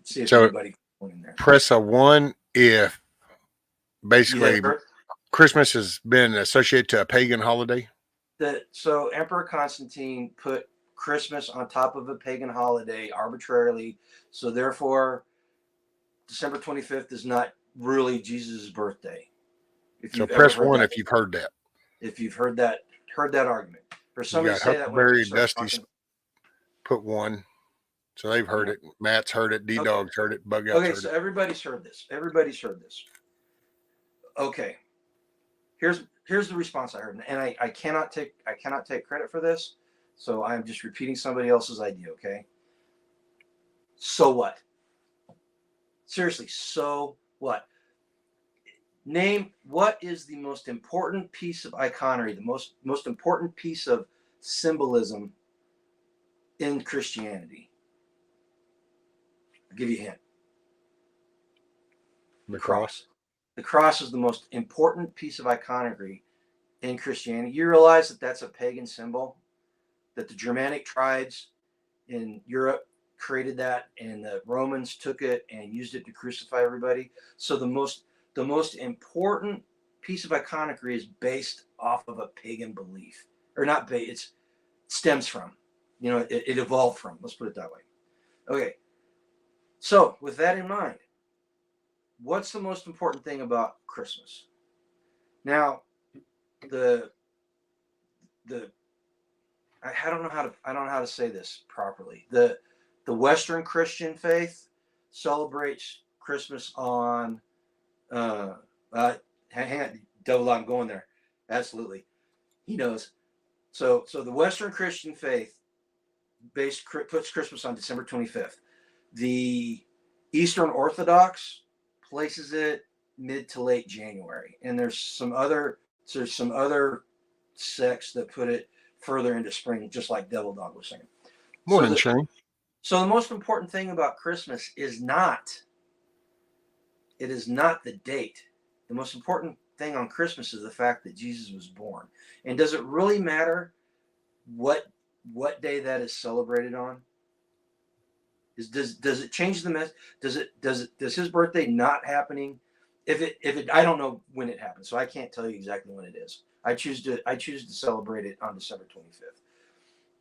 see if anybody can in there. Press a 1 if basically Christmas has been associated to a pagan holiday. So Emperor Constantine put Christmas on top of a pagan holiday arbitrarily, so therefore December 25th is not really Jesus' birthday. So press 1 if you've heard that. If you've heard that argument. For somebody to say that, Huckleberry Dusty's put 1. So they've heard it. Matt's heard it. D-Dog's heard it. Bug Out's heard it. Okay, so everybody's heard this. Okay. Here's the response I heard. And I cannot take credit for this. So I'm just repeating somebody else's idea, okay? So what? Seriously, so what? Name what is the most important piece of iconography, the most important piece of symbolism in Christianity. I'll give you a hint. The cross. The cross is the most important piece of iconography in Christianity. You realize that that's a pagan symbol, that the Germanic tribes in Europe created that, and the Romans took it and used it to crucify everybody. So the most important piece of iconography is based off of a pagan belief, or not. It stems from, it evolved from. Let's put it that way. Okay. So with that in mind, what's the most important thing about Christmas? Now, I don't know how to say this properly. The Western Christian faith celebrates Christmas on hang on, double I'm going there. Absolutely. He knows. So the Western Christian faith puts Christmas on December 25th. The Eastern Orthodox places it mid to late January, and there's some other sects that put it further into spring, just like Devil Dog was saying. Morning, Shane. So the most important thing about Christmas is not the date. The most important thing on Christmas is the fact that Jesus was born. And does it really matter what day that is celebrated on? Does it change the mess? Does his birthday not happening? If it I don't know when it happens, so I can't tell you exactly when it is. I choose to celebrate it on December 25th.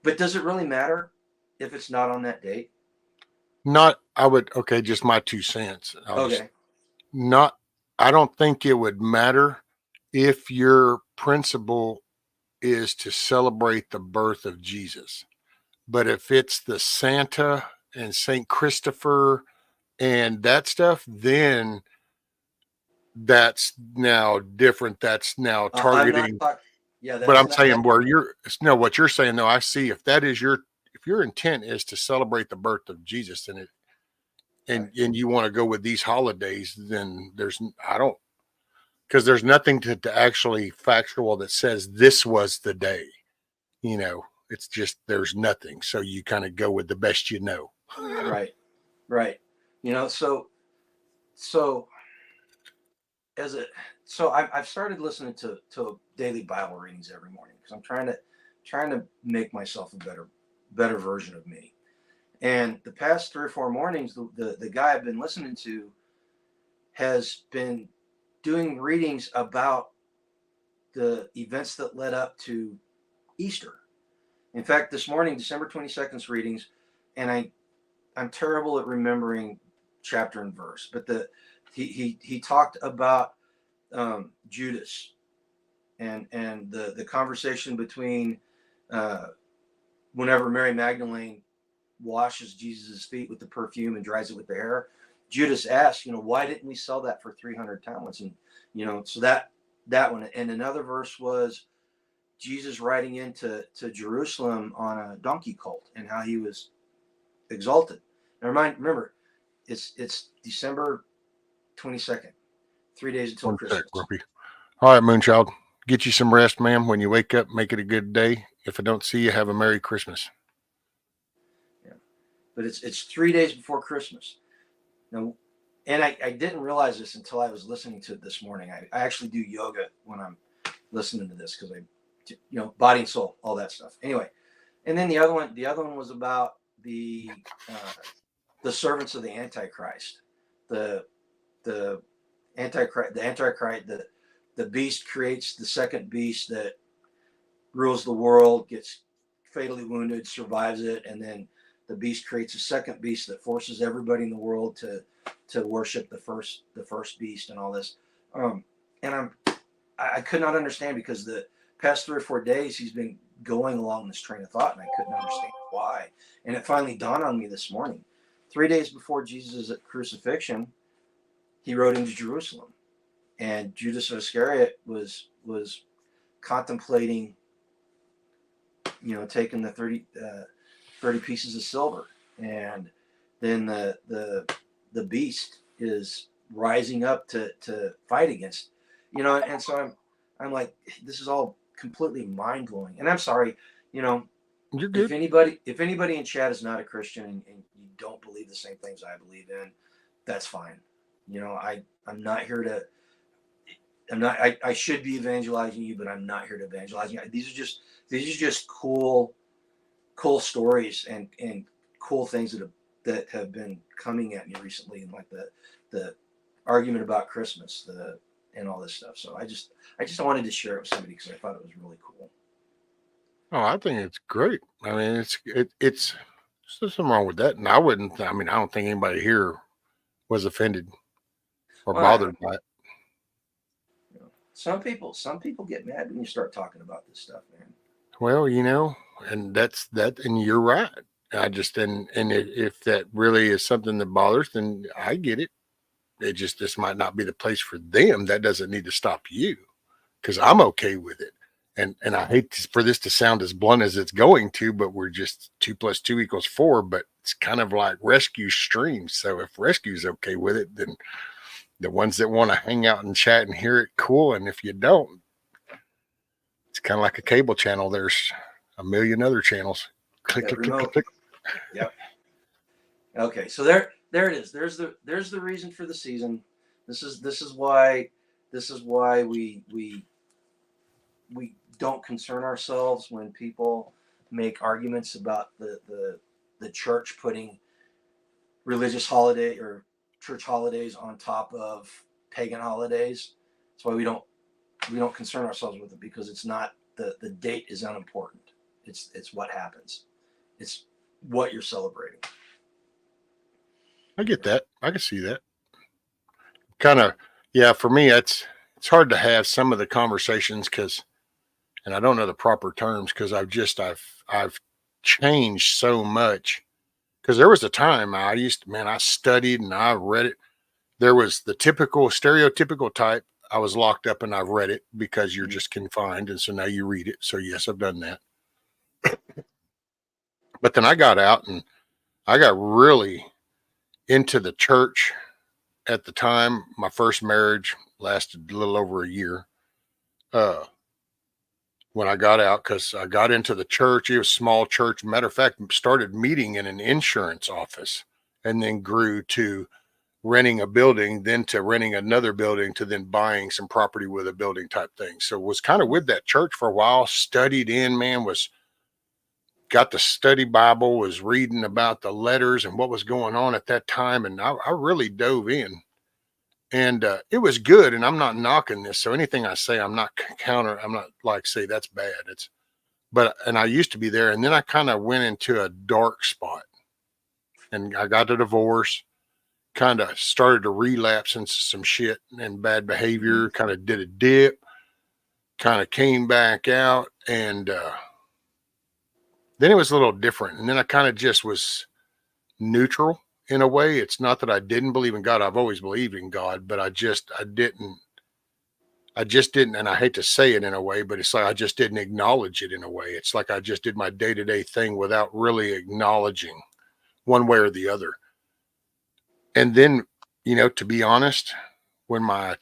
But does it really matter if it's not on that date? Just my 2 cents. Okay. I don't think it would matter if your principle is to celebrate the birth of Jesus. But if it's the Santa and St. Christopher and that stuff, then that's now different. That's now targeting. But I'm saying what you're saying though, I see if your intent is to celebrate the birth of Jesus, then and you want to go with these holidays, then because there's nothing to actually factual that says this was the day. It's just there's nothing. So you kind of go with the best you know. Right. I've started listening to daily Bible readings every morning because I'm trying to make myself a better version of me. And the past 3 or 4 mornings, the guy I've been listening to has been doing readings about the events that led up to Easter. In fact, this morning, December 22nd's readings, and I'm terrible at remembering chapter and verse, but he talked about Judas and the conversation between whenever Mary Magdalene washes Jesus' feet with the perfume and dries it with the hair, Judas asked, why didn't we sell that for 300 talents? And so that one. And another verse was Jesus riding into Jerusalem on a donkey colt and how he was exalted. Now remember, it's December 22nd, 3 days until Christmas. All right, Moonchild, get you some rest, ma'am. When you wake up, make it a good day. If I don't see you, have a Merry Christmas. Yeah. But it's 3 days before Christmas. Now, and I didn't realize this until I was listening to it this morning. I actually do yoga when I'm listening to this because body and soul, all that stuff. Anyway, and then the other one was about the servants of the Antichrist, the Antichrist, the beast creates the second beast that rules the world, gets fatally wounded, survives it, and then the beast creates a second beast that forces everybody in the world to worship the first beast and all this. And I could not understand because the past 3 or 4 days he's been going along this train of thought, and I couldn't understand why. And it finally dawned on me this morning. 3 days before Jesus' crucifixion, he rode into Jerusalem, and Judas Iscariot was contemplating, taking the 30 pieces of silver, and then the beast is rising up to fight against, and so I'm like, this is all completely mind blowing. And I'm sorry, You're good. if anybody in chat is not a Christian and you don't believe the same things I believe in, that's fine. I'm not here to. I should be evangelizing you, but I'm not here to evangelize you. These are just cool stories and cool things that have been coming at me recently, and like the argument about Christmas, and all this stuff. So I just wanted to share it with somebody because I thought it was really cool. Oh, I think it's great. I mean, it's there's nothing wrong with that. And I don't think anybody here was offended or bothered by it. Some people get mad when you start talking about this stuff, man. Well, and that's that, and you're right. If that really is something that bothers, then I get it. This might not be the place for them. That doesn't need to stop you, because I'm okay with it. And I hate for this to sound as blunt as it's going to, but we're just 2 + 2 = 4. But it's kind of like rescue streams. So if rescue's okay with it, then the ones that want to hang out and chat and hear it, cool. And if you don't, it's kind of like a cable channel. There's a million other channels. Click, click, click, click. Yep. Okay, so there it is. There's the reason for the season. This is why we don't concern ourselves when people make arguments about the church putting religious holiday or church holidays on top of pagan holidays. That's why we don't concern ourselves with it, because it's not the date is unimportant. It's what happens. It's what you're celebrating. I get that. I can see that. Kind of, yeah. For me, it's hard to have some of the conversations and I don't know the proper terms, because I've changed so much. Because there was a time I studied and I read it. There was the typical stereotypical type. I was locked up and I've read it because you're just confined. And so now you read it. So yes, I've done that. But then I got out and I got really into the church at the time. My first marriage lasted a little over a year. When I got out, because I got into the church, it was a small church. Matter of fact, started meeting in an insurance office, and then grew to renting a building, then to renting another building, to then buying some property with a building type thing. So was kind of with that church for a while, studied in, got the study Bible, was reading about the letters and what was going on at that time. And I really dove in, and it was good. And I'm not knocking this. So anything I say, I'm not like say that's bad. And I used to be there. And then I kind of went into a dark spot, and I got a divorce, kind of started to relapse into some shit and bad behavior, kind of did a dip, kind of came back out. And then it was a little different. And then I kind of just was neutral in a way. It's not that I didn't believe in God. I've always believed in God, but I just didn't. And I hate to say it in a way, but it's like I just didn't acknowledge it in a way. It's like I just did my day-to-day thing without really acknowledging one way or the other. And then, to be honest, when my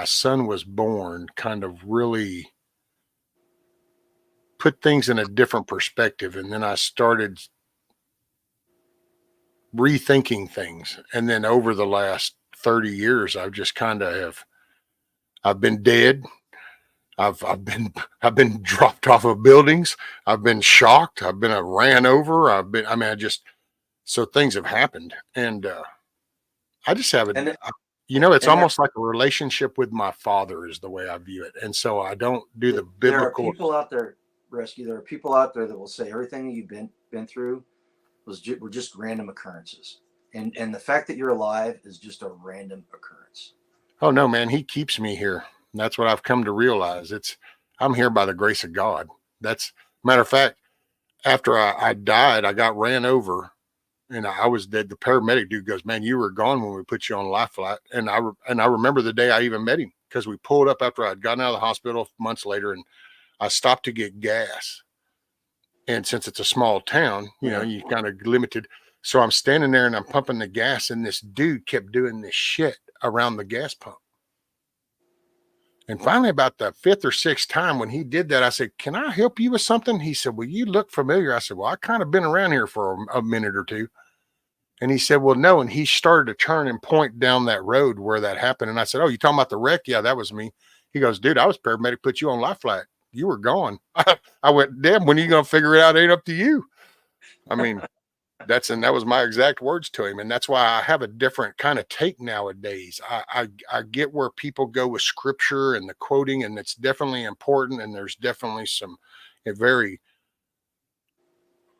son was born, kind of really put things in a different perspective. And then I started rethinking things. And then over the last 30 years, I've just kind of I've been dead. I've been dropped off of buildings. I've been shocked. I've been ran over. So things have happened. And I just have it. And It's and there, almost like a relationship with my father is the way I view it. And so I don't do the there are biblical. people out there, Rescue. There are people out there that will say everything that you've been through were just random occurrences, and the fact that you're alive is just a random occurrence. Oh no, man, he keeps me here. And that's what I've come to realize. I'm here by the grace of God. That's matter of fact, after I died, I got ran over and I was dead. The paramedic dude goes, "Man, you were gone when we put you on life flight." And I remember the day I even met him because we pulled up after I'd gotten out of the hospital months later, and I stopped to get gas. And since it's a small town, you kind of limited. So I'm standing there and I'm pumping the gas, and this dude kept doing this shit around the gas pump. And finally, about the fifth or sixth time when he did that, I said, "Can I help you with something?" He said, "Well, you look familiar." I said, "Well, I kind of been around here for a minute or two." And he said, "Well, no." And he started to turn and point down that road where that happened. And I said, "Oh, you talking about the wreck?" "Yeah, that was me." He goes, "Dude, I was paramedic, put you on life flight. You were gone." I went, "Damn, when are you going to figure it out? It ain't up to you." I mean, that was my exact words to him. And that's why I have a different kind of take nowadays. I get where people go with scripture and the quoting, and it's definitely important. And there's definitely some very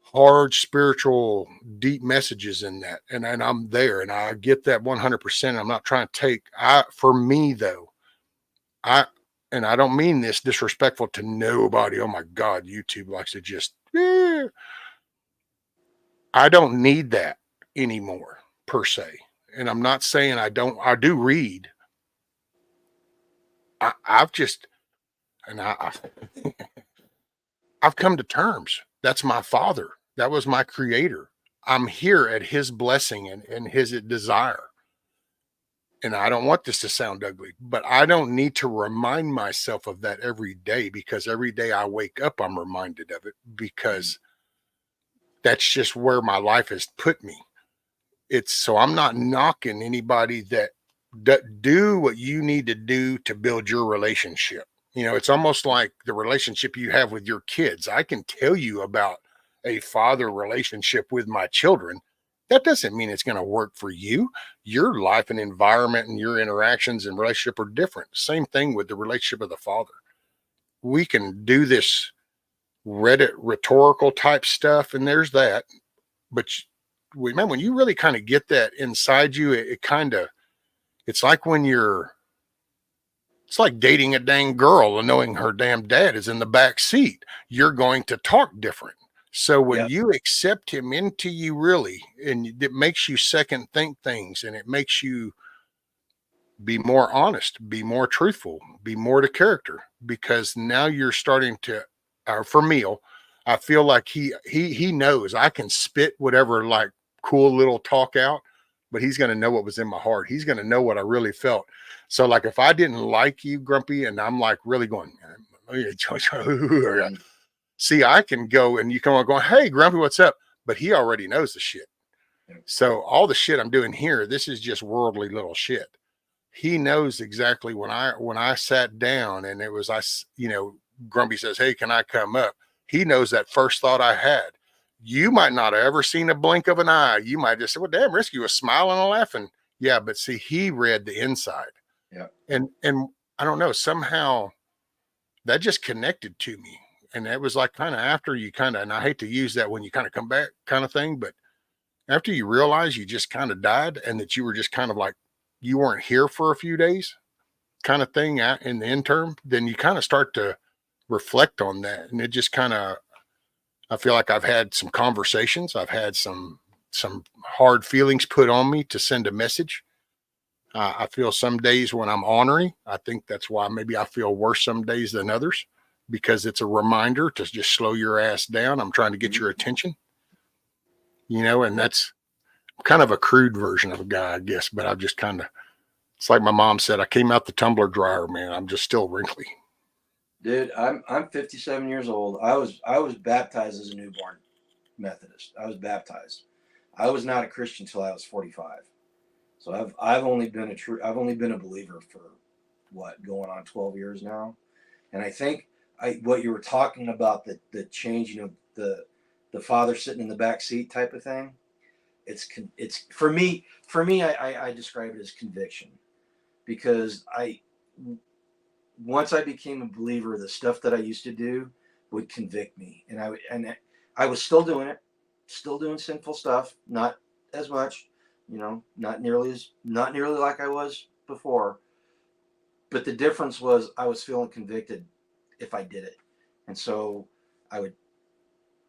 hard spiritual deep messages in that. And I'm there and I get that 100%. I'm not trying to for me though, and I don't mean this disrespectful to nobody. Oh my God, YouTube likes to just, I don't need that anymore per se. And I'm not saying I do read. I've just, and I've come to terms. That's my father. That was my creator. I'm here at his blessing and his desire. And I don't want this to sound ugly, but I don't need to remind myself of that every day, because every day I wake up, I'm reminded of it, because that's just where my life has put me. So I'm not knocking anybody that do what you need to do to build your relationship. It's almost like the relationship you have with your kids. I can tell you about a father relationship with my children. That doesn't mean it's going to work for you. Your life and environment and your interactions and relationship are different. Same thing with the relationship of the father. We can do this Reddit rhetorical type stuff, and there's that. But man, when you really kind of get that inside you, it's like it's like dating a dang girl and knowing her damn dad is in the back seat. You're going to talk different. So when you accept him into you, really, and it makes you second think things, and it makes you be more honest, be more truthful, be more to character, because now you're starting to, for Meal, I feel like he knows I can spit whatever like cool little talk out, but he's going to know what was in my heart. He's going to know what I really felt. So like if I didn't like you, Grumpy, and I'm like really going, see, I can go and you come on going, "Hey, Grumpy, what's up?" But he already knows the shit. So all the shit I'm doing here, this is just worldly little shit. He knows exactly when I sat down and it was, Grumpy says, "Hey, can I come up?" He knows that first thought I had. You might not have ever seen a blink of an eye. You might just say, "Well, damn, Risky was smiling and laughing." Yeah, but see, he read the inside. Yeah. And I don't know, somehow that just connected to me. And it was like kind of after you kind of, and I hate to use that when you kind of come back kind of thing, but after you realize you just kind of died and that you were just kind of like, you weren't here for a few days kind of thing in the interim, then you kind of start to reflect on that. And it just kind of, I feel like I've had some conversations. I've had some hard feelings put on me to send a message. I feel some days when I'm ornery. I think that's why maybe I feel worse some days than others, because it's a reminder to just slow your ass down. I'm trying to get your attention, and that's kind of a crude version of a guy, I guess, but I've just kind of It's like my mom said, I came out the tumbler dryer, man. I'm just still wrinkly. Dude, I'm 57 years old. I was baptized as a newborn Methodist. I was baptized. I was not a Christian until I was 45. So I've only been a believer for what, going on 12 years now. And I think what you were talking about, the changing of the father sitting in the back seat type of thing, it's for me I describe it as conviction, because once I became a believer, the stuff that I used to do would convict me, and I was still doing it, still doing sinful stuff, not as much, not nearly like I was before. But the difference was I was feeling convicted if I did it, and so I would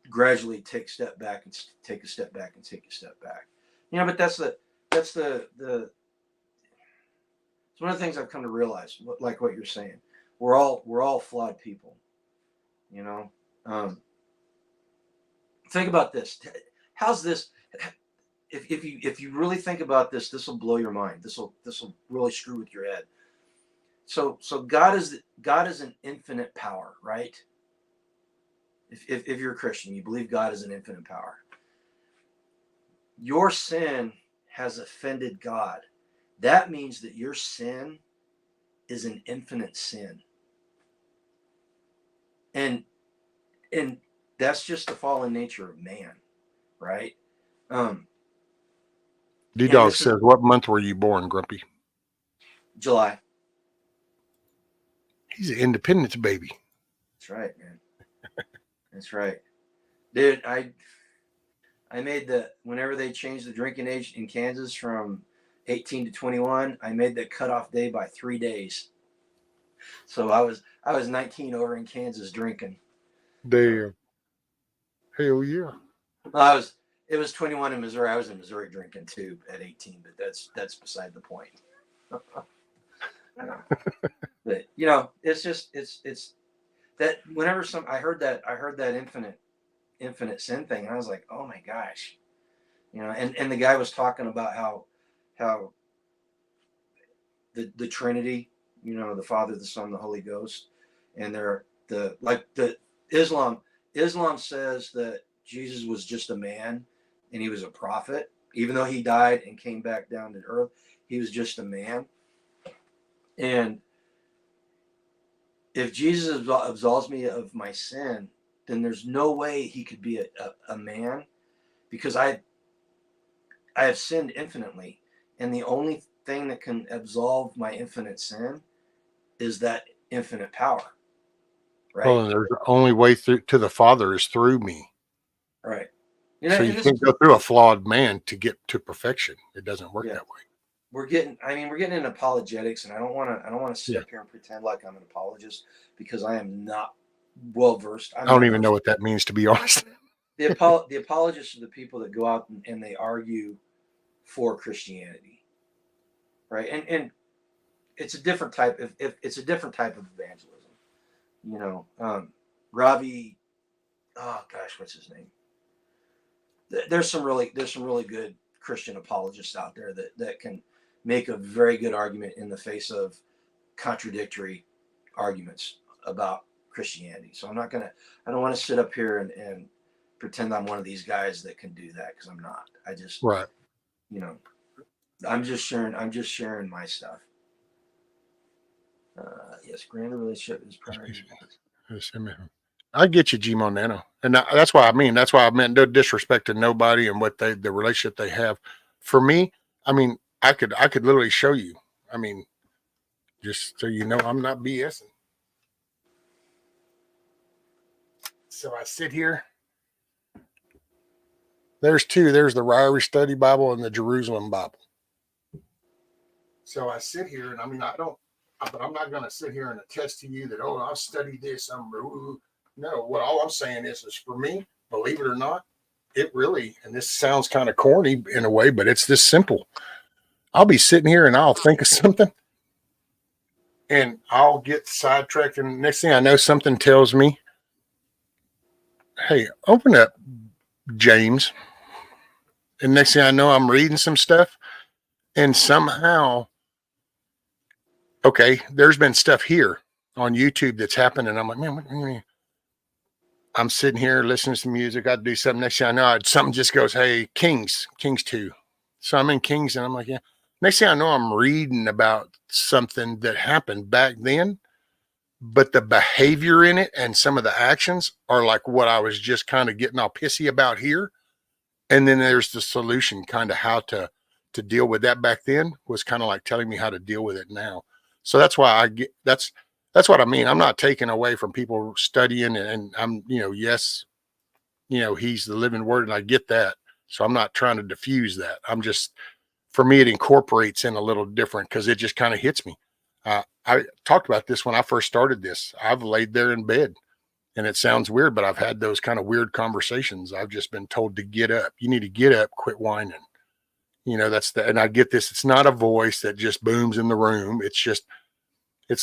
gradually take a step back and take a step back and take a step back. But that's it's one of the things I've come to realize, like what you're saying. We're all flawed people, Think about this. How's this? If you really think about this, this will blow your mind. This will really screw with your head. So God is an infinite power, right? If you're a Christian, you believe God is an infinite power. Your sin has offended God. That means that your sin is an infinite sin. And that's just the fallen nature of man, right? D-Dog says, what month were you born, Grumpy? July. He's an Independence baby. That's right, man. That's right. Dude, I made whenever they changed the drinking age in Kansas from 18 to 21, I made the cutoff day by 3 days. So I was 19 over in Kansas drinking. Damn. Hell yeah. Well, it was 21 in Missouri. I was in Missouri drinking too at 18, but that's beside the point. But it's just it's that whenever I heard that infinite sin thing, and I was like, oh my gosh, and the guy was talking about how the Trinity, the Father, the Son, the Holy Ghost, and Islam says that Jesus was just a man and he was a prophet, even though he died and came back down to earth. He was just a man. And if Jesus absolves me of my sin, then there's no way he could be a man, because I have sinned infinitely, and the only thing that can absolve my infinite sin is that infinite power, right? Well, and there's the only way through to the Father is through me. Right. So you can't go through a flawed man to get to perfection. It doesn't work that way. We're getting into apologetics, and I don't want to sit up here and pretend like I'm an apologist, because I am not well versed. I don't even know what that means, to be honest. The apologists are the people that go out and they argue for Christianity, right? And it's a different type of evangelism. Ravi, oh gosh, what's his name? There's some really good Christian apologists out there that can make a very good argument in the face of contradictory arguments about Christianity. So I don't want to sit up here and pretend I'm one of these guys that can do that, because I'm not. I just, right. I'm just sharing my stuff. Yes, grander relationship is priority. I get you, G-Mo Nano. And that's why I meant no disrespect to nobody and what the relationship they have. For me, I could literally show you. Just so you know, I'm not BSing. So I sit here. There's two. There's the Ryrie Study Bible and the Jerusalem Bible. So I sit here, and I'm not going to sit here and attest to you that, oh, I'll study this. No, all I'm saying is for me, believe it or not, it really, and this sounds kind of corny in a way, but it's this simple. I'll be sitting here and I'll think of something and I'll get sidetracked. And next thing I know, something tells me, hey, open up James. And next thing I know, I'm reading some stuff, and somehow okay, there's been stuff here on YouTube that's happened, and I'm like, man, I'm sitting here listening to some music. I'd do something. Next thing I know, something just goes, hey, Kings 2. So I'm in Kings, and I'm like, yeah. Next thing I know, I'm reading about something that happened back then, but the behavior in it and some of the actions are like what I was just kind of getting all pissy about here. And then there's the solution, kind of how to deal with that back then was kind of like telling me how to deal with it now. So that's why that's what I mean. I'm not taking away from people studying, and I'm, yes, he's the living word, and I get that. So I'm not trying to diffuse that. I'm just, for me, it incorporates in a little different because it just kind of hits me. I talked about this when I first started this. I've laid there in bed, and it sounds weird, but I've had those kind of weird conversations. I've just been told to get up. You need to get up, quit whining. And I get this. It's not a voice that just booms in the room. It's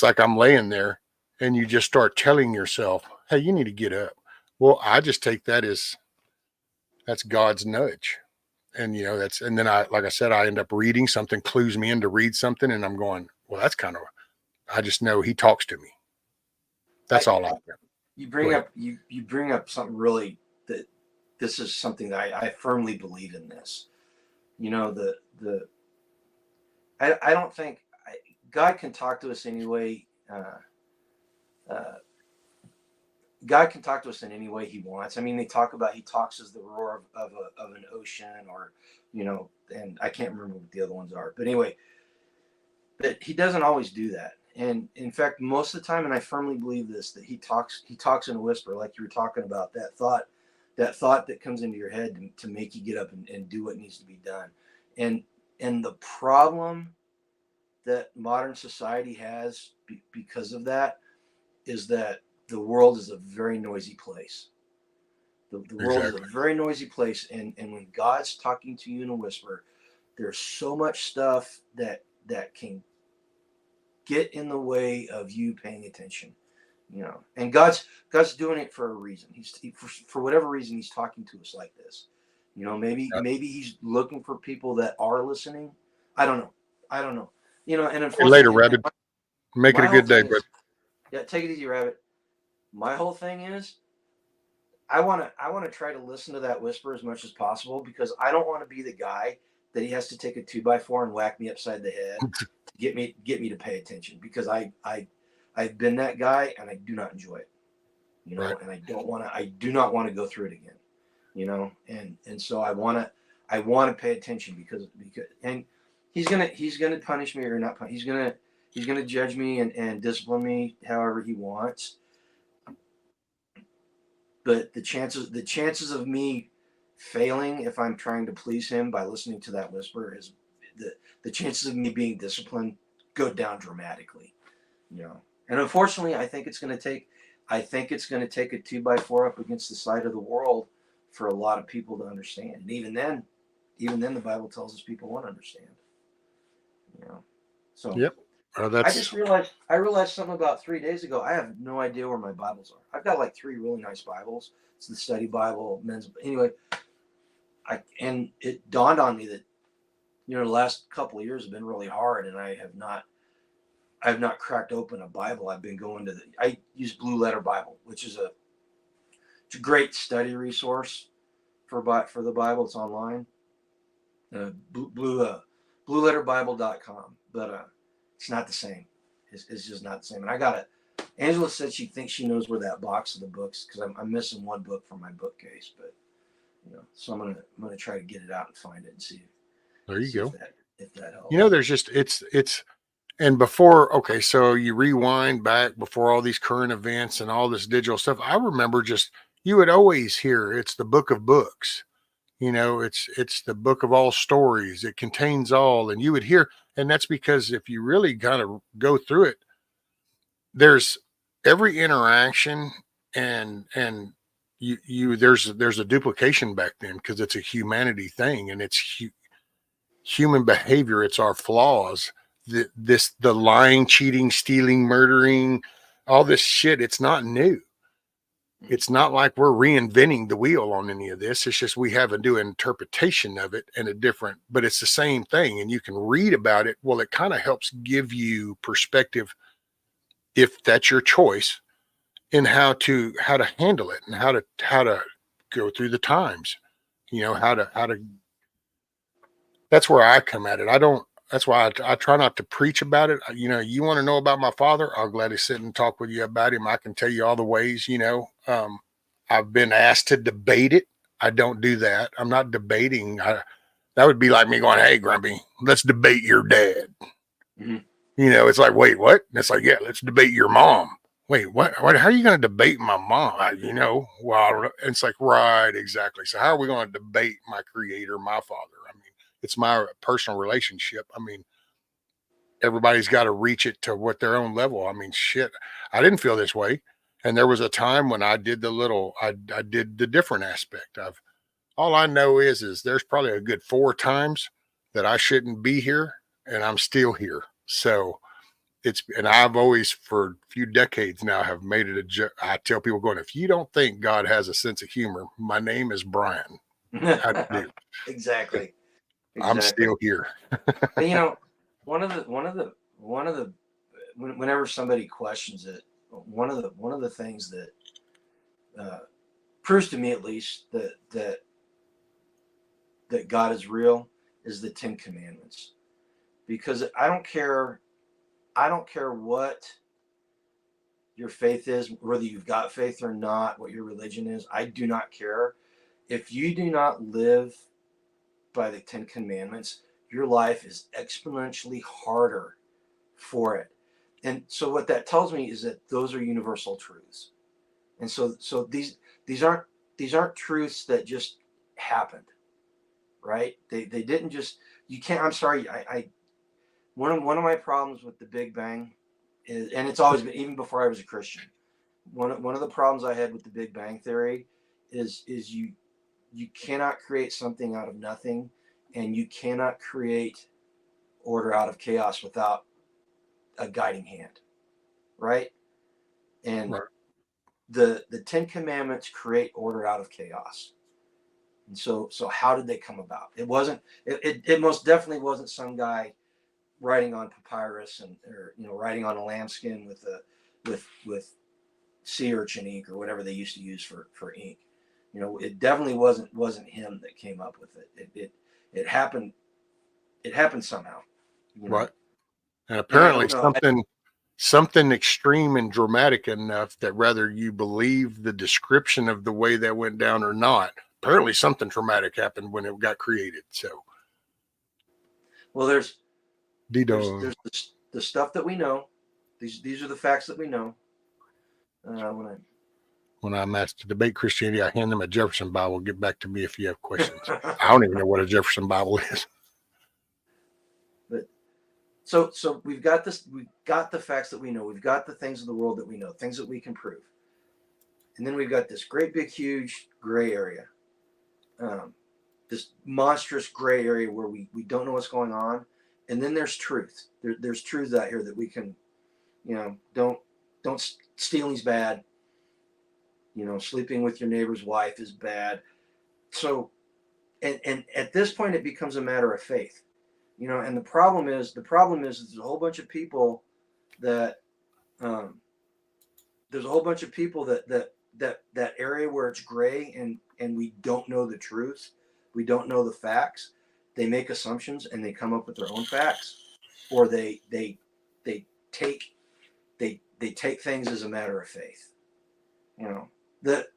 like I'm laying there and you just start telling yourself, hey, you need to get up. Well, I just take that as that's God's nudge. And, and then like I said, I end up reading something, clues me in to read something. And I'm going, well, that's I just know he talks to me. That's all I care. You bring up something really that this is something that I firmly believe in this. I don't think God can talk to us anyway. God can talk to us in any way he wants. I mean, he talks as the roar of an ocean, or, and I can't remember what the other ones are, but anyway, but he doesn't always do that. And in fact, most of the time, and I firmly believe this, that he talks in a whisper, like you were talking about, that thought that comes into your head to make you get up and do what needs to be done. And the problem that modern society has because of that is that the world is a very noisy place. The world is a very noisy place. And when God's talking to you in a whisper, there's so much stuff that can get in the way of you paying attention, and God's doing it for a reason. For whatever reason, he's talking to us like this. Maybe he's looking for people that are listening. I don't know. And unfortunately, later, Rabbit. Make it a good day, bro. Yeah, take it easy, Rabbit. My whole thing is, I want to try to listen to that whisper as much as possible, because I don't want to be the guy that he has to take a 2x4 and whack me upside the head to get me to pay attention, because I've been that guy and I do not enjoy it, right. And I do not want to go through it again, and so I want to pay attention because and he's gonna punish me or not punish. He's gonna judge me and discipline me however he wants. But the chances of me failing if I'm trying to please him by listening to that whisper is the chances of me being disciplined go down dramatically, And unfortunately, I think it's going to take a 2x4 up against the side of the world for a lot of people to understand. And even then, the Bible tells us people won't understand. So yep. I realized something about 3 days ago. I have no idea where my Bibles are. I've got like 3 really nice Bibles. It's the study Bible, anyway. And it dawned on me that, the last couple of years have been really hard, and I have not cracked open a Bible. I've been going I use Blue Letter Bible, which is it's a great study resource for the Bible. It's online. BlueLetterBible.com, but it's not the same. It's just not the same. And I got it. Angela said she thinks she knows where that box of the books, because I'm missing one book from my bookcase, but so I'm gonna try to get it out and find it and see. There you go. If that helps. There's just it's and before, okay, so you rewind back before all these current events and all this digital stuff. I remember you would always hear it's the book of books. It's the book of all stories. It contains all, and you would hear, and that's because if you really kind of go through it, there's every interaction and there's a duplication back then, because it's a humanity thing, and it's human behavior. It's our flaws. The lying, cheating, stealing, murdering, all this shit. It's not new. It's not like we're reinventing the wheel on any of this. It's just we have a new interpretation of it and a different, but it's the same thing. And you can read about it. Well, it kind of helps give you perspective, if that's your choice, in how to handle it and how to go through the times. How to. That's where I come at it. I don't. That's why I try not to preach about it. You want to know about my father? I'll gladly sit and talk with you about him. I can tell you all the ways. I've been asked to debate it. I don't do that. I'm not debating. That would be like me going, "Hey, Grumpy, let's debate your dad." Mm-hmm. It's like, wait, what? And it's like, yeah, let's debate your mom. Wait, what? How are you going to debate my mom? Well, it's like, right, exactly. So how are we going to debate my creator, my father? I mean, it's my personal relationship. I mean, everybody's got to reach it to what their own level. I mean, shit, I didn't feel this way. And there was a time when I did I did the different aspect of, all I know is there's probably a good 4 times that I shouldn't be here and I'm still here. So and I've always, for a few decades now, have made it a joke. I tell people going, if you don't think God has a sense of humor, my name is Brian. I do. Exactly. I'm still here. And, whenever somebody questions it, one of the things that proves to me, at least, that God is real is the 10 Commandments. Because I don't care what your faith is, whether you've got faith or not, what your religion is. I do not care. If you do not live by the 10 Commandments, your life is exponentially harder for it. And so what that tells me is that those are universal truths. And so these aren't truths that just happened, right? They didn't just, you can't, I'm sorry, one of my problems with the Big Bang is, and it's always been, even before I was a Christian, one of the problems I had with the Big Bang Theory is you cannot create something out of nothing, and you cannot create order out of chaos without a guiding hand, right? And right. the 10 Commandments create order out of chaos. And so how did they come about? It most definitely wasn't some guy writing on papyrus or writing on a lambskin with sea urchin ink or whatever they used to use for ink. It definitely wasn't him that came up with it. It happened somehow. Right. And apparently something extreme and dramatic enough that whether you believe the description of the way that went down or not, apparently something traumatic happened when it got created. So, well, there's the stuff that we know. These are the facts that we know. When I'm asked to debate Christianity, I hand them a Jefferson Bible. Get back to me if you have questions. I don't even know what a Jefferson Bible is. But so we've got this. We've got the facts that we know. We've got the things of the world that we know, things that we can prove. And then we've got this great big huge gray area, this monstrous gray area where we don't know what's going on. And then there's truth. There's truth out here that we can, don't stealing's bad. Sleeping with your neighbor's wife is bad. So, and at this point, it becomes a matter of faith. And the problem is there's a whole bunch of people that that area where it's gray and we don't know the truth, we don't know the facts. They make assumptions and they come up with their own facts, or they take things as a matter of faith. The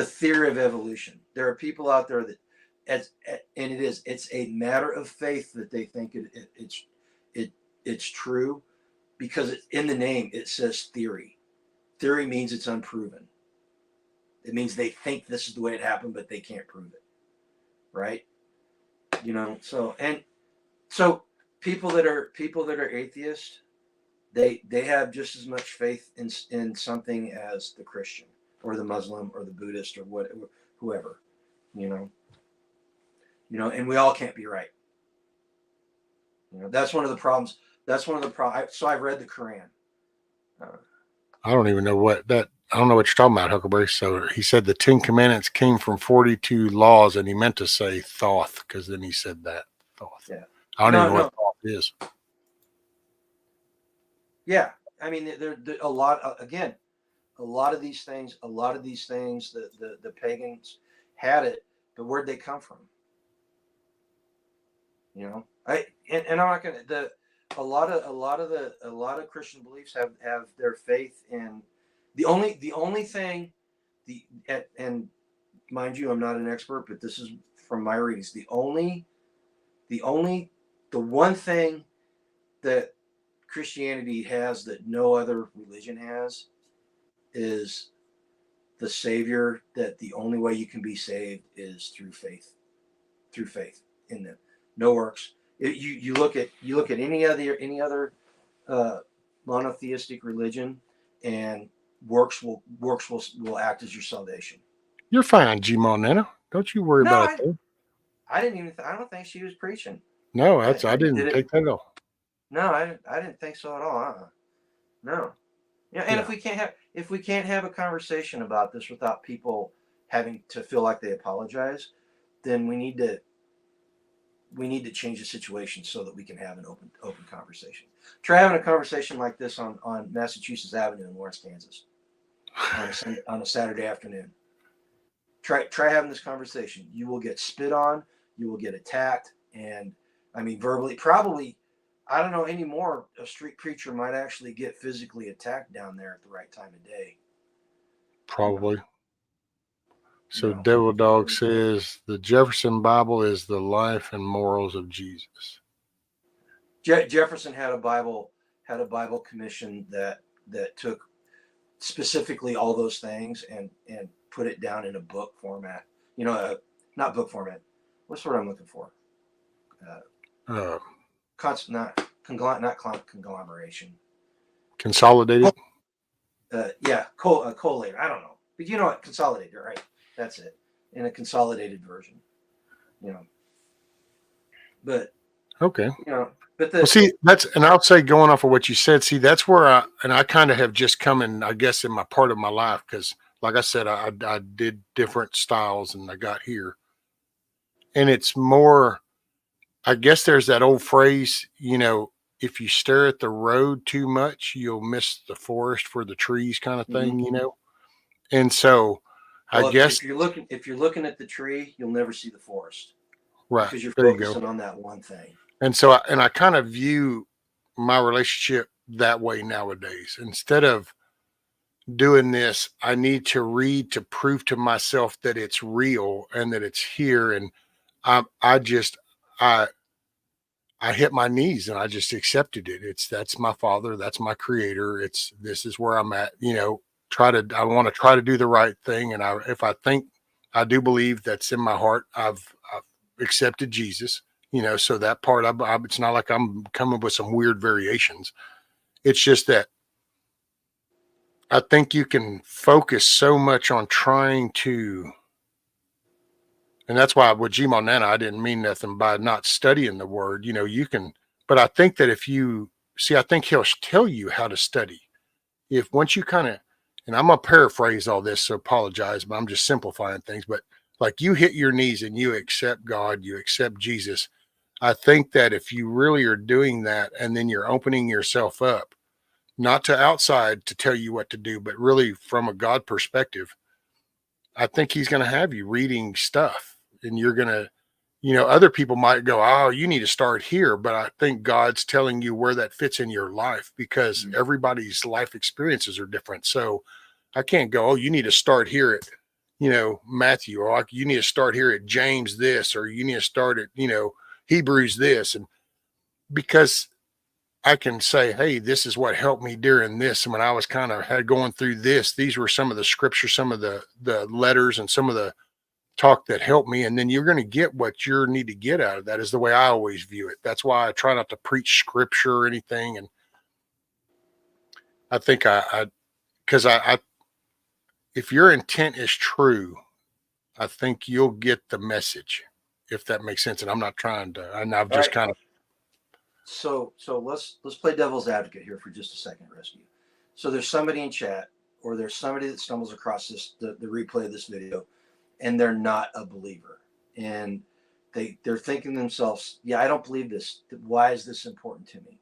theory of evolution. There are people out there that, it's a matter of faith that they think it's true, because in the name it says theory. Theory means it's unproven. It means they think this is the way it happened, but they can't prove it, right? So people that are atheists, they have just as much faith in something as the Christian or the Muslim or the Buddhist or whoever, and we all can't be right. That's one of the problems. So I've read the Quran. I don't even know what that. I don't know what you're talking about, Huckleberry. So he said the 10 Commandments came from 42 laws, and he meant to say Thoth because then he said that. Thoth. Yeah. I don't No, even know no. what Thoth is. Yeah. I mean, there a lot. Again, a lot of these things. The pagans had it, but where'd they come from? You know, and I'm not gonna a lot of Christian beliefs have their faith in the only thing and mind you, I'm not an expert, but this is from my readings. The one thing that Christianity has that no other religion has is the Savior. That the only way you can be saved is through faith in them, no works. You look at any other monotheistic religion, and works will act as your salvation. You're fine, G Monana. Don't you worry No, about it. I didn't even. I don't think she was preaching. No, I didn't take that at all. No, I didn't think so at all. No. Yeah, and Yeah. if we can't have a conversation about this without people having to feel like they apologize, then we need to change the situation so that we can have an open conversation. Try having a conversation like this on Massachusetts Avenue in Lawrence, Kansas, on a Saturday afternoon. Try having this conversation. You will get spit on. You will get attacked, and I mean verbally. Probably, I don't know anymore. A street preacher might actually get physically attacked down there at the right time of day. Probably. So Devil Dog says the Jefferson Bible is the life and morals of Jesus. Jefferson had a Bible commission that took specifically all those things and put it down in a book format. You know, not book format. What's the word I'm looking for? Not conglomeration. Consolidated. Collated. I don't know, but you know what? Consolidated, right? That's it. In a consolidated version. You know. But okay. You know, but and I'll say going off of what you said, see, that's where I kind of have just come in, I guess, in my part of my life, because like I said, I did different styles and I got here. And it's more, I guess there's that old phrase, you know, if you stare at the road too much, you'll miss the forest for the trees kind of thing, you know? And so I guess if you're looking at the tree, you'll never see the forest. Right. Because you're there focusing on that one thing. And so I kind of view my relationship that way nowadays. Instead of doing this, I need to read to prove to myself that it's real and that it's here. And I hit my knees and I just accepted it. That's my Father, that's my Creator. This is where I'm at. You know, I want to try to do the right thing. And if I think I do believe that's in my heart, I've accepted Jesus. You know, so that part, it's not like I'm coming with some weird variations. It's just that I think you can focus so much on trying to, and that's why with G Monana, I didn't mean nothing by not studying the word. You know, you can, but I think that if you see, I think he'll tell you how to study. If once you kind of, and I'm going to paraphrase all this, so apologize, but I'm just simplifying things. But like you hit your knees and you accept God, you accept Jesus. I think that if you really are doing that and then you're opening yourself up, not to outside to tell you what to do, but really from a God perspective, I think he's going to have you reading stuff and you're going to, you know, other people might go, oh, you need to start here. But I think God's telling you where that fits in your life because everybody's life experiences are different. So I can't go, oh, you need to start here at, you know, Matthew, or you need to start here at James this, or you need to start at, you know, Hebrews this. And because I can say, hey, this is what helped me during this. And when I was kind of going through this, these were some of the scriptures, some of the letters and some of the talk that helped me. And then you're going to get what you need to get out of that is the way I always view it. That's why I try not to preach scripture or anything. And I think because if your intent is true, I think you'll get the message, if that makes sense. And I'm not trying to, and I've just kind of. So let's play devil's advocate here for just a second, Rescue. So there's somebody in chat or there's somebody that stumbles across the replay of this video, and they're not a believer, and they're thinking to themselves, yeah, I don't believe this. Why is this important to me?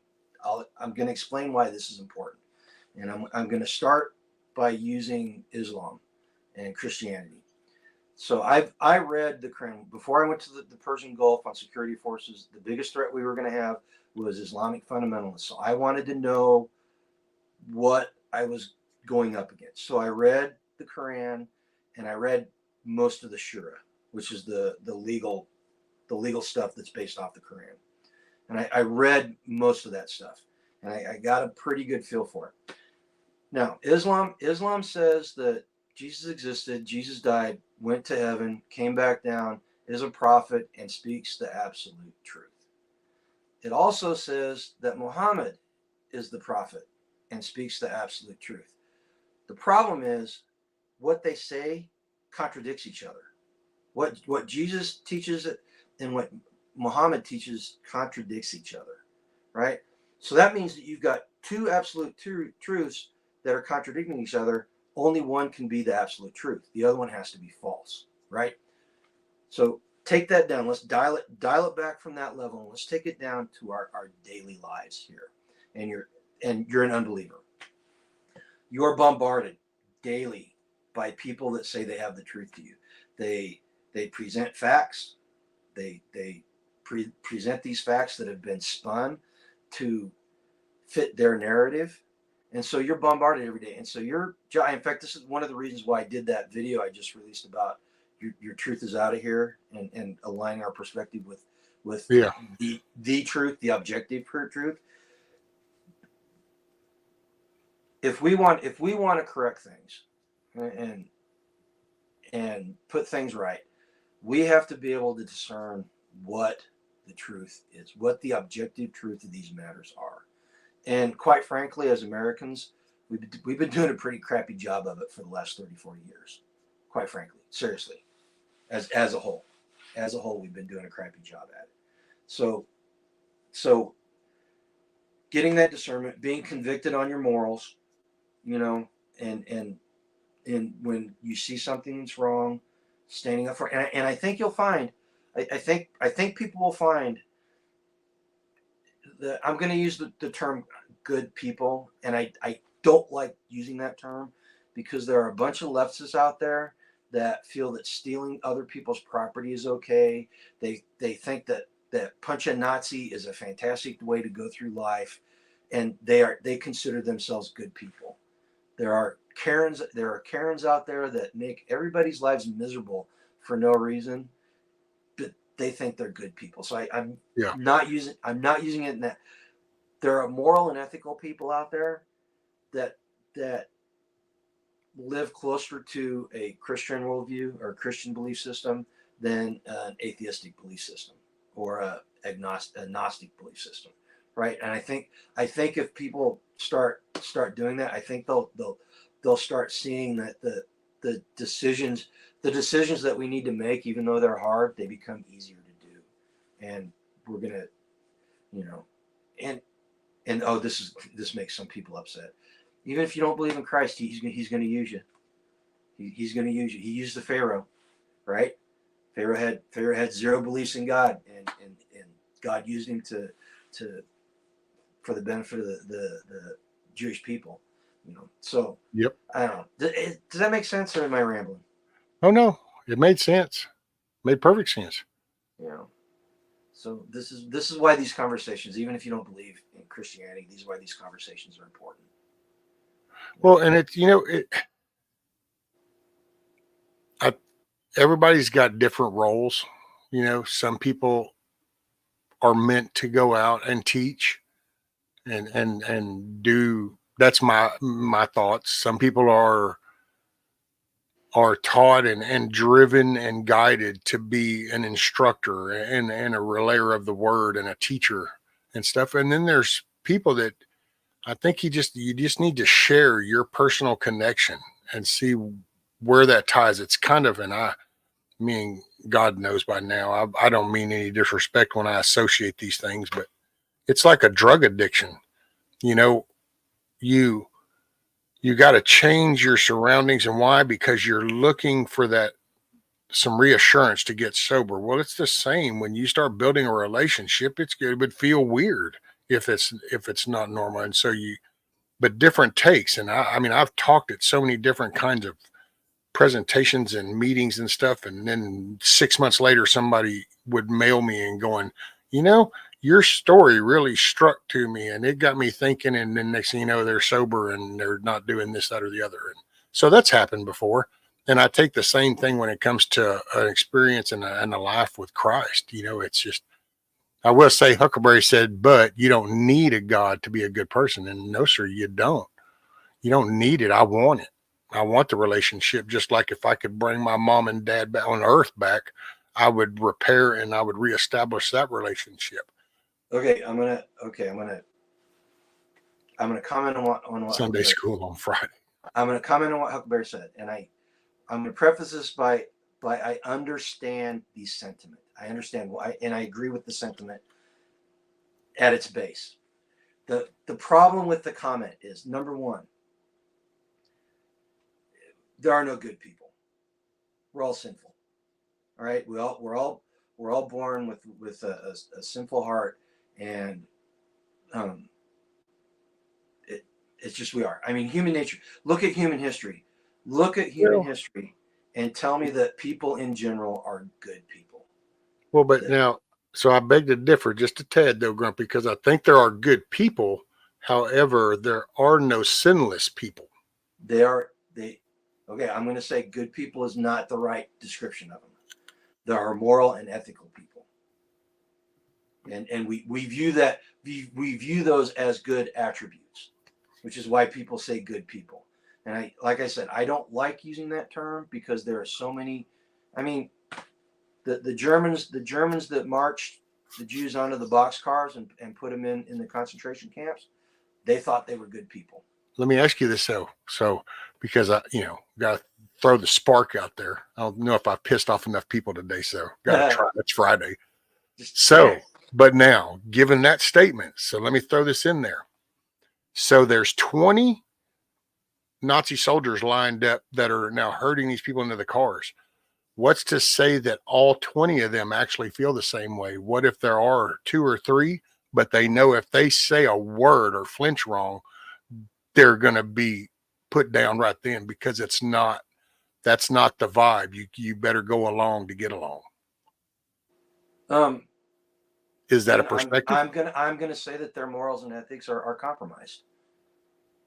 I'm going to explain why this is important, and I'm going to start by using Islam and Christianity. So I read the Quran before I went to the Persian Gulf on security forces. The biggest threat we were going to have was Islamic fundamentalists. So I wanted to know what I was going up against. So I read the Quran, and I read most of the Shura, which is the legal stuff that's based off the Quran. And I read most of that stuff, and I got a pretty good feel for it. Now, Islam says that Jesus existed, Jesus died, went to heaven, came back down, is a prophet, and speaks the absolute truth. It also says that Muhammad is the prophet and speaks the absolute truth. The problem is what they say contradicts each other. What Jesus teaches and what Muhammad teaches contradicts each other, right? So that means that you've got two absolute truths that are contradicting each other. Only one can be the absolute truth. The other one has to be false, right? So take that down. Let's dial it back from that level, and let's take it down to our daily lives here. And you're an unbeliever. You are bombarded daily by people that say they have the truth to you. They present facts. They present these facts that have been spun to fit their narrative. And so you're bombarded every day. And so in fact, this is one of the reasons why I did that video I just released about your truth is out of here, and aligning our perspective with the truth, the objective truth. If we want to correct things and put things right, we have to be able to discern what the truth is, what the objective truth of these matters are. And quite frankly, as Americans, we've been doing a pretty crappy job of it for the last 30, 40 years. Quite frankly, seriously, as a whole, we've been doing a crappy job at it. So getting that discernment, being convicted on your morals, and when you see something that's wrong, standing up for it. And I think you'll find, I think people will find that I'm going to use the term good people, and I don't like using that term because there are a bunch of leftists out there that feel that stealing other people's property is okay. They think that punch a Nazi is a fantastic way to go through life, and they consider themselves good people. There are Karens out there that make everybody's lives miserable for no reason, but they think they're good people. So I'm not using it in that. There are moral and ethical people out there that live closer to a Christian worldview or a Christian belief system than an atheistic belief system or a agnostic belief system, right? And I think if people start doing that, I think they'll start seeing that the decisions that we need to make, even though they're hard, they become easier to do. And we're gonna, and oh, this makes some people upset. Even if you don't believe in Christ, he's going to use you. He's going to use you. He used the Pharaoh, right? Pharaoh had zero beliefs in God, and God used him for the benefit of the Jewish people. So Yep. I don't know. Does that make sense, or am I rambling? Oh no, it made sense. Made perfect sense. So this is why these conversations, even if you don't believe in Christianity, these are why these conversations are important. Well, and everybody's got different roles. Some people are meant to go out and teach and do. That's my thoughts. Some people are taught and driven and guided to be an instructor and a relayer of the word and a teacher and stuff. And then there's people that I think you just need to share your personal connection and see where that ties. It's kind of, and I mean, God knows by now, I don't mean any disrespect when I associate these things, but it's like a drug addiction. You you got to change your surroundings. And why? Because you're looking for that some reassurance to get sober. Well, it's the same when you start building a relationship. It would feel weird if it's not normal. And so but different takes. And I mean, I've talked at so many different kinds of presentations and meetings and stuff. And then 6 months later, somebody would mail me and going, your story really struck to me and it got me thinking. And then next thing you know, they're sober and they're not doing this, that, or the other. And so that's happened before. And I take the same thing when it comes to an experience and a life with Christ. It's just, I will say Huckleberry said, but you don't need a God to be a good person. And no, sir, you don't. You don't need it. I want it. I want the relationship. Just like if I could bring my mom and dad back on earth back, I would repair and I would reestablish that relationship. Okay, I'm gonna comment on what Sunday school on Friday. I'm gonna comment on what Huckleberry said, and I'm gonna preface this by I understand the sentiment. I understand why, and I agree with the sentiment at its base. The problem with the comment is, number one, there are no good people. We're all sinful. All right, we're all born with a sinful heart, and it's just we are. I mean, human nature. Look at human history. Look at human history, and tell me that people in general are good people. Well, but now, so I beg to differ just a tad, though, Grumpy, because I think there are good people. However, there are no sinless people. Okay, I'm going to say good people is not the right description of them. There are moral and ethical people, and we view that we view those as good attributes, which is why people say good people. And like I said, I don't like using that term because there are so many. I mean, the Germans that marched the Jews onto the boxcars and put them in the concentration camps, they thought they were good people. Let me ask you this though. So, because I, got to throw the spark out there. I don't know if I pissed off enough people today. So, got to try. It's Friday. But now, given that statement, so let me throw this in there. So, there's 20 Nazi soldiers lined up that are now herding these people into the cars. What's to say that all 20 of them actually feel the same way? What if there are 2 or 3, but they know if they say a word or flinch wrong, they're going to be put down right then because that's not the vibe. You better go along to get along. Is that a perspective? I'm gonna say that their morals and ethics are compromised.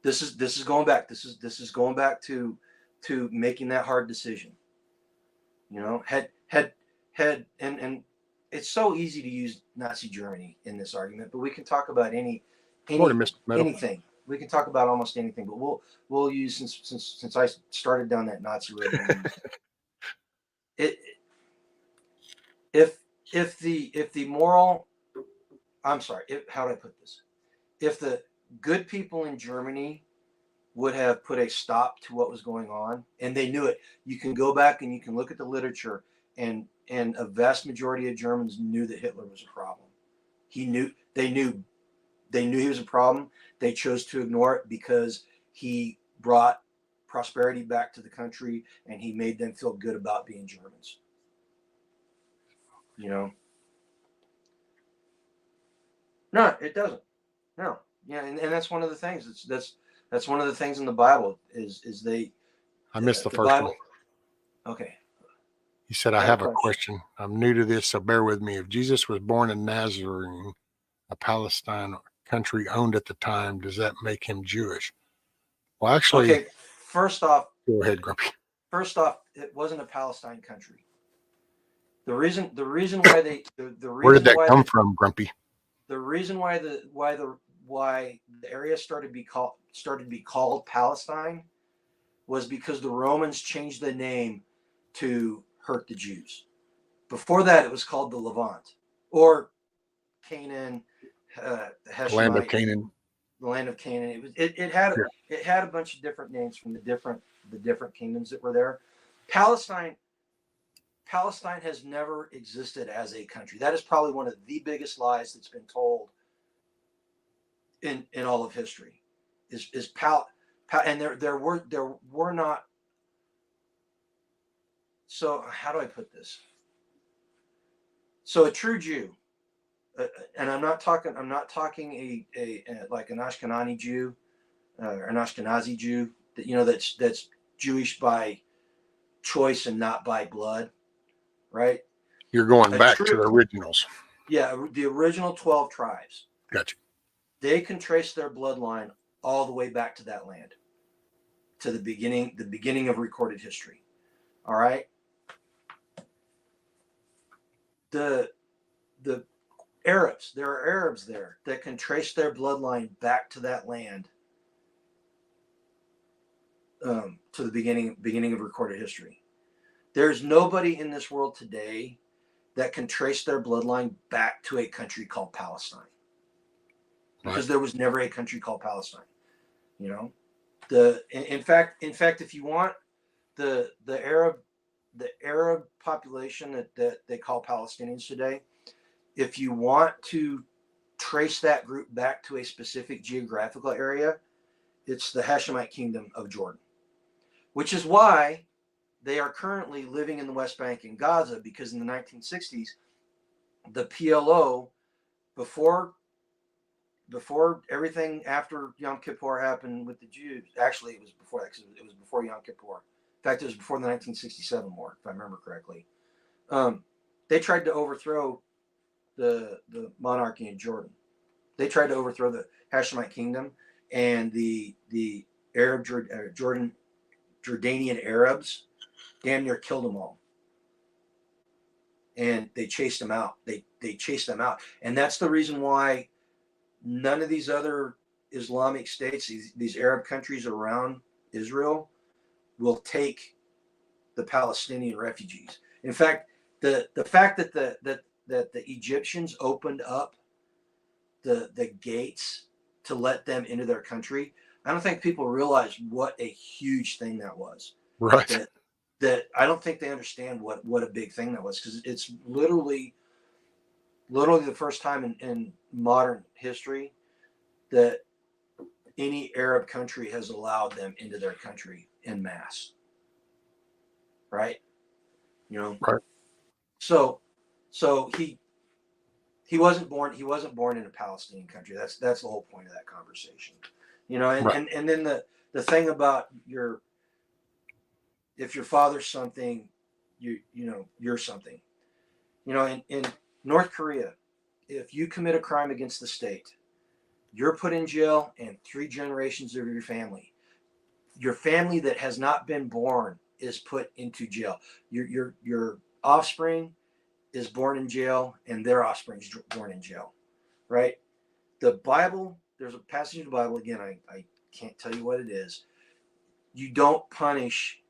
This is going back. This is going back to making that hard decision. Had and it's so easy to use Nazi Germany in this argument, but we can talk about anything. We can talk about almost anything, but we'll use since I started down that Nazi road. If the moral, I'm sorry, how do I put this? If the good people in Germany would have put a stop to what was going on, and they knew it, you can go back and you can look at the literature, and a vast majority of Germans knew that Hitler was a problem. They knew he was a problem. They chose to ignore it because he brought prosperity back to the country and he made them feel good about being Germans. No, it doesn't. No. Yeah, and that's one of the things. That's one of the things in the Bible is they. I missed the first Bible. one. Okay. You said I have a question. I'm new to this, so bear with me. If Jesus was born in Nazarene, a Palestine country owned at the time, does that make him Jewish? Well, actually, okay. First off, go ahead, Grumpy. First off, it wasn't a Palestine country. The reason why they where did that come from, Grumpy? The reason why the area started to be called Palestine was because the Romans changed the name to hurt the Jews. Before that, it was called the Levant or Canaan, the land of Canaan. The land of Canaan. It had a bunch of different names from the different kingdoms that were there. Palestine has never existed as a country. That is probably one of the biggest lies that's been told in all of history. And there were not. So how do I put this? So a true Jew, and I'm not talking a like an Ashkenazi Jew, or an Ashkenazi Jew that that's Jewish by choice and not by blood, right? You're going A back to true, originals. yeah, the original 12 tribes. Gotcha. They can trace their bloodline all the way back to that land, to the beginning of recorded history. All right. The Arabs, there are Arabs there that can trace their bloodline back to that land, to the beginning of recorded history. There's nobody in this world today that can trace their bloodline back to a country called Palestine, because there was never a country called Palestine. In fact, if you want the Arab population that they call Palestinians today, if you want to trace that group back to a specific geographical area, it's the Hashemite Kingdom of Jordan, which is why they are currently living in the West Bank and Gaza, because in the 1960s, the PLO, before everything after Yom Kippur happened with the Jews, actually it was before that, because it was before Yom Kippur. In fact, it was before the 1967 war, if I remember correctly. They tried to overthrow the monarchy in Jordan. They tried to overthrow the Hashemite Kingdom, and the Arab Jordanian Arabs damn near killed them all. And they chased them out. They chased them out. And that's the reason why none of these other Islamic states, these Arab countries around Israel, will take the Palestinian refugees. In fact, the fact that the Egyptians opened up the gates to let them into their country, I don't think people realize what a huge thing that was. Right. That I don't think they understand what a big thing that was, because it's literally the first time in modern history that any Arab country has allowed them into their country en masse. Right? Right. So he wasn't born in a Palestinian country. That's the whole point of that conversation. Right. And then the thing about if your father's something, you're something. In North Korea, if you commit a crime against the state, you're put in jail, and 3 generations of your family that has not been born is put into jail. Your offspring is born in jail, and their offspring is born in jail. Right? The Bible, there's a passage in the Bible, again, I can't tell you what it is. You don't punish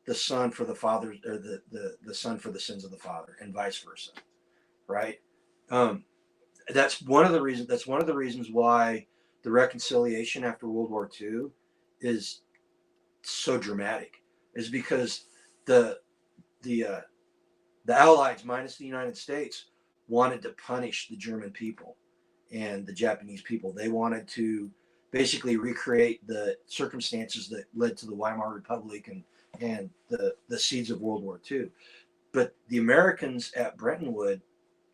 the son for the father, or the son for the sins of the father, and vice versa. Right? That's one of the reasons why the reconciliation after World War II is so dramatic, is because the Allies, minus the United States, wanted to punish the German people and the Japanese people. They wanted to basically recreate the circumstances that led to the Weimar Republic and the seeds of World War II. But the Americans at Bretton Woods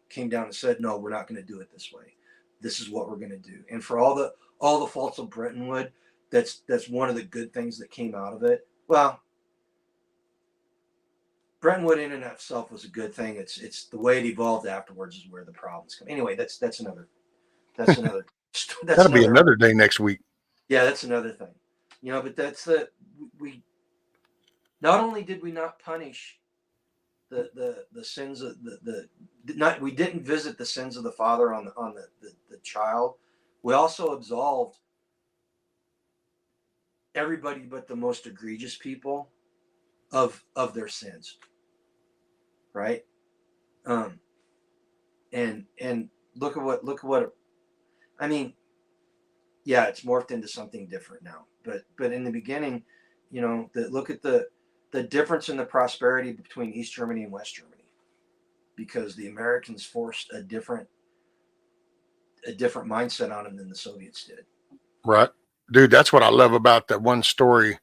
came down and said, no, we're not going to do it this way. This is what we're going to do. And for all the faults of Bretton Woods, that's one of the good things that came out of it. Well, Bretton Woods in and of itself was a good thing. It's the way it evolved afterwards is where the problems come. Anyway, that's another That'll be another day next week. Yeah, that's another thing. But that's we not only did we not punish the sins of we didn't visit the sins of the father on the child. We also absolved everybody but the most egregious people of their sins. Right? And look at what I mean, yeah, it's morphed into something different now. But in the beginning, look at the difference in the prosperity between East Germany and West Germany, because the Americans forced a different mindset on them than the Soviets did. Right. dude, that's what I love about that one story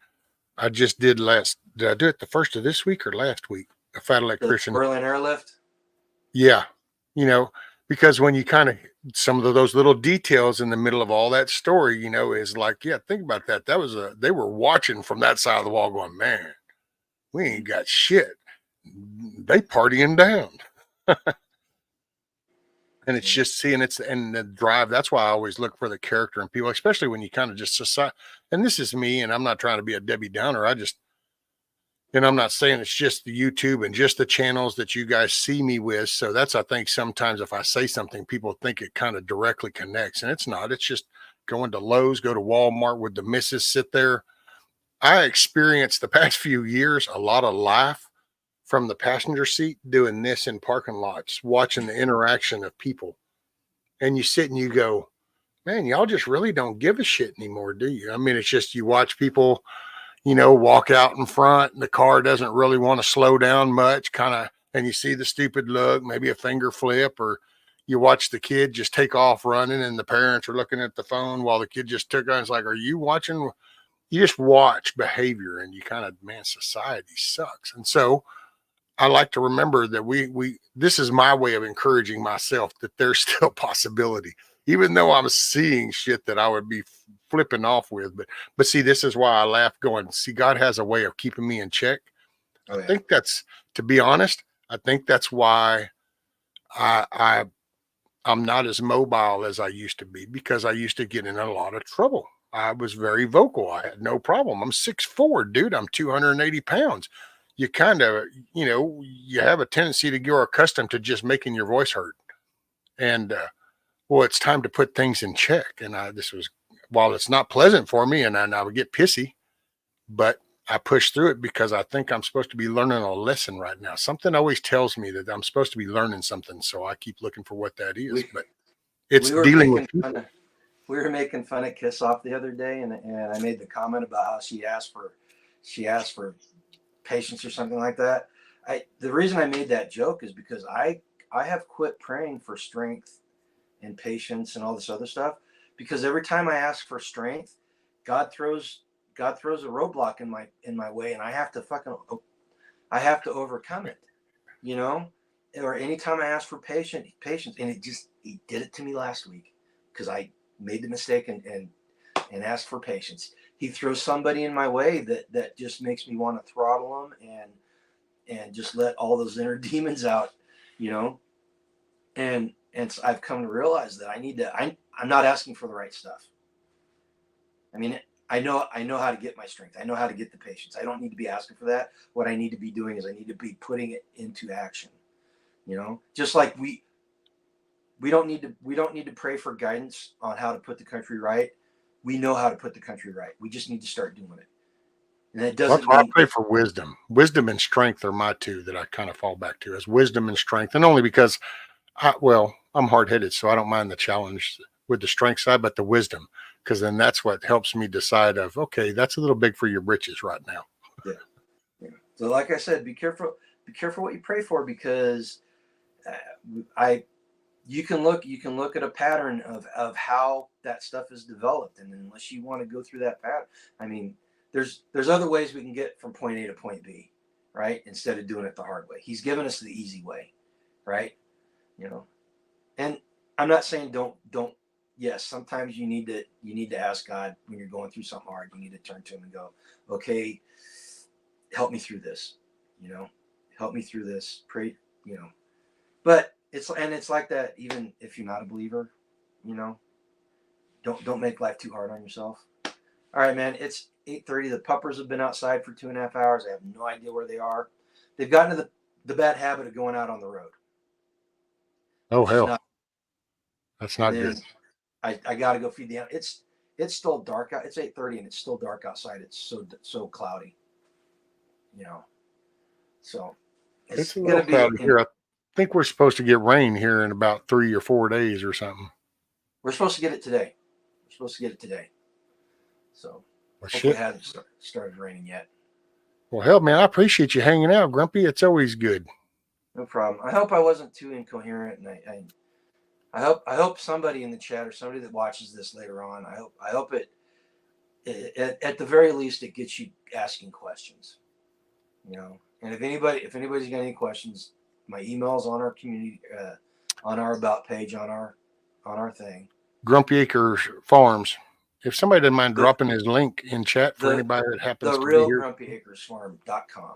I just did did I do it the first of this week or last week? A fat The electrician. Berlin airlift. Yeah. You know, because when you kind of, some of those little details in the middle of all that story, you know, is like, yeah, think about that. That was they were watching from that side of the wall going, man, we ain't got shit. They partying down. And it's just seeing it's and the drive. That's why I always look for the character in people, especially when you kind of just decide. And this is me, and I'm not trying to be a Debbie Downer. And I'm not saying it's just the YouTube and just the channels that you guys see me with. So that's, I think sometimes if I say something, people think it kind of directly connects, and it's not. It's just going to Lowe's, go to Walmart with the missus, sit there. I experienced the past few years a lot of life from the passenger seat doing this in parking lots, watching the interaction of people. And you sit and you go, man, y'all just really don't give a shit anymore, do you? I mean, it's just you watch people, you know, walk out in front and the car doesn't really want to slow down much, kind of, and you see the stupid look, maybe a finger flip, or you watch the kid just take off running and the parents are looking at the phone while the kid just took on. It's like, are you watching? You just watch behavior and you kind of, man, society sucks. And so I like to remember that this is my way of encouraging myself that there's still possibility, even though I'm seeing shit that I would be flipping off with. But see, this is why I laugh going, see, God has a way of keeping me in check. Oh, I yeah. think that's, to be honest, I think that's why I'm not as mobile as I used to be, because I used to get in a lot of trouble. I was very vocal. I had no problem. I'm 6'4", dude. I'm 280 pounds. You kind of, you know, you have a tendency to get accustomed to just making your voice heard. And, well, it's time to put things in check. And this was, while it's not pleasant for me and I would get pissy, but I push through it because I think I'm supposed to be learning a lesson right now. Something always tells me that I'm supposed to be learning something. So I keep looking for what that is, but it's we were dealing with making people. fun of we were making fun of Kiss Off the other day, and I made the comment about how she asked for patience or something like that. The reason I made that joke is because I have quit praying for strength and patience and all this other stuff, because every time I ask for strength, God throws a roadblock in my way, and I have to overcome it, you know. Or anytime I ask for patience, and he did it to me last week because I made the mistake and asked for patience. He throws somebody in my way that just makes me want to throttle them and just let all those inner demons out, you know. And so I've come to realize that I'm not asking for the right stuff. I mean, I know how to get my strength. I know how to get the patience. I don't need to be asking for that. What I need to be doing is I need to be putting it into action. You know, just like we don't need to pray for guidance on how to put the country right. We know how to put the country right. We just need to start doing it. And that That's doesn't why I mean pray for wisdom. Wisdom and strength are my two that I kind of fall back to, as wisdom and strength. And only because I'm hard headed, so I don't mind the challenge with the strength side, but the wisdom, because then that's what helps me decide of, okay, that's a little big for your britches right now. Yeah. So like I said, be careful what you pray for, because you can look at a pattern of how that stuff is developed, and unless you want to go through that pattern, I mean, there's other ways we can get from point A to point B, right? Instead of doing it the hard way. He's given us the easy way, right? You know, and I'm not saying don't. Yes, sometimes you need to ask God when you're going through something hard. You need to turn to Him and go, okay, help me through this. You know, help me through this. Pray. You know, but it's like that even if you're not a believer. You know, don't make life too hard on yourself. All right, man. It's 8:30. The puppers have been outside for 2.5 hours. I have no idea where they are. They've gotten to the bad habit of going out on the road. Oh, Which is hell. not. That's And not good. then I got to go feed the animal. It's still dark out. It's 8:30 and it's still dark outside. It's so cloudy. You know, so It's a little gonna be. cloudy here. I think we're supposed to get rain here in about 3 or 4 days or something. We're supposed to get it today. So Well, hopefully shit. it hasn't started raining yet. Well, hell, man, I appreciate you hanging out, Grumpy. It's always good. No problem. I hope I wasn't too incoherent, and I hope somebody in the chat or somebody that watches this later on. I hope at the very least, it gets you asking questions. You know, and if anybody's got any questions, my email's on our community, on our about page, on our thing. Grumpy Acres Farms. If somebody doesn't mind dropping his link in chat for anybody that happens to be here. TheRealGrumpyAcresFarm.com.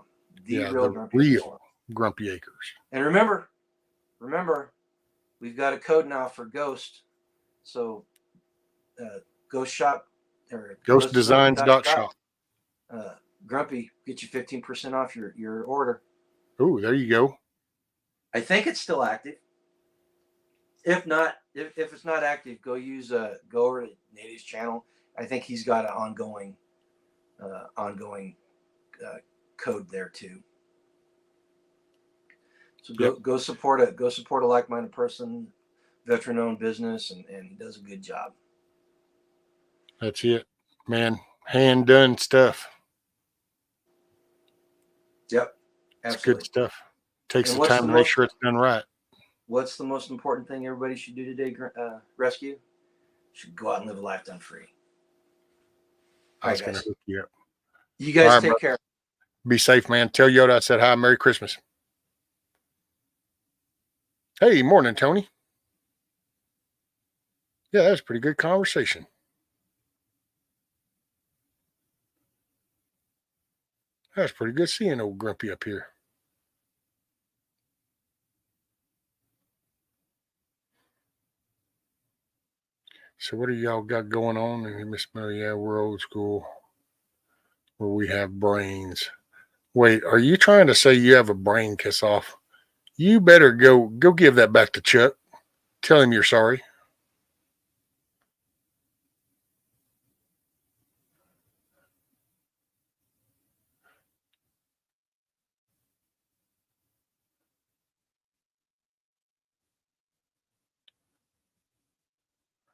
Grumpy Acres. And remember, we've got a code now for Ghost. So Ghost Shop or GhostDesigns.shop. Grumpy, get you 15% off your order. Oh, there you go. I think it's still active. If not, if it's not active, go over to Native's channel. I think he's got an ongoing code there too. So go support a like-minded person, veteran-owned business, and he does a good job. That's it, man. Hand done stuff. Yep, absolutely. It's good stuff. Takes the time to make sure it's done right. What's the most important thing everybody should do today, Rescue? Should go out and live a life done free. I was going to hook you up. You guys take care. Be safe, man. Tell Yoda I said hi. Merry Christmas. Hey, morning, Tony. Yeah, that was a pretty good conversation. That's pretty good seeing old Grumpy up here. So what do y'all got going on? And Miss Mary, yeah, we're old school where we have brains. Wait, are you trying to say you have a brain kiss off? You better go give that back to Chuck. Tell him you're sorry.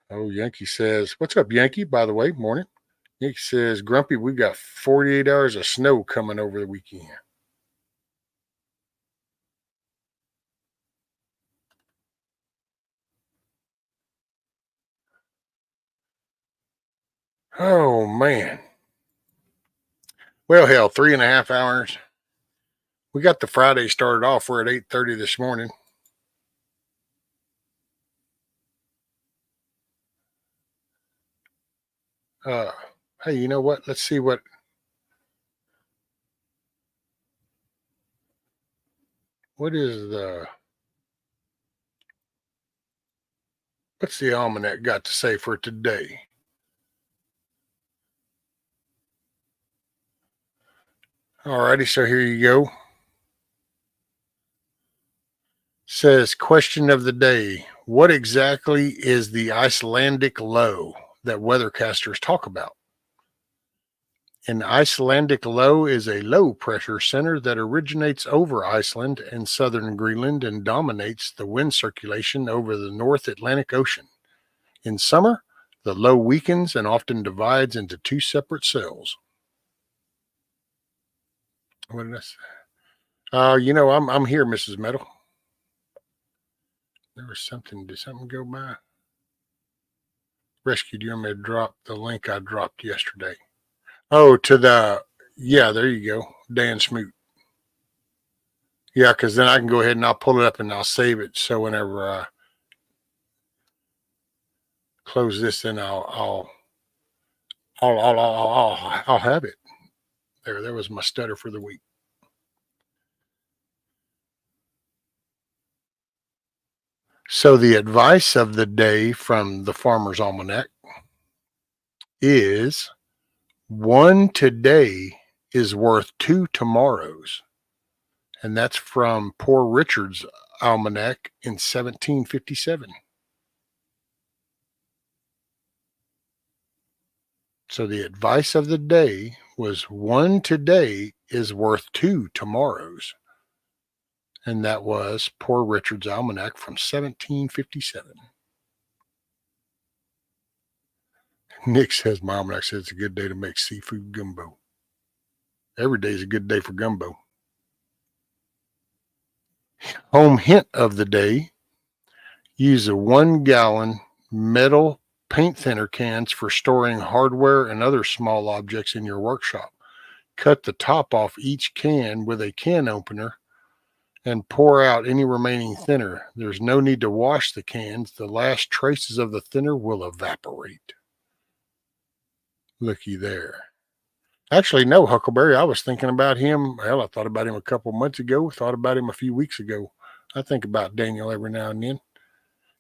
Oh, Yankee says, what's up, Yankee? By the way, morning. Yankee says, Grumpy, we got 48 hours of snow coming over the weekend. Oh, man. Well, hell, 3.5 hours. We got the Friday started off. We're at 8:30 this morning. Hey, you know what? Let's see what is what's the almanac got to say for today? Alrighty, so here you go. Says, question of the day. What exactly is the Icelandic low that weathercasters talk about? An Icelandic low is a low pressure center that originates over Iceland and southern Greenland and dominates the wind circulation over the North Atlantic Ocean. In summer, the low weakens and often divides into two separate cells. What did I say? You know, I'm here, Mrs. Metal. There was something. Did something go by? Rescue, do you want me to drop the link I dropped yesterday? Oh, to the, yeah, there you go. Dan Smoot. Yeah, because then I can go ahead and I'll pull it up and I'll save it. So whenever I close this, then I'll have it. There was my stutter for the week. So the advice of the day from the Farmer's Almanac is one today is worth two tomorrows. And that's from Poor Richard's Almanac in 1757. So the advice of the day was one today is worth two tomorrows. And that was Poor Richard's Almanac from 1757. Nick says, my almanac says it's a good day to make seafood gumbo. Every day is a good day for gumbo. Home hint of the day, use a 1 gallon metal paint thinner cans for storing hardware and other small objects in your workshop. Cut the top off each can with a can opener and pour out any remaining thinner. There's no need to wash the cans. The last traces of the thinner will evaporate. Looky there. Actually, no, Huckleberry. I was thinking about him. Hell, I thought about him a couple months ago. Thought about him a few weeks ago. I think about Daniel every now and then.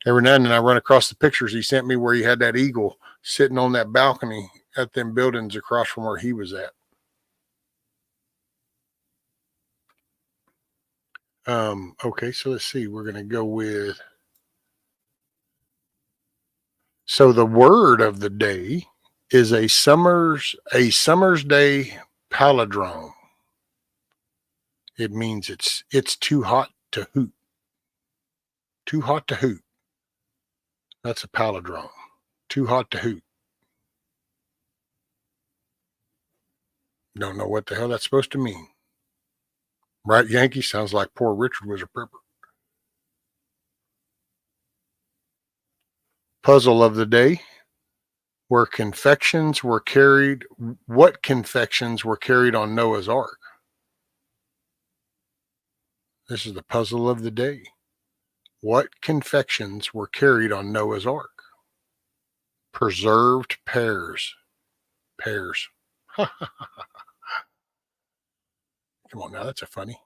Every now and then I run across the pictures he sent me where he had that eagle sitting on that balcony at them buildings across from where he was at. Okay, so let's see. We're going to go with... So the word of the day is a summer's day palindrome. It means it's too hot to hoot. Too hot to hoot. That's a palindrome. Too hot to hoot. Don't know what the hell that's supposed to mean. Right, Yankee? Sounds like poor Richard was a prepper. Puzzle of the day. What confections were carried on Noah's Ark? This is the puzzle of the day. What confections were carried on Noah's Ark? Preserved pears. Pears. Come on now, that's a funny.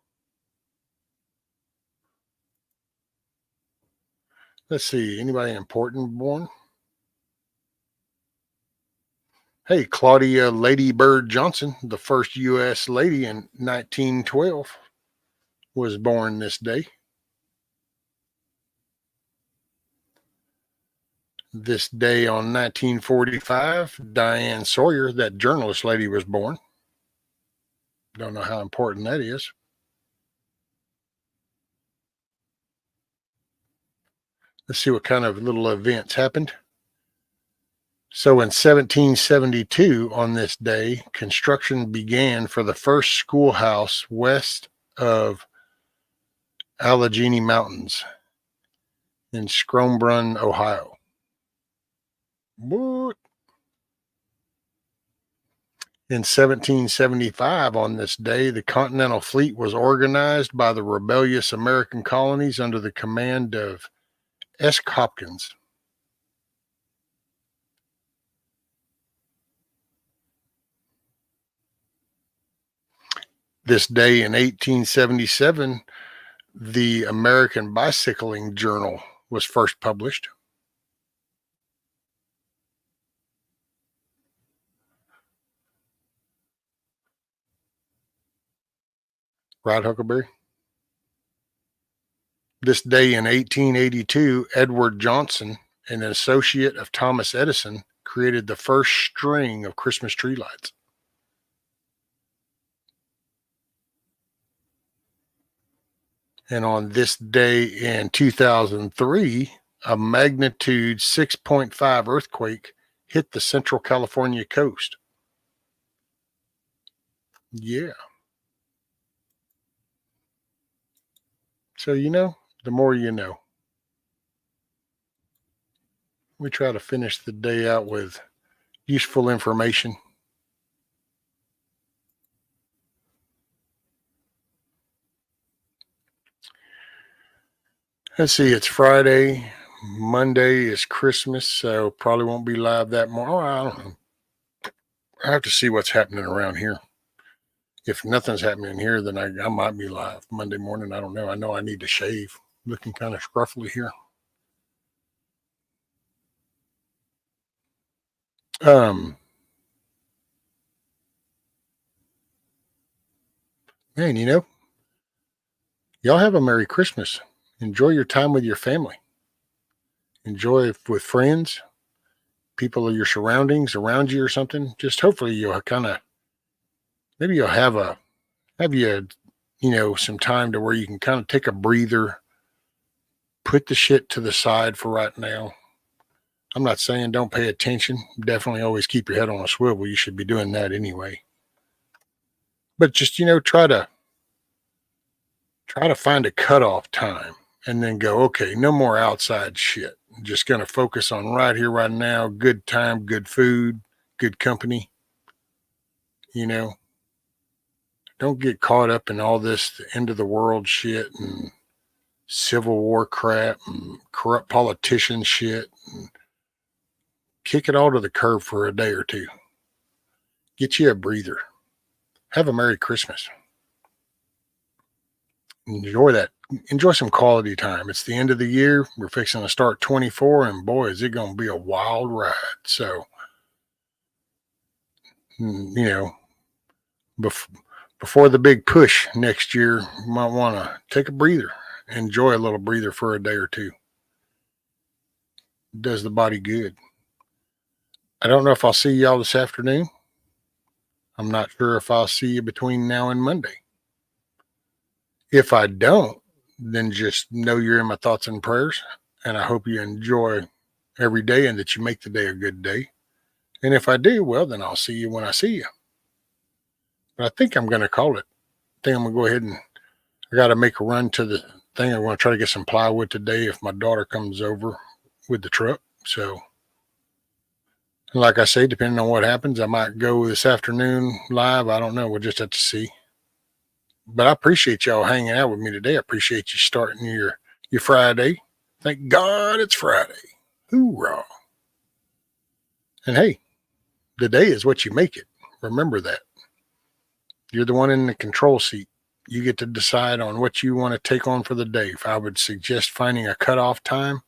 Let's see, anybody important born? Hey, Claudia Lady Bird Johnson, the first U.S. lady in 1912, was born this day. This day on 1945, Diane Sawyer, that journalist lady, was born. Don't know how important that is. Let's see what kind of little events happened. So in 1772, on this day, construction began for the first schoolhouse west of Allegheny Mountains in Scrobrun, Ohio. What? In 1775, on this day, the Continental Fleet was organized by the rebellious American colonies under the command of S. Hopkins. This day in 1877, the American Bicycling Journal was first published. Right, Huckleberry? This day in 1882, Edward Johnson, an associate of Thomas Edison, created the first string of Christmas tree lights. And on this day in 2003, a magnitude 6.5 earthquake hit the Central California coast. Yeah. So, the more you know. We try to finish the day out with useful information. Let's see, it's Friday. Monday is Christmas, so probably won't be live that morning. I don't know. I have to see what's happening around here. If nothing's happening here, then I might be live Monday morning. I don't know. I know I need to shave. Looking kind of scruffy here. Man, y'all have a Merry Christmas. Enjoy your time with your family. Enjoy it with friends, people of your surroundings around you or something. Just hopefully you'll maybe you'll have some time to where you can kind of take a breather, put the shit to the side for right now. I'm not saying don't pay attention. Definitely always keep your head on a swivel. You should be doing that anyway. But just, try to find a cutoff time and then go, okay, no more outside shit. just going to focus on right here, right now. Good time, good food, good company. You know, don't get caught up in all this end of the world shit and Civil War crap and corrupt politician shit. And kick it all to the curb for a day or two. Get you a breather. Have a Merry Christmas. Enjoy that. Enjoy some quality time. It's the end of the year. We're fixing to start 24, and boy, is it going to be a wild ride. So, you know, before the big push next year, you might want to take a breather. Enjoy a little breather for a day or two. It does the body good. I don't know if I'll see y'all this afternoon. I'm not sure if I'll see you between now and Monday. If I don't, then just know you're in my thoughts and prayers, and I hope you enjoy every day and that you make the day a good day. And if I do, well, then I'll see you when I see you. But I think I'm going to call it. I think I'm going to go ahead and I got to make a run to the thing. I want to try to get some plywood today if my daughter comes over with the truck. So, like I say, depending on what happens, I might go this afternoon live. I don't know. We'll just have to see. But I appreciate y'all hanging out with me today. I appreciate you starting your Friday. Thank God it's Friday. Hoorah. And hey, the day is what you make it. Remember that. You're the one in the control seat. You get to decide on what you want to take on for the day. If I would suggest finding a cutoff time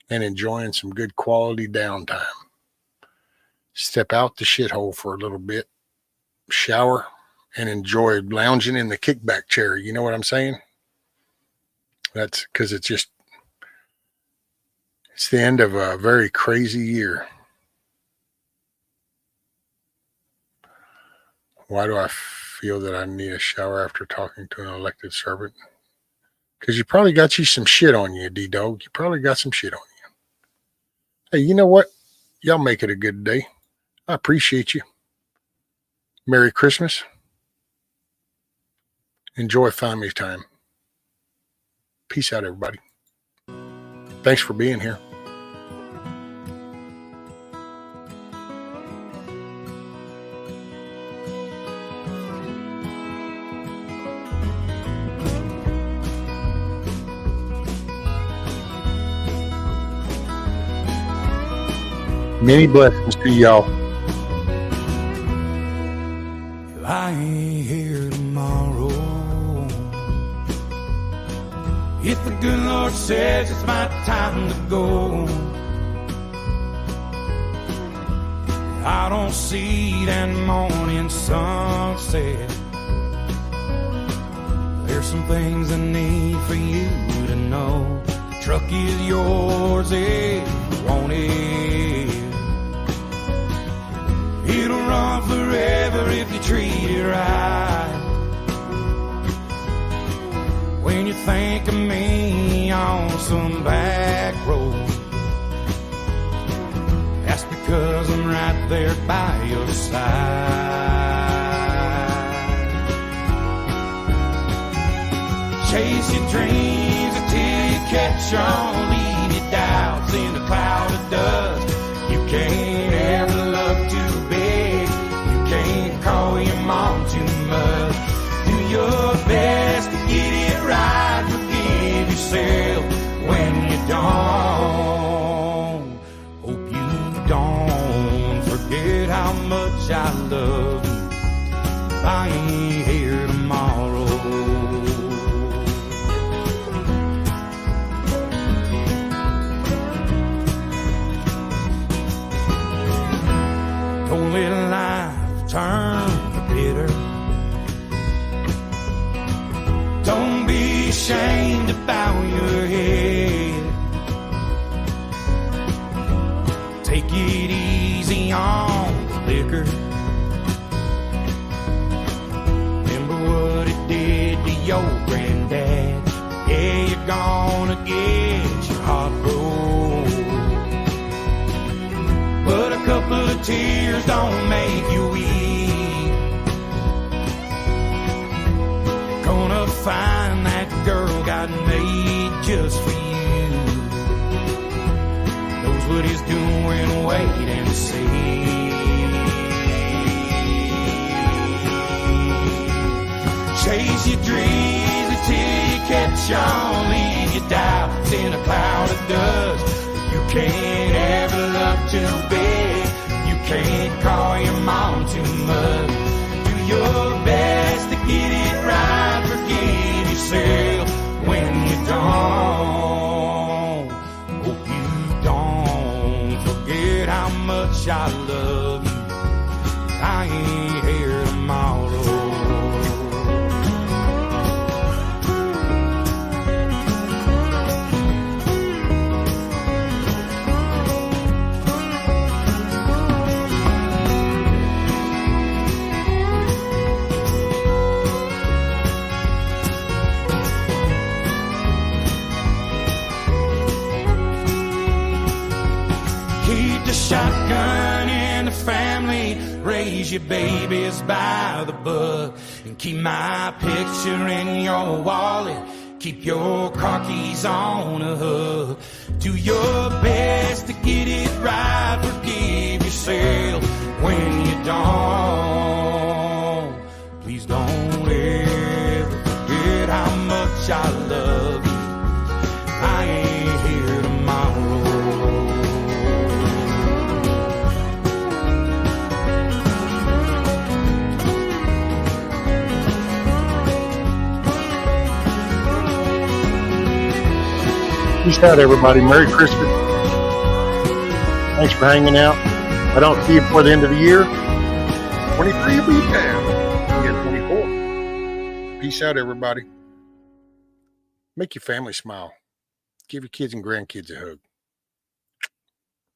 and enjoying some good quality downtime. Step out the shithole for a little bit. Shower. And enjoy lounging in the kickback chair. You know what I'm saying? That's because it's the end of a very crazy year. Why do I feel that I need a shower after talking to an elected servant? Because you probably got you some shit on you, D-Dog. You probably got some shit on you. Hey, you know what? Y'all make it a good day. I appreciate you. Merry Christmas. Enjoy family time. Peace out, everybody. Thanks for being here. Many blessings to y'all. I ain't here tomorrow. If the good Lord says it's my time to go, I don't see that morning sunset. There's some things I need for you to know. The truck is yours if you want it. It'll run forever if you treat it right. When you think of me on some back road, that's because I'm right there by your side. Chase your dreams until you catch on. Leave your doubts in a cloud of dust. You can't ever love too big. You can't call your mom too much. Do your best to get it right. Forgive yourself when you don't. Hope you don't forget how much I love you. I ain't here tomorrow. Don't let life turn you bitter. Don't be ashamed about your head. Take it easy on the liquor. Remember what it did to your granddad. Yeah, you're gonna get your heart broke. But a couple of tears don't make you weak. You're gonna find that girl God made just for you. what he's doing, wait and see. Chase your dreams until you catch on. Leave your doubts in a cloud of dust. You can't ever love too big. You can't call your mom too much. Do your best to get it right. Forgive yourself when you don't. Hope you don't forget how much I love you. I ain't here tomorrow. Shotgun in the family, raise your babies by the book, and keep my picture in your wallet, keep your car keys on a hook. Do your best to get it right, forgive yourself when you don't. Please don't ever forget how much I love you. I ain't here tomorrow. Peace out, everybody. Merry Christmas. Thanks for hanging out. I don't see you before the end of the year. 23 will be down. We'll get 24. Peace out, everybody. Make your family smile. Give your kids and grandkids a hug.